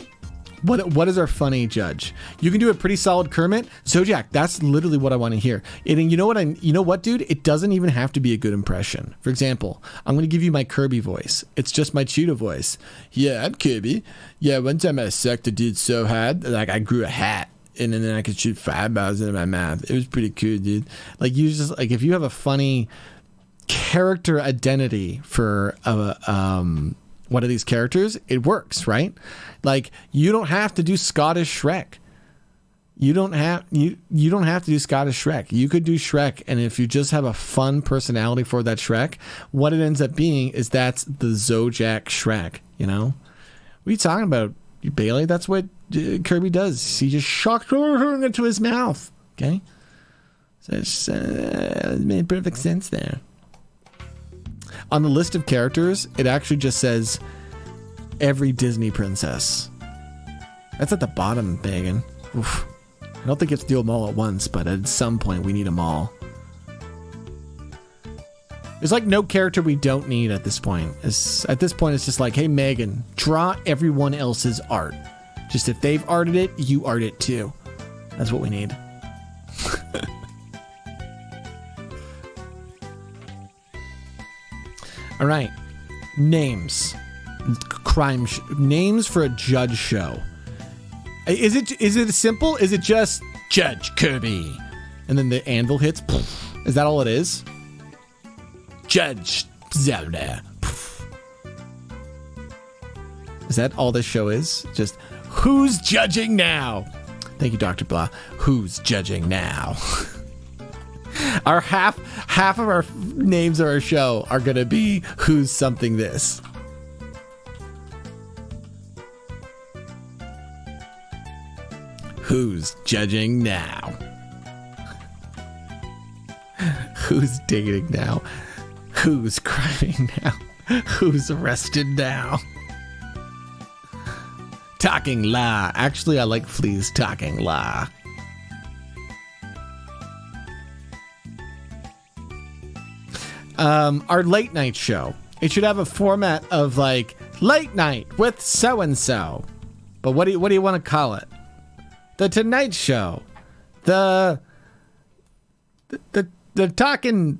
What is our funny judge? You can do a pretty solid Kermit. Zodiac, that's literally what I want to hear. And you know what, dude? It doesn't even have to be a good impression. For example, I'm going to give you my Kirby voice. It's just my Cheetah voice. Yeah, I'm Kirby. Yeah, one time I sucked a dude so hard, like I grew a hat. And then I could shoot fireballs into my mouth. It was pretty cool, dude. Like you just like if you have a funny character identity for one of these characters, it works, right? Like you don't have to do Scottish Shrek. You don't have to do Scottish Shrek. You could do Shrek, and if you just have a fun personality for that Shrek, what it ends up being is that's the Zodiac Shrek. You know, what are you talking about, Bailey? That's what Kirby does. He just shocked her into his mouth. Okay, so it made perfect sense there. On the list of characters, it actually just says every Disney princess. That's at the bottom, Megan. Oof. I don't think you have to do them all at once, but at some point we need them all. There's like no character we don't need at this point. At this point, it's just like, hey, Megan, draw everyone else's art. Just if they've arted it, you art it too. That's what we need. All right. Names. Names for a judge show. Is it simple? Is it just Judge Kirby? And then the anvil hits? Is that all it is? Judge Zelda. Is that all this show is? Just, who's judging now? Thank you, Dr. Blah. Who's judging now? Our half of our names of our show are going to be who's something this. Who's judging now? Who's dating now? Who's crying now? Who's arrested now? Talking La. Actually, I like Flea's Talking La. Our late night show. It should have a format of like late night with so and so. But what do you want to call it? The Tonight Show, the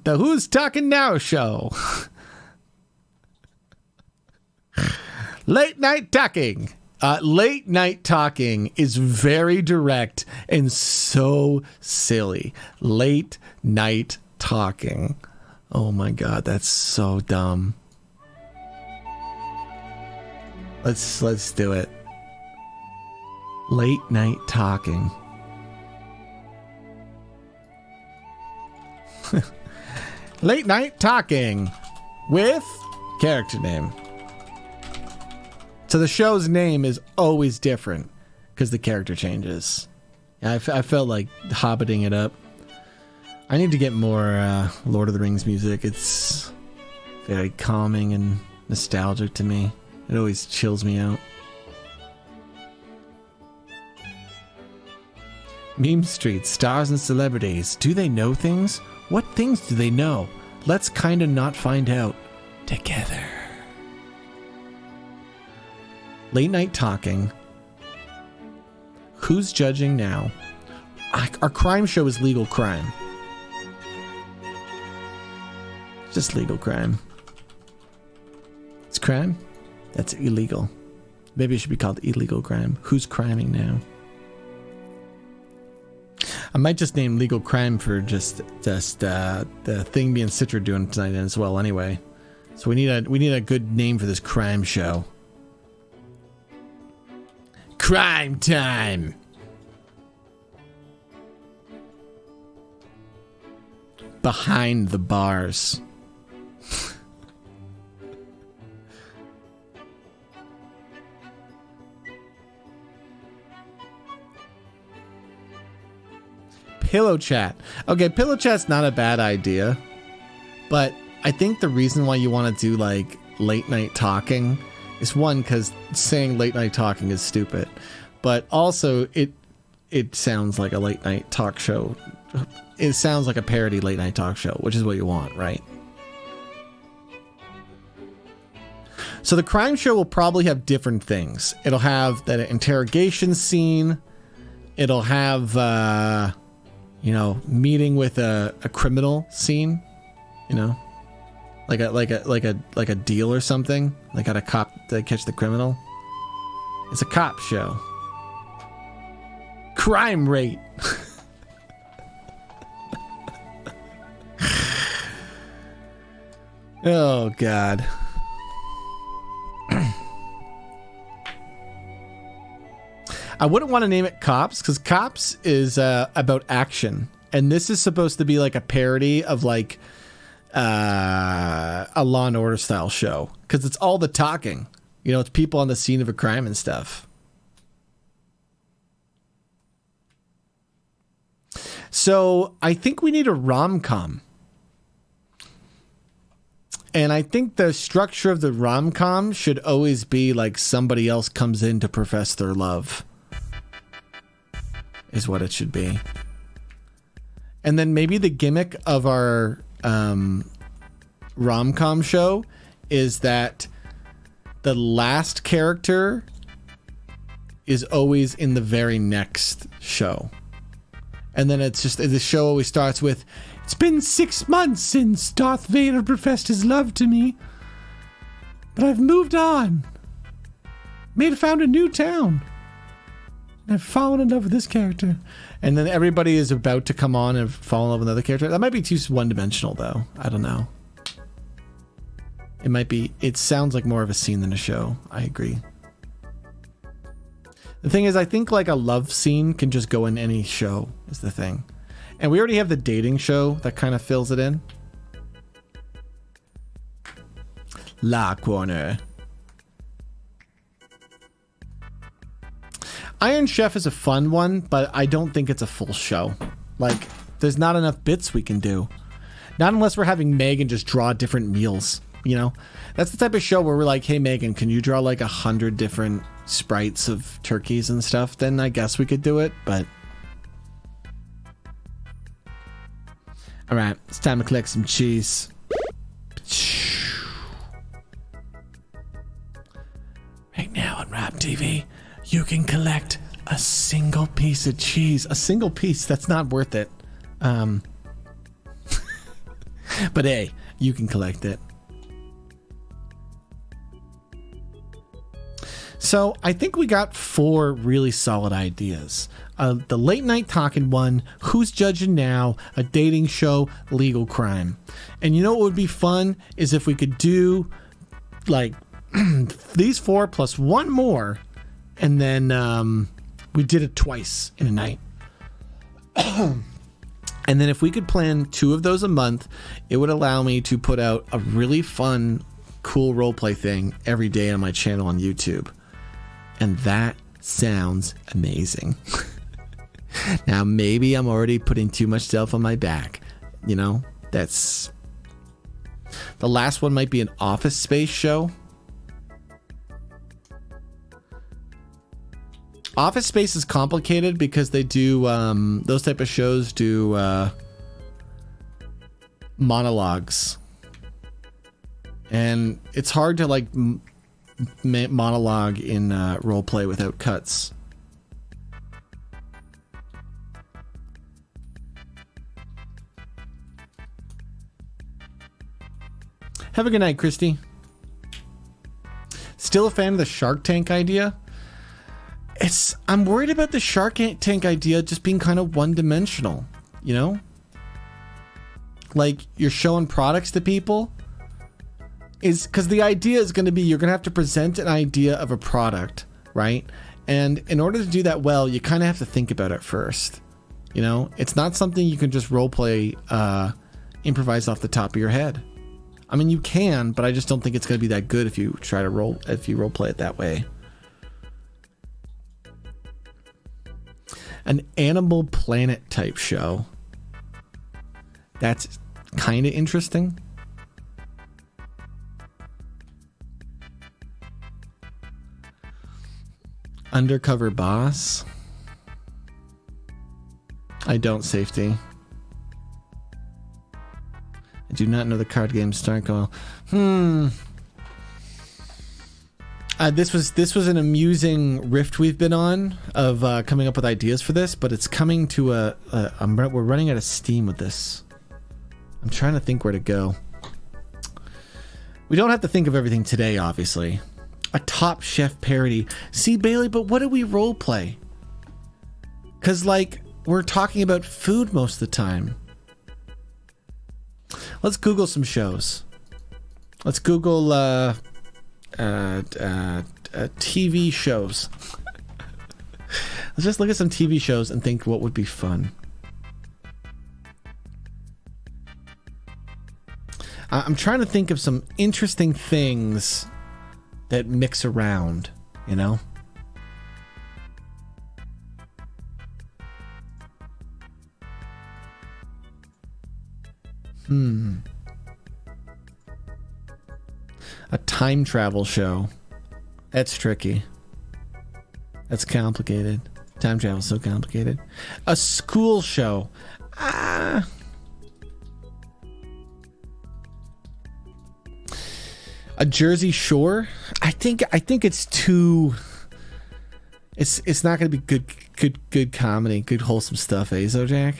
Who's Talking Now show, Late Night Talking. Late Night Talking is very direct and so silly. Late Night Talking. Oh my God, that's so dumb. Let's do it. Late Night Talking. Late Night Talking with character name. So the show's name is always different because the character changes. I felt like hobbiting it up. I need to get more Lord of the Rings music. It's very calming and nostalgic to me. It always chills me out. Meme Street, stars and celebrities. Do they know things? What things do they know? Let's kinda not find out together. Late Night Talking. Who's judging now? Our crime show is Legal Crime. Just legal crime. It's crime? That's illegal. Maybe it should be called illegal crime. Who's criming now? I might just name Legal Crime for just the thing me and Citra doing tonight as well anyway. So we need a good name for this crime show. Crime Time. Behind the Bars. Pillow Chat. Okay, Pillow Chat's not a bad idea, but I think the reason why you want to do like late night talking is one, because saying late night talking is stupid, but also it sounds like a late night talk show. It sounds like a parody late night talk show, which is what you want, right? So the crime show will probably have different things. It'll have that interrogation scene. It'll have meeting with a criminal scene, like a deal or something. They got a cop to catch the criminal. It's a cop show. Crime rate. Oh God. I wouldn't want to name it Cops because Cops is about action, and this is supposed to be like a parody of like a Law and Order style show because it's all the talking. You know, it's people on the scene of a crime and stuff. So I think we need a rom-com. And I think the structure of the rom-com should always be like somebody else comes in to profess their love. Is what it should be. And then maybe the gimmick of our rom-com show is that the last character is always in the very next show. And then it's just, the show always starts with, "It's been 6 months since Darth Vader professed his love to me, but I've moved on. Found a new town. And I've fallen in love with this character." And then everybody is about to come on and fall in love with another character. That might be too one-dimensional, though. I don't know. It might be, it sounds like more of a scene than a show. I agree. The thing is, I think like a love scene can just go in any show, is the thing. And we already have the dating show that kind of fills it in. La Corner. Iron Chef is a fun one, but I don't think it's a full show. Like, there's not enough bits we can do. Not unless we're having Megan just draw different meals, you know? That's the type of show where we're like, "Hey, Megan, can you draw like 100 different sprites of turkeys and stuff?" Then I guess we could do it, but... All right, it's time to collect some cheese. Right now on Rap TV, you can collect a single piece of cheese. A single piece, that's not worth it. But hey, you can collect it. So I think we got 4 really solid ideas. The late night talking one, Who's Judging Now, a dating show, legal crime. And you know what would be fun is if we could do like these 4 plus one more, and then we did it twice in a night. And then if we could plan 2 of those a month, it would allow me to put out a really fun, cool roleplay thing every day on my channel on YouTube. And that sounds amazing. Now, maybe I'm already putting too much stuff on my back. You know, that's... The last one might be an Office Space show. Office Space is complicated because they do, those type of shows do monologues. And it's hard to, like... monologue in roleplay without cuts. Have a good night, Christy. Still a fan of the Shark Tank idea? I'm worried about the Shark Tank idea just being kind of one-dimensional, you know? Like, you're showing products to people. Is because the idea is going to be you're going to have to present an idea of a product, right? And in order to do that well, you kind of have to think about it first. You know, it's not something you can just roleplay, improvise off the top of your head. I mean, you can, but I just don't think it's going to be that good if you try to roleplay it that way. An Animal Planet type show. That's kind of interesting. Undercover Boss. I don't, Safety. I do not know the card game start going. This was an amusing rift we've been on of coming up with ideas for this, but it's coming to we're running out of steam with this. I'm trying to think where to go. We don't have to think of everything today, obviously. A Top Chef parody. See, Bailey, but what do we role play? Because, like, we're talking about food most of the time. Let's Google some shows. Let's Google TV shows. Let's just look at some TV shows and think what would be fun. I'm trying to think of some interesting things that mix around, you know? A time travel show. That's tricky. That's complicated. Time travel's so complicated. A school show. A Jersey Shore. I think it's too. It's not going to be good comedy, good wholesome stuff, eh, Zojak?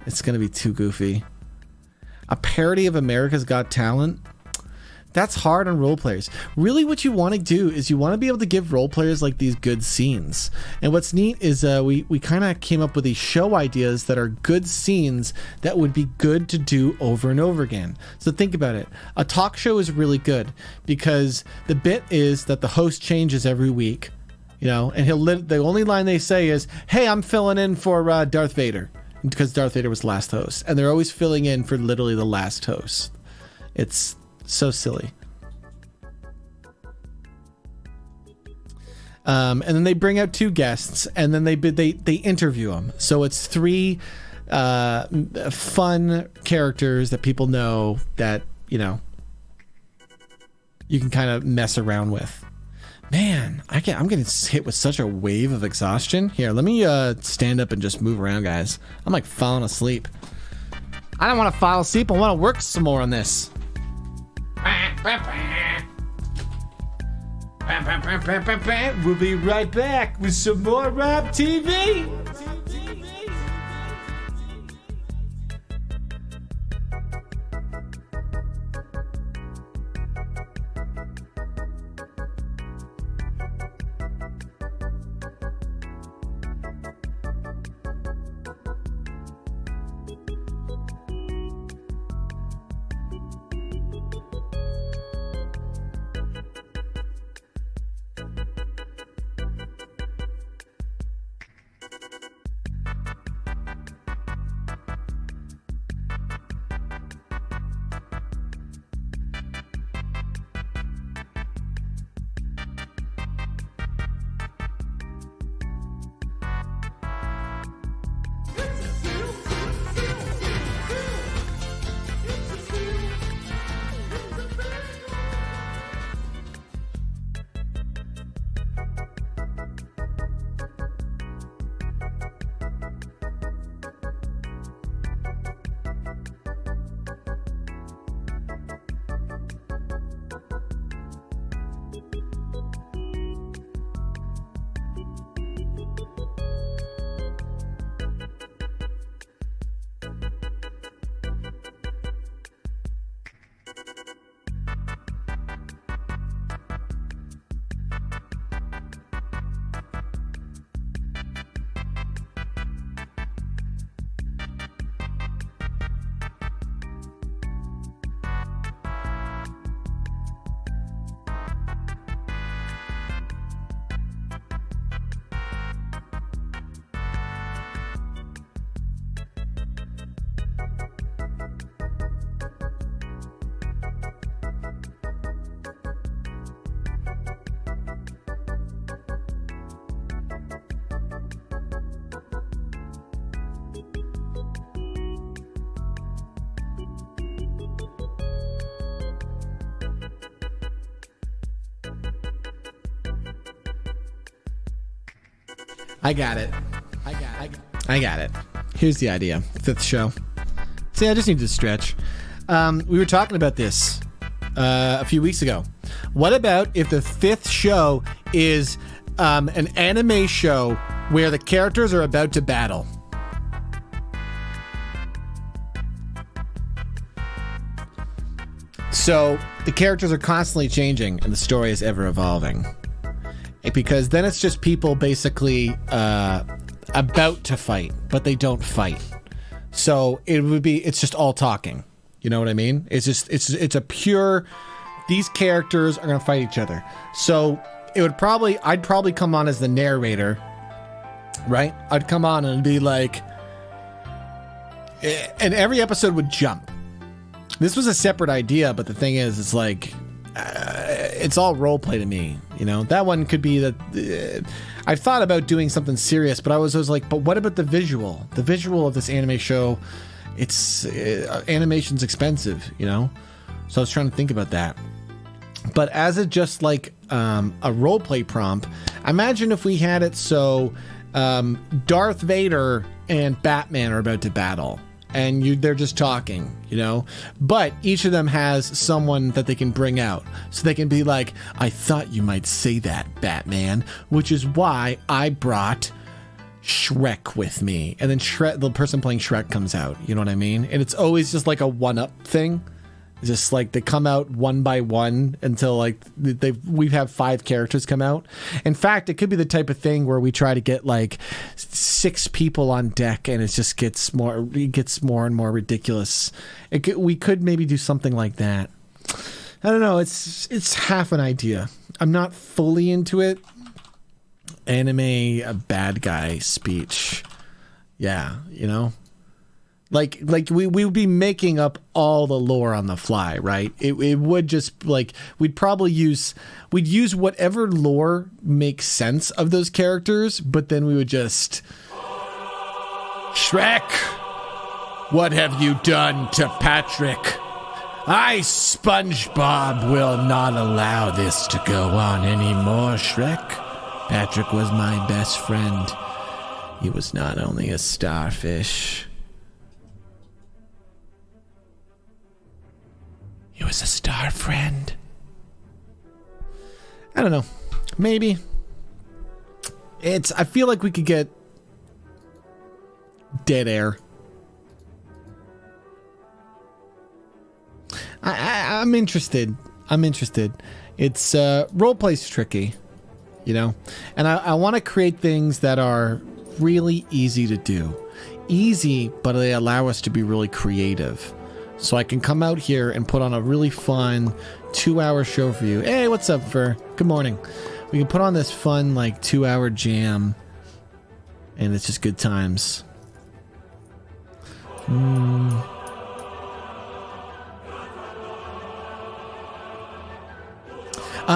It's going to be too goofy. A parody of America's Got Talent. That's hard on role players. Really, what you want to do is you want to be able to give role players like these good scenes. And what's neat is we kind of came up with these show ideas that are good scenes that would be good to do over and over again. So think about it. A talk show is really good because the bit is that the host changes every week, you know, and the only line they say is, "Hey, I'm filling in for Darth Vader," because Darth Vader was the last host, and they're always filling in for literally the last host. It's so silly. And then they bring out 2 guests, and then they interview them. So it's 3 fun characters that people know that, you know, you can kind of mess around with. Man, I'm getting hit with such a wave of exhaustion. Here, let me stand up and just move around, guys. I'm like falling asleep. I don't want to fall asleep. I want to work some more on this. We'll be right back with some more Rob TV. I got it. Here's the idea. 5th show. See, I just need to stretch. We were talking about this a few weeks ago. What about if the 5th show is an anime show where the characters are about to battle? So the characters are constantly changing and the story is ever evolving. Because then it's just people basically about to fight, but they don't fight. So it's just all talking. You know what I mean? It's a pure, these characters are going to fight each other. So I'd probably come on as the narrator right? I'd come on and be like, and every episode would jump. This was a separate idea, but the thing is, it's like, it's all role play to me. You know, that one could be that. I've thought about doing something serious, but I was always like, but what about the visual? The visual of this anime show, it's animation's expensive, you know? So I was trying to think about that. But as a just like a roleplay prompt, imagine if we had it so Darth Vader and Batman are about to battle. And they're just talking, you know? But each of them has someone that they can bring out. So they can be like, I thought you might say that, Batman, which is why I brought Shrek with me. And then the person playing Shrek comes out, you know what I mean? And it's always just like a one-up thing. Just like they come out one by one until like we have 5 characters come out. In fact, it could be the type of thing where we try to get like 6 people on deck, and it just gets more and more ridiculous. We could maybe do something like that. I don't know. It's half an idea. I'm not fully into it. Anime a bad guy speech. Yeah, you know. Like we would be making up all the lore on the fly, right? It would just like we'd use whatever lore makes sense of those characters, but then we would just Shrek, what have you done to Patrick? I, SpongeBob, will not allow this to go on anymore, Shrek. Patrick was my best friend. He was not only a starfish. He was a star friend. I don't know. Maybe. I feel like we could get dead air. I'm interested. It's roleplay's tricky, you know? And I want to create things that are really easy to do. Easy, but they allow us to be really creative. So I can come out here and put on a really fun 2-hour show for you. Hey, what's up, Fur? Good morning. We can put on this fun, like, 2-hour jam. And it's just good times.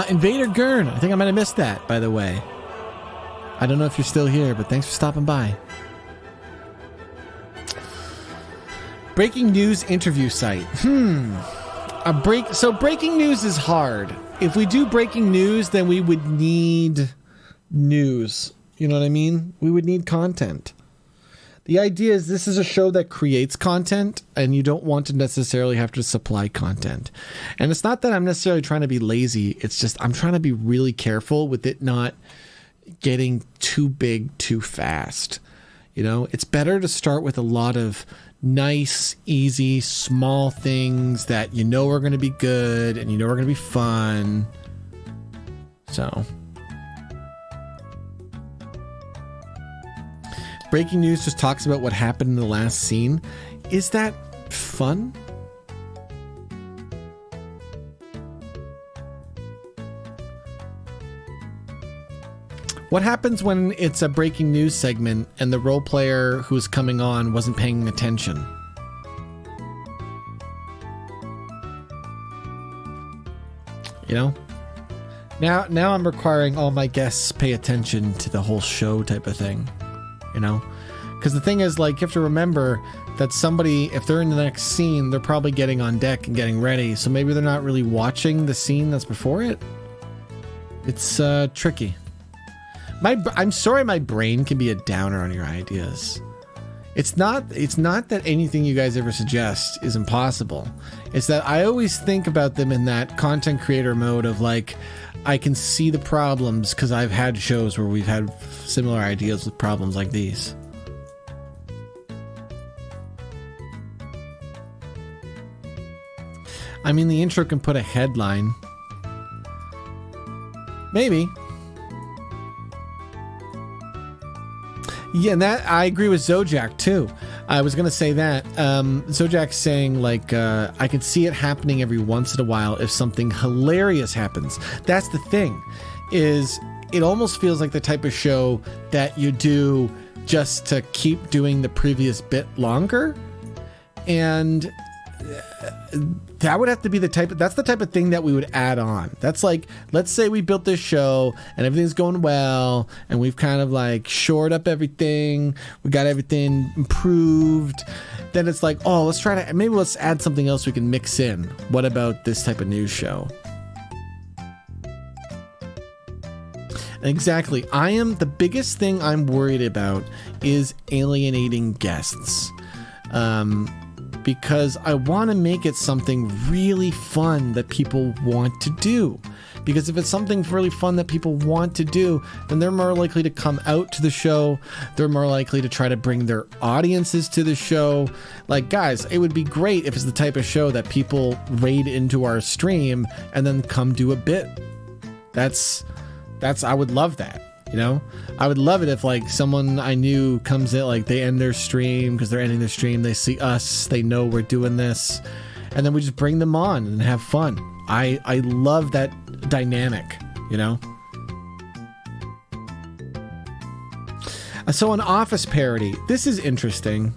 Invader Gurn. I think I might have missed that, by the way. I don't know if you're still here, but thanks for stopping by. Breaking news interview site. So breaking news is hard. If we do breaking news, then we would need news. You know what I mean? We would need content. The idea is this is a show that creates content, and you don't want to necessarily have to supply content. And it's not that I'm necessarily trying to be lazy. It's just I'm trying to be really careful with it not getting too big too fast. You know, it's better to start with a lot of nice, easy, small things that you know are going to be good and you know are going to be fun. So, breaking news just talks about what happened in the last scene. Is that fun? What happens when it's a breaking news segment and the role player who's coming on wasn't paying attention? You know? Now I'm requiring all my guests pay attention to the whole show type of thing. You know? Because the thing is, like, you have to remember that somebody, if they're in the next scene, they're probably getting on deck and getting ready. So maybe they're not really watching the scene that's before it. It's tricky. I'm sorry my brain can be a downer on your ideas. It's not that anything you guys ever suggest is impossible. It's that I always think about them in that content creator mode of like, I can see the problems because I've had shows where we've had similar ideas with problems like these. I mean, the intro can put a headline. Maybe. Yeah, and that I agree with Zojak too. I was gonna say that. Zojak's saying like I can see it happening every once in a while if something hilarious happens. That's the thing, is it almost feels like the type of show that you do just to keep doing the previous bit longer. And that would have to be that's the type of thing that we would add on. That's like, let's say we built this show and everything's going well and we've kind of like shored up everything. We got everything improved. Then it's like, oh, let's add something else we can mix in. What about this type of news show? Exactly. The biggest thing I'm worried about is alienating guests. Because I want to make it something really fun that people want to do. Because if it's something really fun that people want to do, then they're more likely to come out to the show. They're more likely to try to bring their audiences to the show. Like, guys, it would be great if it's the type of show that people raid into our stream and then come do a bit. I would love that. You know, I would love it if like someone I knew comes in, like they end their stream because they're ending their stream. They see us, they know we're doing this, and then we just bring them on and have fun. I love that dynamic, you know. So an office parody. This is interesting.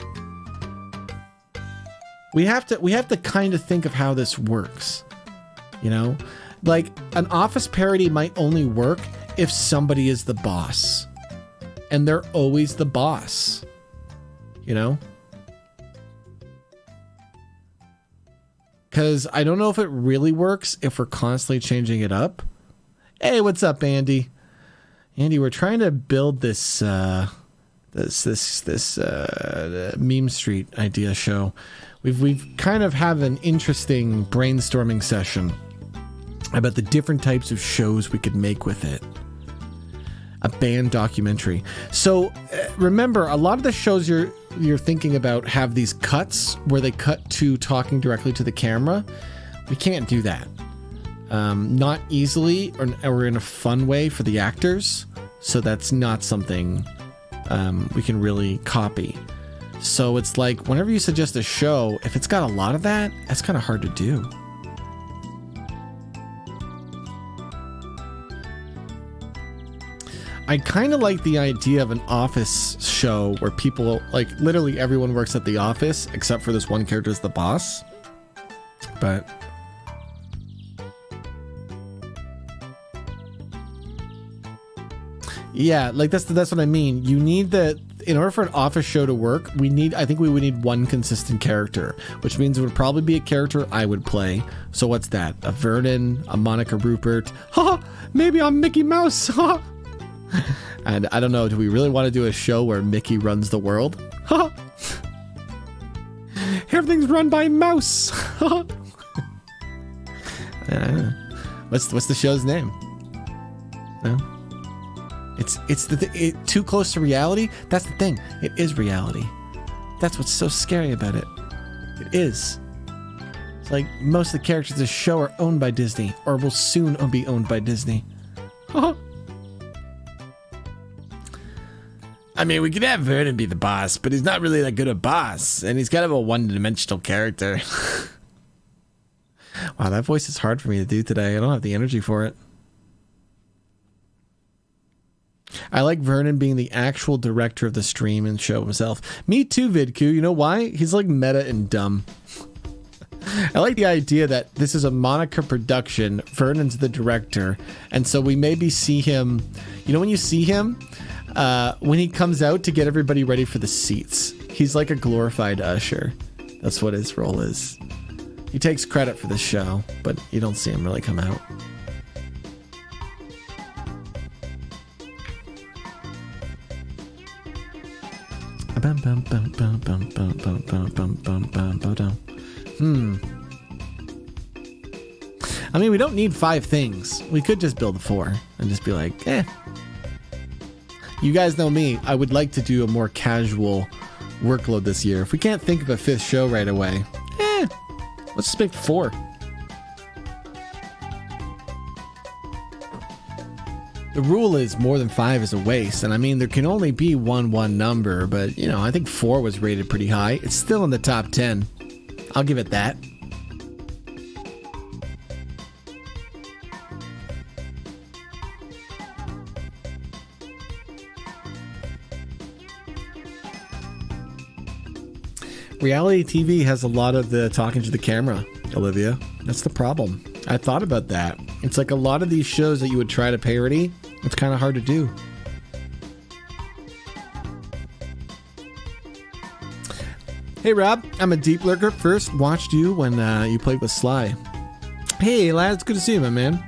We have to kind of think of how this works, you know, like an office parody might only work if somebody is the boss, and they're always the boss, you know? Because I don't know if it really works if we're constantly changing it up. Hey, what's up, Andy? Andy, we're trying to build this Meme Street idea show. We've kind of have an interesting brainstorming session about the different types of shows we could make with it. A band documentary. So remember, a lot of the shows you're thinking about have these cuts where they cut to talking directly to the camera. We can't do that. Not easily or in a fun way for the actors. So that's not something we can really copy. So it's like whenever you suggest a show, if it's got a lot of that, that's kind of hard to do. I kind of like the idea of an office show where people, like, literally everyone works at the office except for this one character is the boss. But yeah, like that's what I mean. You need in order for an office show to work, I think we would need one consistent character, which means it would probably be a character I would play. So what's that? A Vernon, a Monica Rupert. Ha! Maybe I'm Mickey Mouse. Ha! And I don't know, do we really want to do a show where Mickey runs the world? Ha! Everything's run by Mouse. Ha! I don't know. What's the show's name? No? It's too close to reality. That's the thing. It is reality. That's what's so scary about it. It is. It's like most of the characters of the show are owned by Disney, or will soon be owned by Disney. I mean, we could have Vernon be the boss, but he's not really that good a boss, and he's kind of a one-dimensional character. Wow, that voice is hard for me to do today. I don't have the energy for it. I like Vernon being the actual director of the stream and show himself. Me too, VidQ. You know why? He's like meta and dumb. I like the idea that this is a Monica production. Vernon's the director. And so we maybe see him, you know, when you see him, when he comes out to get everybody ready for the seats, he's like a glorified usher. That's what his role is. He takes credit for the show, but you don't see him really come out. I mean, we don't need 5 things. We could just build 4 and just be like, eh. You guys know me. I would like to do a more casual workload this year. If we can't think of a 5th show right away, let's just make 4. The rule is more than 5 is a waste, and I mean, there can only be one number, but, you know, I think 4 was rated pretty high. It's still in the top 10. I'll give it that. Reality TV has a lot of the talking to the camera, Olivia. That's the problem. I thought about that. It's like a lot of these shows that you would try to parody, it's kind of hard to do. Hey Rob, I'm a deep lurker. First watched you when you played with Sly. Hey lad, it's good to see you, my man.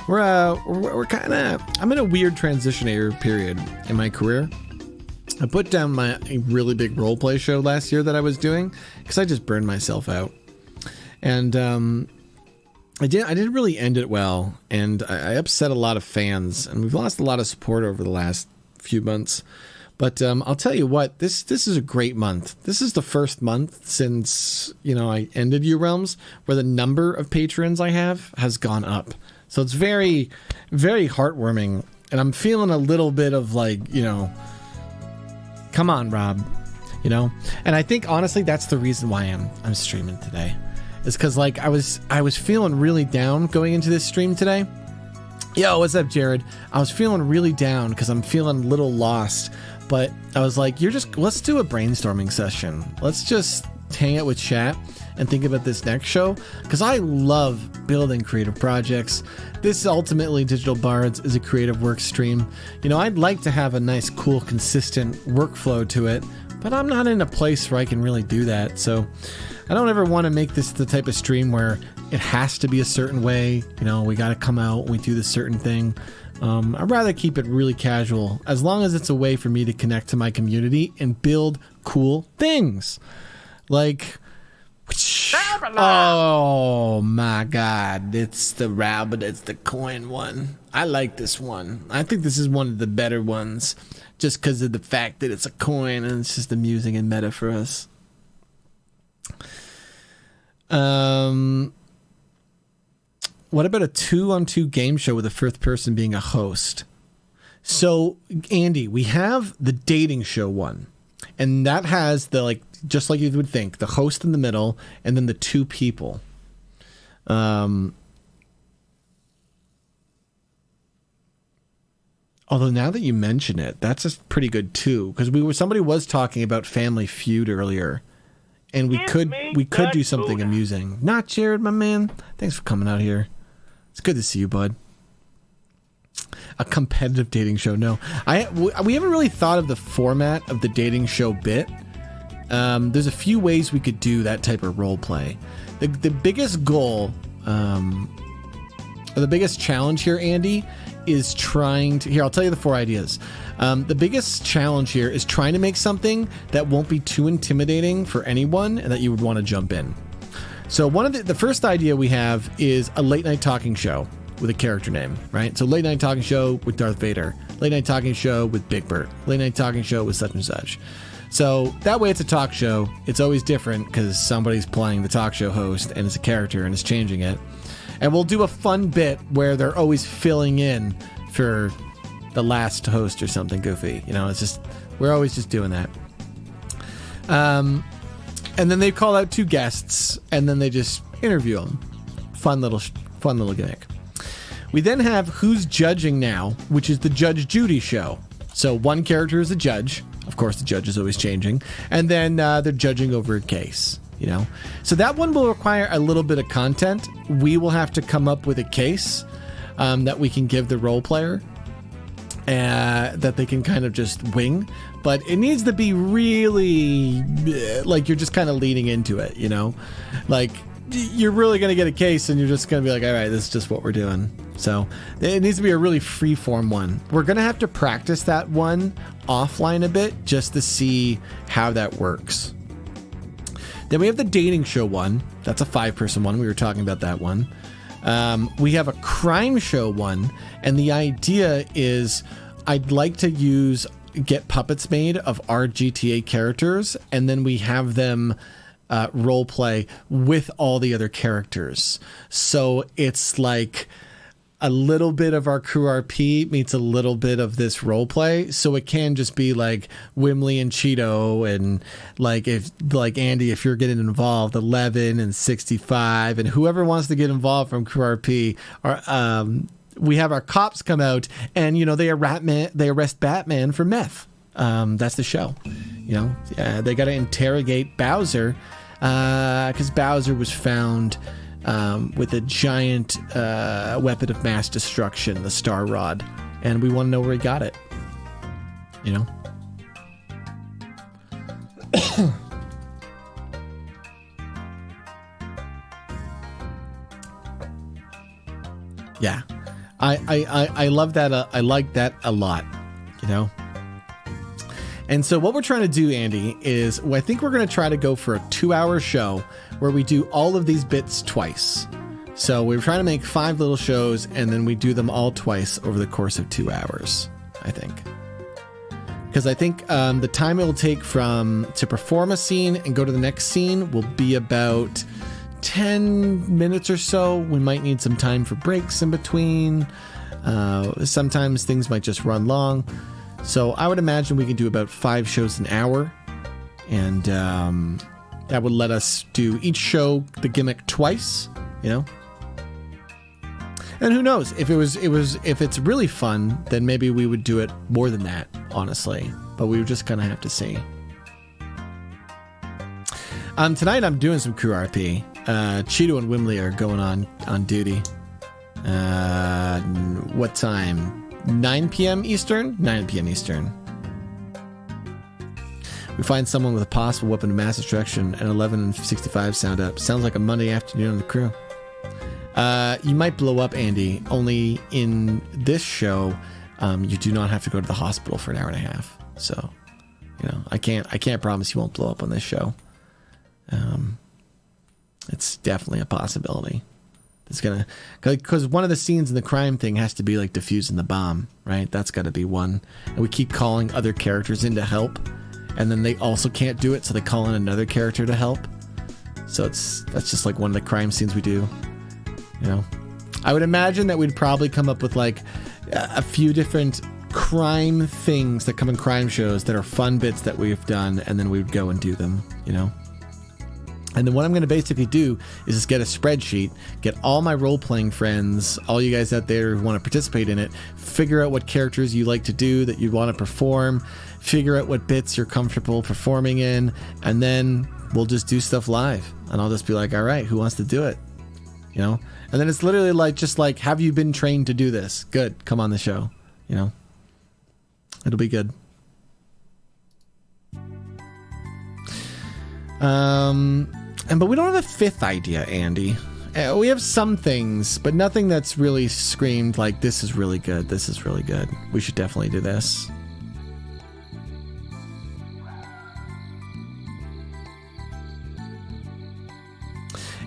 We're kind of... I'm in a weird transition period in my career. I put down my really big roleplay show last year that I was doing because I just burned myself out, and I didn't really end it well, and I upset a lot of fans, and we've lost a lot of support over the last few months. But I'll tell you what, this is a great month. This is the first month since, I ended U Realms where the number of patrons I have has gone up. So it's very, very heartwarming. And I'm feeling a little bit of come on, Rob, And I think, honestly, that's the reason why I'm streaming today. Is because, I was feeling really down going into this stream today. Yo, what's up, Jared? I was feeling really down because I'm feeling a little lost. But I was like, let's do a brainstorming session. Let's just hang out with chat and think about this next show. Because I love building creative projects. This ultimately, Digital Bards is a creative work stream. I'd like to have a nice, cool, consistent workflow to it. But I'm not in a place where I can really do that. So I don't ever want to make this the type of stream where it has to be a certain way. We got to come out and we do this certain thing. I'd rather keep it really casual, as long as it's a way for me to connect to my community and build cool things. Oh my god, it's the rabbit, it's the coin one. I like this one. I think this is one of the better ones, just because of the fact that it's a coin and it's just amusing and meta for us. What about a 2-on-2 game show with the fifth person being a host? So, Andy, we have the dating show one. And that has just like you would think, the host in the middle and then the two people. Although now that you mention it, that's just pretty good too. Because somebody was talking about Family Feud earlier. And we could do something amusing. Not Jared, my man. Thanks for coming out here. It's good to see you, bud. A competitive dating show. No, we haven't really thought of the format of the dating show bit. There's a few ways we could do that type of role play. The biggest goal, or the biggest challenge here, Andy, is trying to... Here, I'll tell you the 4 ideas. The biggest challenge here is trying to make something that won't be too intimidating for anyone and that you would want to jump in. So one of the first idea we have is a late night talking show with a character name, right? So late night talking show with Darth Vader, late night talking show with Big Bert, late night talking show with such and such. So that way it's a talk show. It's always different because somebody's playing the talk show host and it's a character and it's changing it. And we'll do a fun bit where they're always filling in for the last host or something goofy. It's just, we're always just doing that. And then they call out 2 guests, and then they just interview them. Fun little gimmick. We then have Who's Judging Now, which is the Judge Judy show. So one character is a judge. Of course, the judge is always changing. And then they're judging over a case, So that one will require a little bit of content. We will have to come up with a case that we can give the role player that they can kind of just wing. But it needs to be really you're just kind of leading into it, you're really going to get a case and you're just going to be like, all right, this is just what we're doing. So it needs to be a really free-form one. We're going to have to practice that one offline a bit just to see how that works. Then we have the dating show one. That's a 5-person one. We were talking about that one. We have a crime show one. And the idea is I'd like to get puppets made of our GTA characters. And then we have them role play with all the other characters. So it's like a little bit of our crew RP meets a little bit of this role play. So it can just be like Wimley and Cheeto, and Andy, if you're getting involved, 11 and 65 and whoever wants to get involved from crew RP are, we have our cops come out and, they arrest Batman for meth. that's the show. You know, they got to interrogate Bowser because Bowser was found with a giant weapon of mass destruction, the Star Rod, and we want to know where he got it. You know. Yeah, I love that. I like that a lot, you know. And so what we're trying to do, Andy, is I think we're going to try to go for a 2-hour show where we do all of these bits twice. So we're trying to make 5 little shows, and then we do them all twice over the course of 2 hours, I think. Because I think the time it will take to perform a scene and go to the next scene will be about 10 minutes or so. We might need some time for breaks in between. Sometimes things might just run long. So I would imagine we can do about 5 shows an hour. And that would let us do each show the gimmick twice, you know? And who knows, if it's really fun, then maybe we would do it more than that, honestly. But we would just kind of have to see. Tonight I'm doing some crew RP. Cheeto and Wimley are going on duty. What time? 9 p.m. Eastern? 9 p.m. Eastern. We find someone with a possible weapon of mass destruction and 11:65 sound up. Sounds like a Monday afternoon on the crew. You might blow up, Andy. Only in this show, you do not have to go to the hospital for an hour and a half. So, you know, I can't promise you won't blow up on this show. It's definitely a possibility. It's gonna, because one of the scenes in the crime thing has to be like defusing the bomb, right? That's got to be one. And we keep calling other characters in to help, and then they also can't do it, so they call in another character to help. So that's just like one of the crime scenes we do. You know, I would imagine that we'd probably come up with like a few different crime things that come in crime shows that are fun bits that we've done, and then we would go and do them. You know. And then what I'm going to basically do is just get a spreadsheet, get all my role-playing friends, all you guys out there who want to participate in it, figure out what characters you like to do, that you want to perform, figure out what bits you're comfortable performing in, and then we'll just do stuff live. And I'll just be like, all right, who wants to do it? You know? And then it's literally like, just like, have you been trained to do this? Good, come on the show. You know? It'll be good. But we don't have a 5th idea, Andy. We have some things, but nothing that's really screamed like, this is really good, this is really good. We should definitely do this.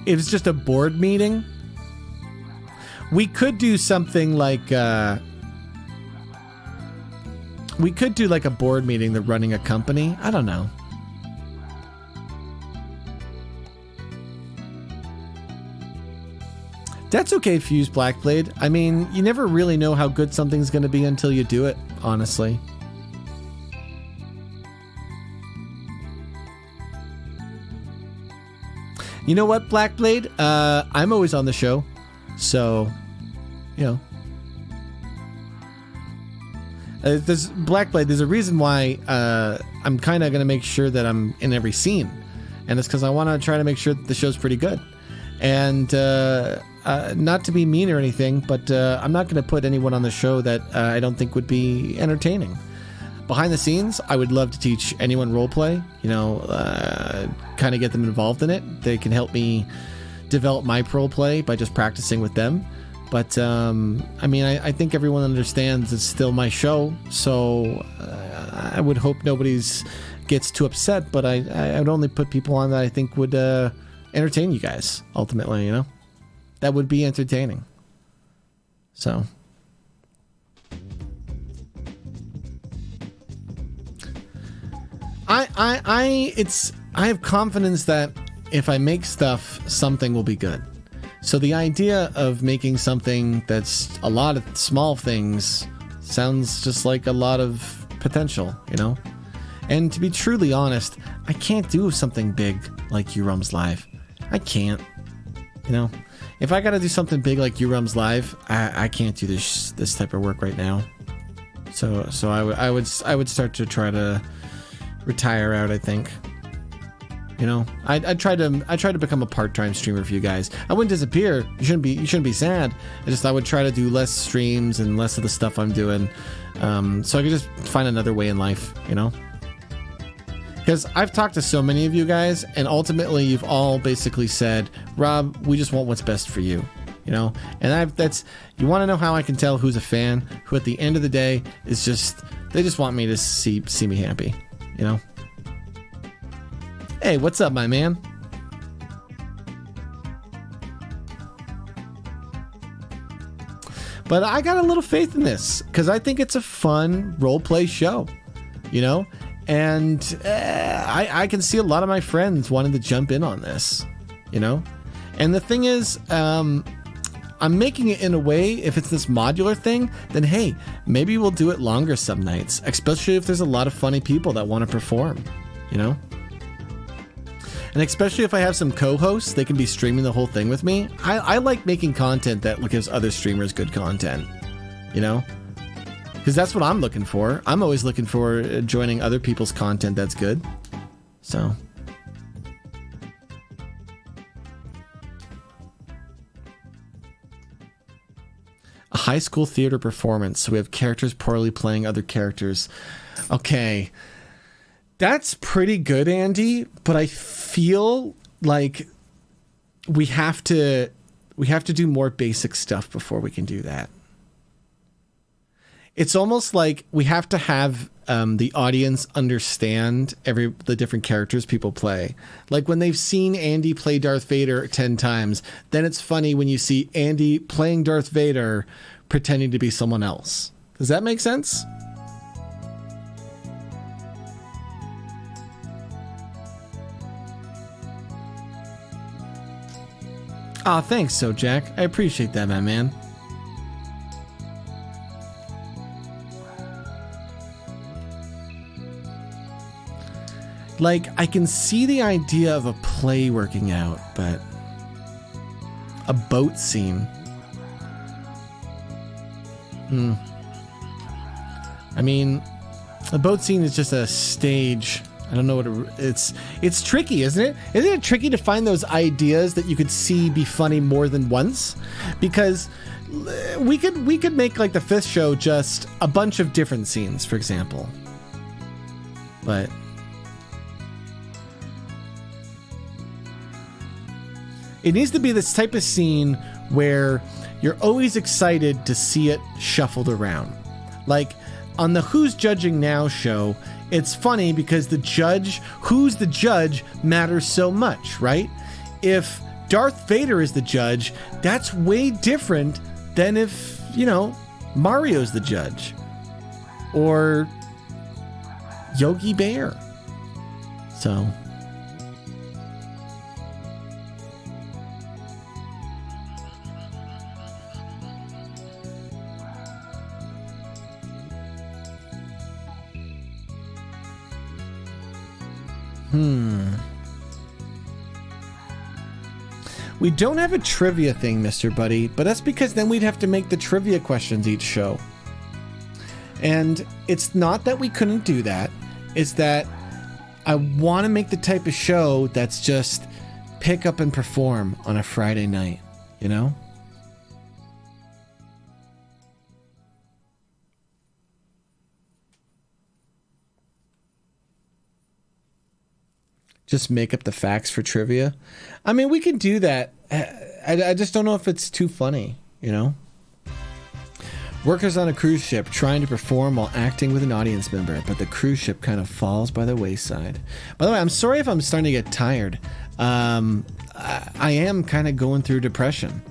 If it's just a board meeting, we could do something like, we could do like a board meeting, the running a company. I don't know. That's okay, Fuse Blackblade. I mean, you never really know how good something's going to be until you do it, honestly. You know what, Blackblade? I'm always on the show, so, you know. There's Blackblade. There's a reason why I'm kind of going to make sure that I'm in every scene, and it's because I want to try to make sure that the show's pretty good. And not to be mean or anything, but I'm not going to put anyone on the show that I don't think would be entertaining. Behind the scenes, I would love to teach anyone roleplay, you know, kind of get them involved in it. They can help me develop my roleplay by just practicing with them. But, I mean, I think everyone understands it's still my show, so I would hope nobody's gets too upset, but I would only put people on that I think would entertain you guys, ultimately, you know? That would be entertaining. So... I have confidence that if I make stuff, something will be good. So the idea of making something that's a lot of small things sounds just like a lot of potential, you know? And to be truly honest, I can't do something big like URUM's Live. I can't, you know? If I gotta do something big like URUM's Live, I can't do this type of work right now. So I would start to try to retire out, I think. You know, I try to become a part-time streamer for you guys. I wouldn't disappear. You shouldn't be sad. I would try to do less streams and less of the stuff I'm doing, so I could just find another way in life. You know, because I've talked to so many of you guys, and ultimately you've all basically said, Rob, we just want what's best for you. You know, and you want to know how I can tell who's a fan, who at the end of the day is they just want me to see me happy. You know. Hey, what's up, my man? But I got a little faith in this because I think it's a fun role-play show, you know? And I can see a lot of my friends wanting to jump in on this, you know? And the thing is, I'm making it in a way, if it's this modular thing, then hey, maybe we'll do it longer some nights, especially if there's a lot of funny people that want to perform, you know? And especially if I have some co-hosts, they can be streaming the whole thing with me. I like making content that gives other streamers good content, you know? Because that's what I'm looking for. I'm always looking for joining other people's content that's good. So. A high school theater performance. So we have characters poorly playing other characters. Okay. That's pretty good, Andy, but I feel like we have to do more basic stuff before we can do that. It's almost like we have to have the audience understand the different characters people play. Like when they've seen Andy play Darth Vader 10 times, then it's funny when you see Andy playing Darth Vader pretending to be someone else. Does that make sense? Aw, thanks, So Jack. I appreciate that, my man. Like, I can see the idea of a play working out, but a boat scene. I mean, a boat scene is just a stage. I don't know what it's tricky, isn't it? Isn't it tricky to find those ideas that you could see be funny more than once? Because we could make like the fifth show just a bunch of different scenes, for example. But it needs to be this type of scene where you're always excited to see it shuffled around. Like on the Who's Judging Now show, it's funny because who's the judge matters so much, right? If Darth Vader is the judge, that's way different than if, you know, Mario's the judge or Yogi Bear. So we don't have a trivia thing, Mr. Buddy, but that's because then we'd have to make the trivia questions each show. And it's not that we couldn't do that. It's that I want to make the type of show that's just pick up and perform on a Friday night, you know? Just make up the facts for trivia. I mean, we can do that. I just don't know if it's too funny, you know? Workers on a cruise ship trying to perform while acting with an audience member, but the cruise ship kind of falls by the wayside. By the way, I'm sorry if I'm starting to get tired. I am kind of going through depression.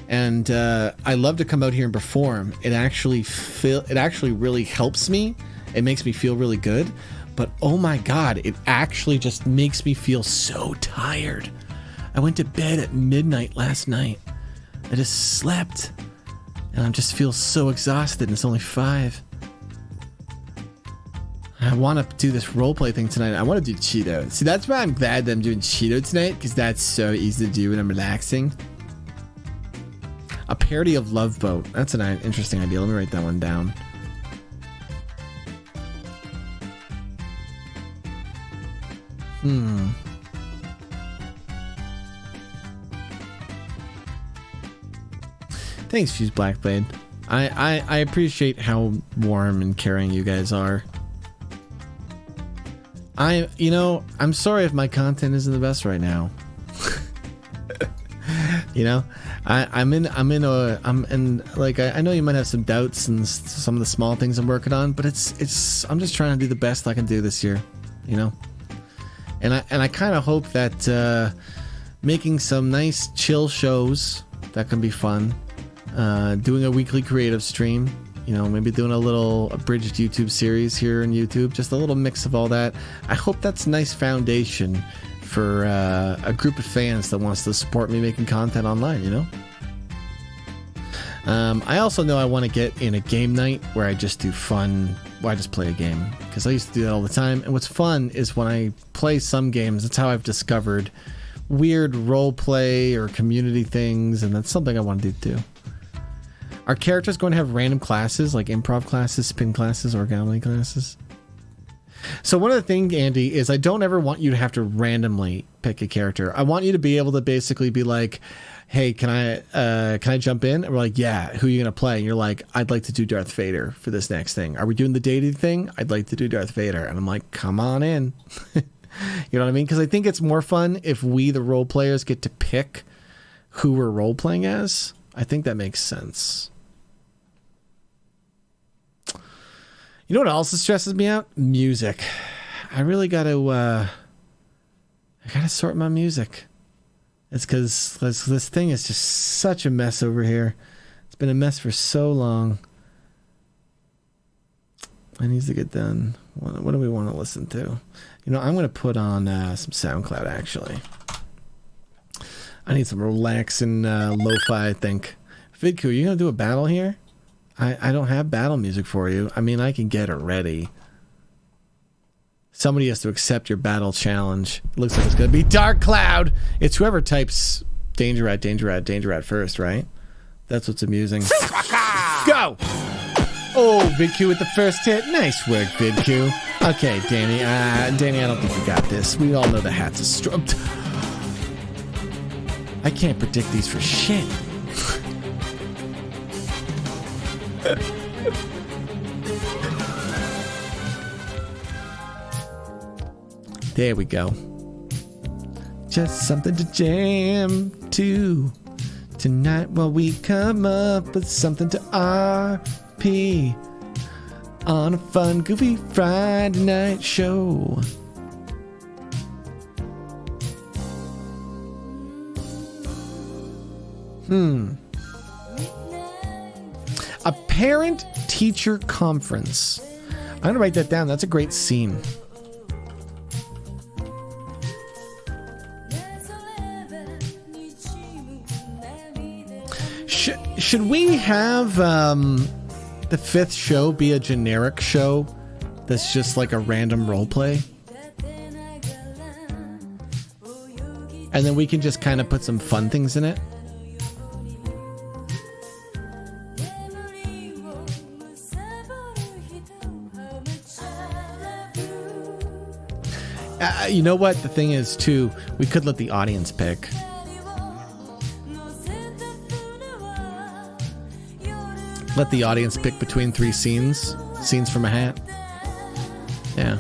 And I love to come out here and perform. It actually really helps me. It makes me feel really good. But oh my God, it actually just makes me feel so tired. I went to bed at midnight last night. I just slept. And I just feel so exhausted, and it's only 5. I want to do this roleplay thing tonight. I want to do Cheeto. See, that's why I'm glad that I'm doing Cheeto tonight, because that's so easy to do when I'm relaxing. A parody of Love Boat. That's an interesting idea. Let me write that one down. Thanks, Fuse Blackblade. I appreciate how warm and caring you guys are. I'm sorry if my content isn't the best right now. I know you might have some doubts and some of the small things I'm working on, but I'm just trying to do the best I can do this year, and I kind of hope that making some nice chill shows that can be fun, doing a weekly creative stream, maybe doing a abridged YouTube series here on YouTube, just a little mix of all that. I hope that's a nice foundation for a group of fans that wants to support me making content online, I also know I want to get in a game night where I just do fun, where I just play a game, because I used to do that all the time. And what's fun is when I play some games, that's how I've discovered weird role play or community things, and that's something I want to do too. Are characters going to have random classes, like improv classes, spin classes, origami classes? So one of the things, Andy, is I don't ever want you to have to randomly pick a character. I want you to be able to basically be like, hey, can I jump in? And we're like, yeah, who are you going to play? And you're like, I'd like to do Darth Vader for this next thing. Are we doing the dating thing? I'd like to do Darth Vader. And I'm like, come on in. You know what I mean? Because I think it's more fun if we, the role players, get to pick who we're role playing as. I think that makes sense. You know what else stresses me out? Music. I really got to sort my music. It's because this thing is just such a mess over here. It's been a mess for so long. It needs to get done. What do we want to listen to? I'm going to put on some SoundCloud, actually. I need some relaxing lo-fi, I think. Vidku, are you going to do a battle here? I don't have battle music for you. I mean, I can get it ready. Somebody has to accept your battle challenge. It looks like it's going to be Dark Cloud. It's whoever types Danger Rat first, right? That's what's amusing. Go! Oh, VidQ with the first hit. Nice work, VidQ. Okay, Danny. Danny, I don't think you got this. We all know the hat's a stroke. I can't predict these for shit. There we go. Just something to jam to tonight while we come up with something to RP on a fun, goofy Friday night show. A parent-teacher conference. I'm going to write that down. That's a great scene. Should we have the fifth show be a generic show that's just like a random role play? And then we can just kind of put some fun things in it? You know what? The thing is, too, we could let the audience pick. Let the audience pick between three scenes from a hat. Yeah.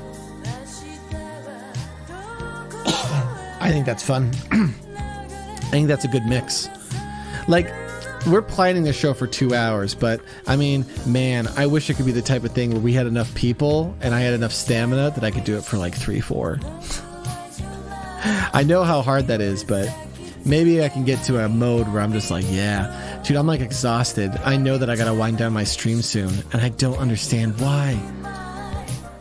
I think that's fun. I think that's a good mix. Like, we're planning the show for 2 hours, but I mean, man, I wish it could be the type of thing where we had enough people and I had enough stamina that I could do it for like 3-4. I know how hard that is, but maybe I can get to a mode where I'm just like, yeah, dude, I'm like exhausted. I know that I gotta wind down my stream soon, and I don't understand why.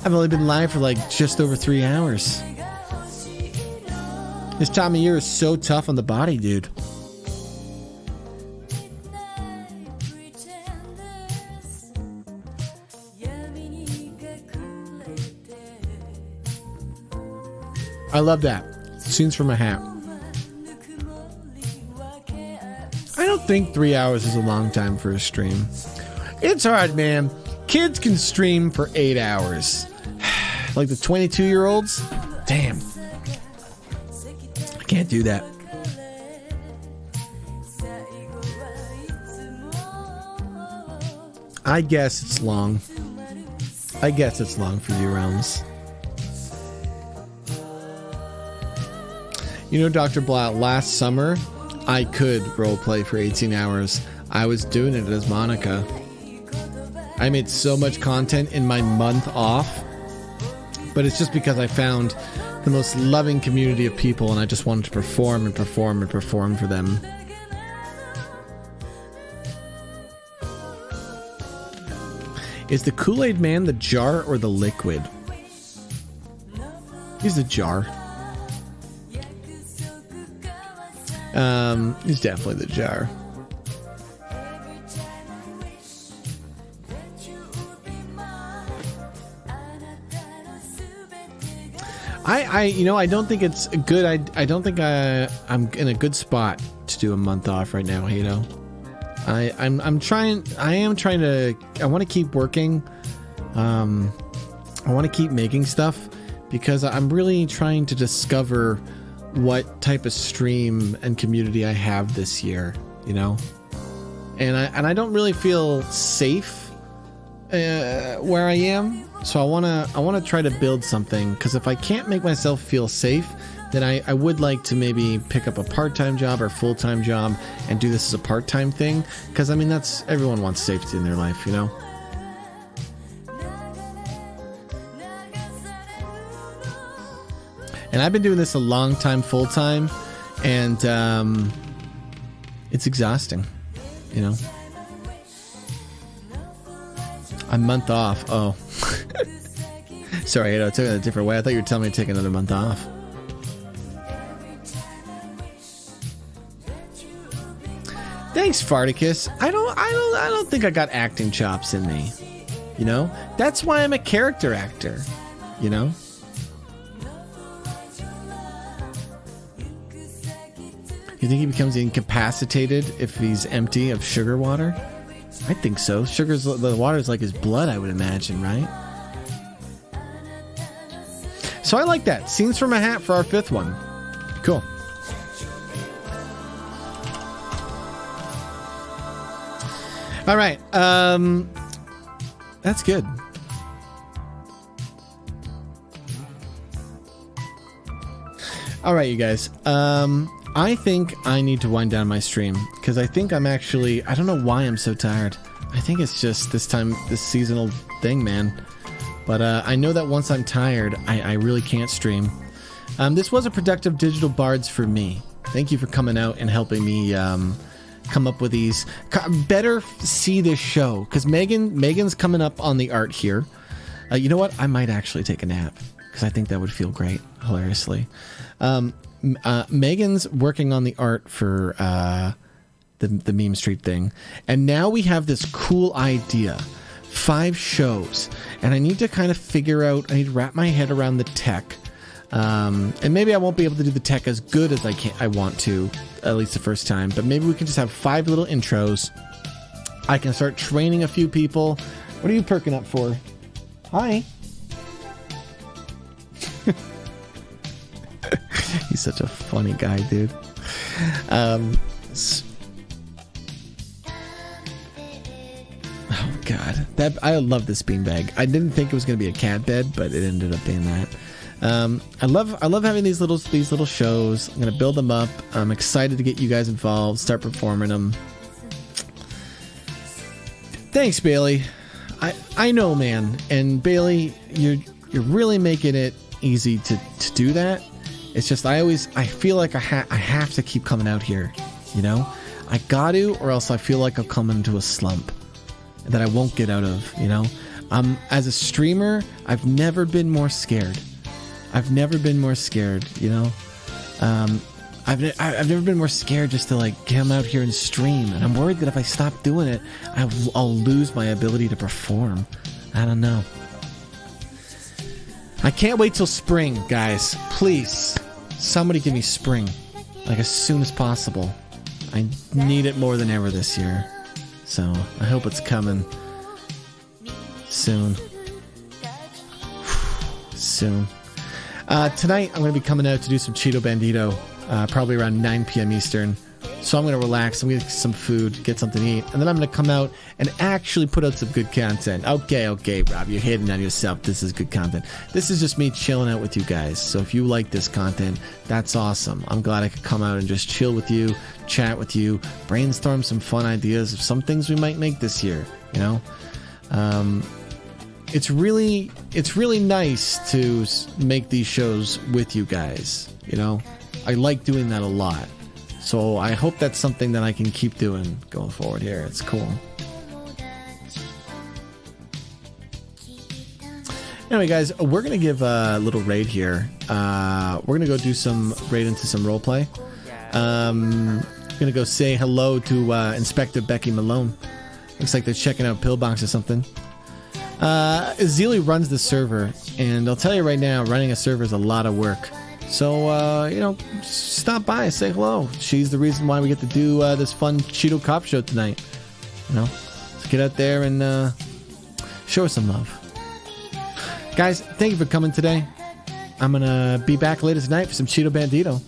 I've only been live for like just over 3 hours. This time of year is so tough on the body, dude. I love that. Scenes from a hat. I don't think 3 hours is a long time for a stream. It's hard, man. Kids can stream for 8 hours. Like the 22-year-olds? Damn. Can't do that. I guess it's long. I guess it's long for you, Realms. You know, Dr. Blatt, last summer, I could roleplay for 18 hours. I was doing it as Monica. I made so much content in my month off, but it's just because I found the most loving community of people and I just wanted to perform and perform and perform for them. Is the Kool-Aid Man the jar or the liquid? He's the jar. He's definitely the jar. I don't think it's good. I don't think I'm in a good spot to do a month off right now, Hato. I am trying to, I want to keep working. I want to keep making stuff because I'm really trying to discover what type of stream and community I have this year, you know? And I don't really feel safe where I am. So I want to try to build something, because if I can't make myself feel safe, then I would like to maybe pick up a part-time job or full-time job and do this as a part-time thing, because I mean, that's, everyone wants safety in their life, you know? And I've been doing this a long time full-time, and it's exhausting, you know? A month off. Oh. Sorry, I took it a different way. I thought you were telling me to take another month off. Thanks, Farticus. I don't think I got acting chops in me. You know? That's why I'm a character actor. You know? You think he becomes incapacitated if he's empty of sugar water? I think so. The water's like his blood, I would imagine, right? So I like that. Scenes from a hat for our 5th one. Cool. All right. That's good. All right, you guys. I think I need to wind down my stream because I think I'm actually, I don't know why I'm so tired. I think it's just this seasonal thing, man. But I know that once I'm tired, I really can't stream. This was a productive digital Bards for me. Thank you for coming out and helping me come up with these. Better see this show, because Megan's coming up on the art here. You know what? I might actually take a nap because I think that would feel great, hilariously. Megan's working on the art for the Meme Street thing, and now we have this cool idea. 5 shows, and I need to kind of figure out, I need to wrap my head around the tech, and maybe I won't be able to do the tech as good as I want to, at least the first time, but maybe we can just have 5 little intros. I can start training a few people. What are you perking up for? Hi. He's such a funny guy, dude. Oh God, I love this beanbag. I didn't think it was going to be a cat bed, but it ended up being that. I love having these little shows. I'm going to build them up. I'm excited to get you guys involved, start performing them. Thanks, Bailey. I know, man. And Bailey, you're really making it easy to do that. It's just I feel like I have to keep coming out here, you know? I got to, or else I feel like I'll come into a slump that I won't get out of, you know? As a streamer, I've never been more scared. I've never been more scared, you know? I've never been more scared just to like come out here and stream, and I'm worried that if I stop doing it, I'll lose my ability to perform. I don't know. I can't wait till spring, guys. Please, somebody give me spring, like as soon as possible. I need it more than ever this year, so I hope it's coming soon. Soon. Tonight I'm going to be coming out to do some Cheeto Bandito. probably around 9 p.m. Eastern. So I'm going to relax. I'm going to get some food, get something to eat, and then I'm going to come out and actually put out some good content. Okay, Rob, you're hating on yourself. This is good content. This is just me chilling out with you guys. So if you like this content, that's awesome. I'm glad I could come out and just chill with you, chat with you, brainstorm some fun ideas of some things we might make this year, you know? It's really nice to make these shows with you guys, you know? I like doing that a lot. So I hope that's something that I can keep doing going forward here. It's cool. Anyway, guys, we're going to give a little raid here. We're going to go do some raid into some roleplay. I'm going to go say hello to Inspector Becky Malone. Looks like they're checking out Pillbox or something. Zeely runs the server, and I'll tell you right now, running a server is a lot of work. So, you know, stop by, say hello. She's the reason why we get to do this fun Cheeto Cop show tonight. You know, let's get out there and show her some love. Guys, thank you for coming today. I'm going to be back later tonight for some Cheeto Bandito.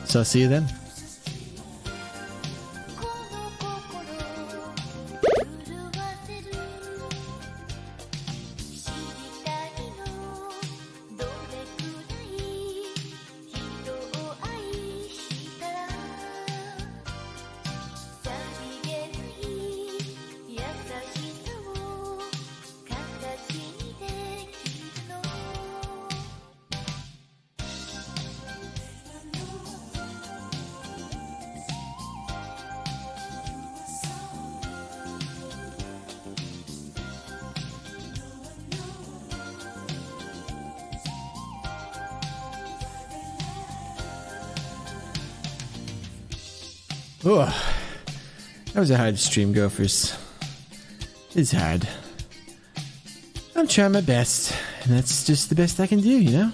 So I'll see you then. Ugh. That was a hard stream, Gophers. It's hard. I'm trying my best, and that's just the best I can do, you know?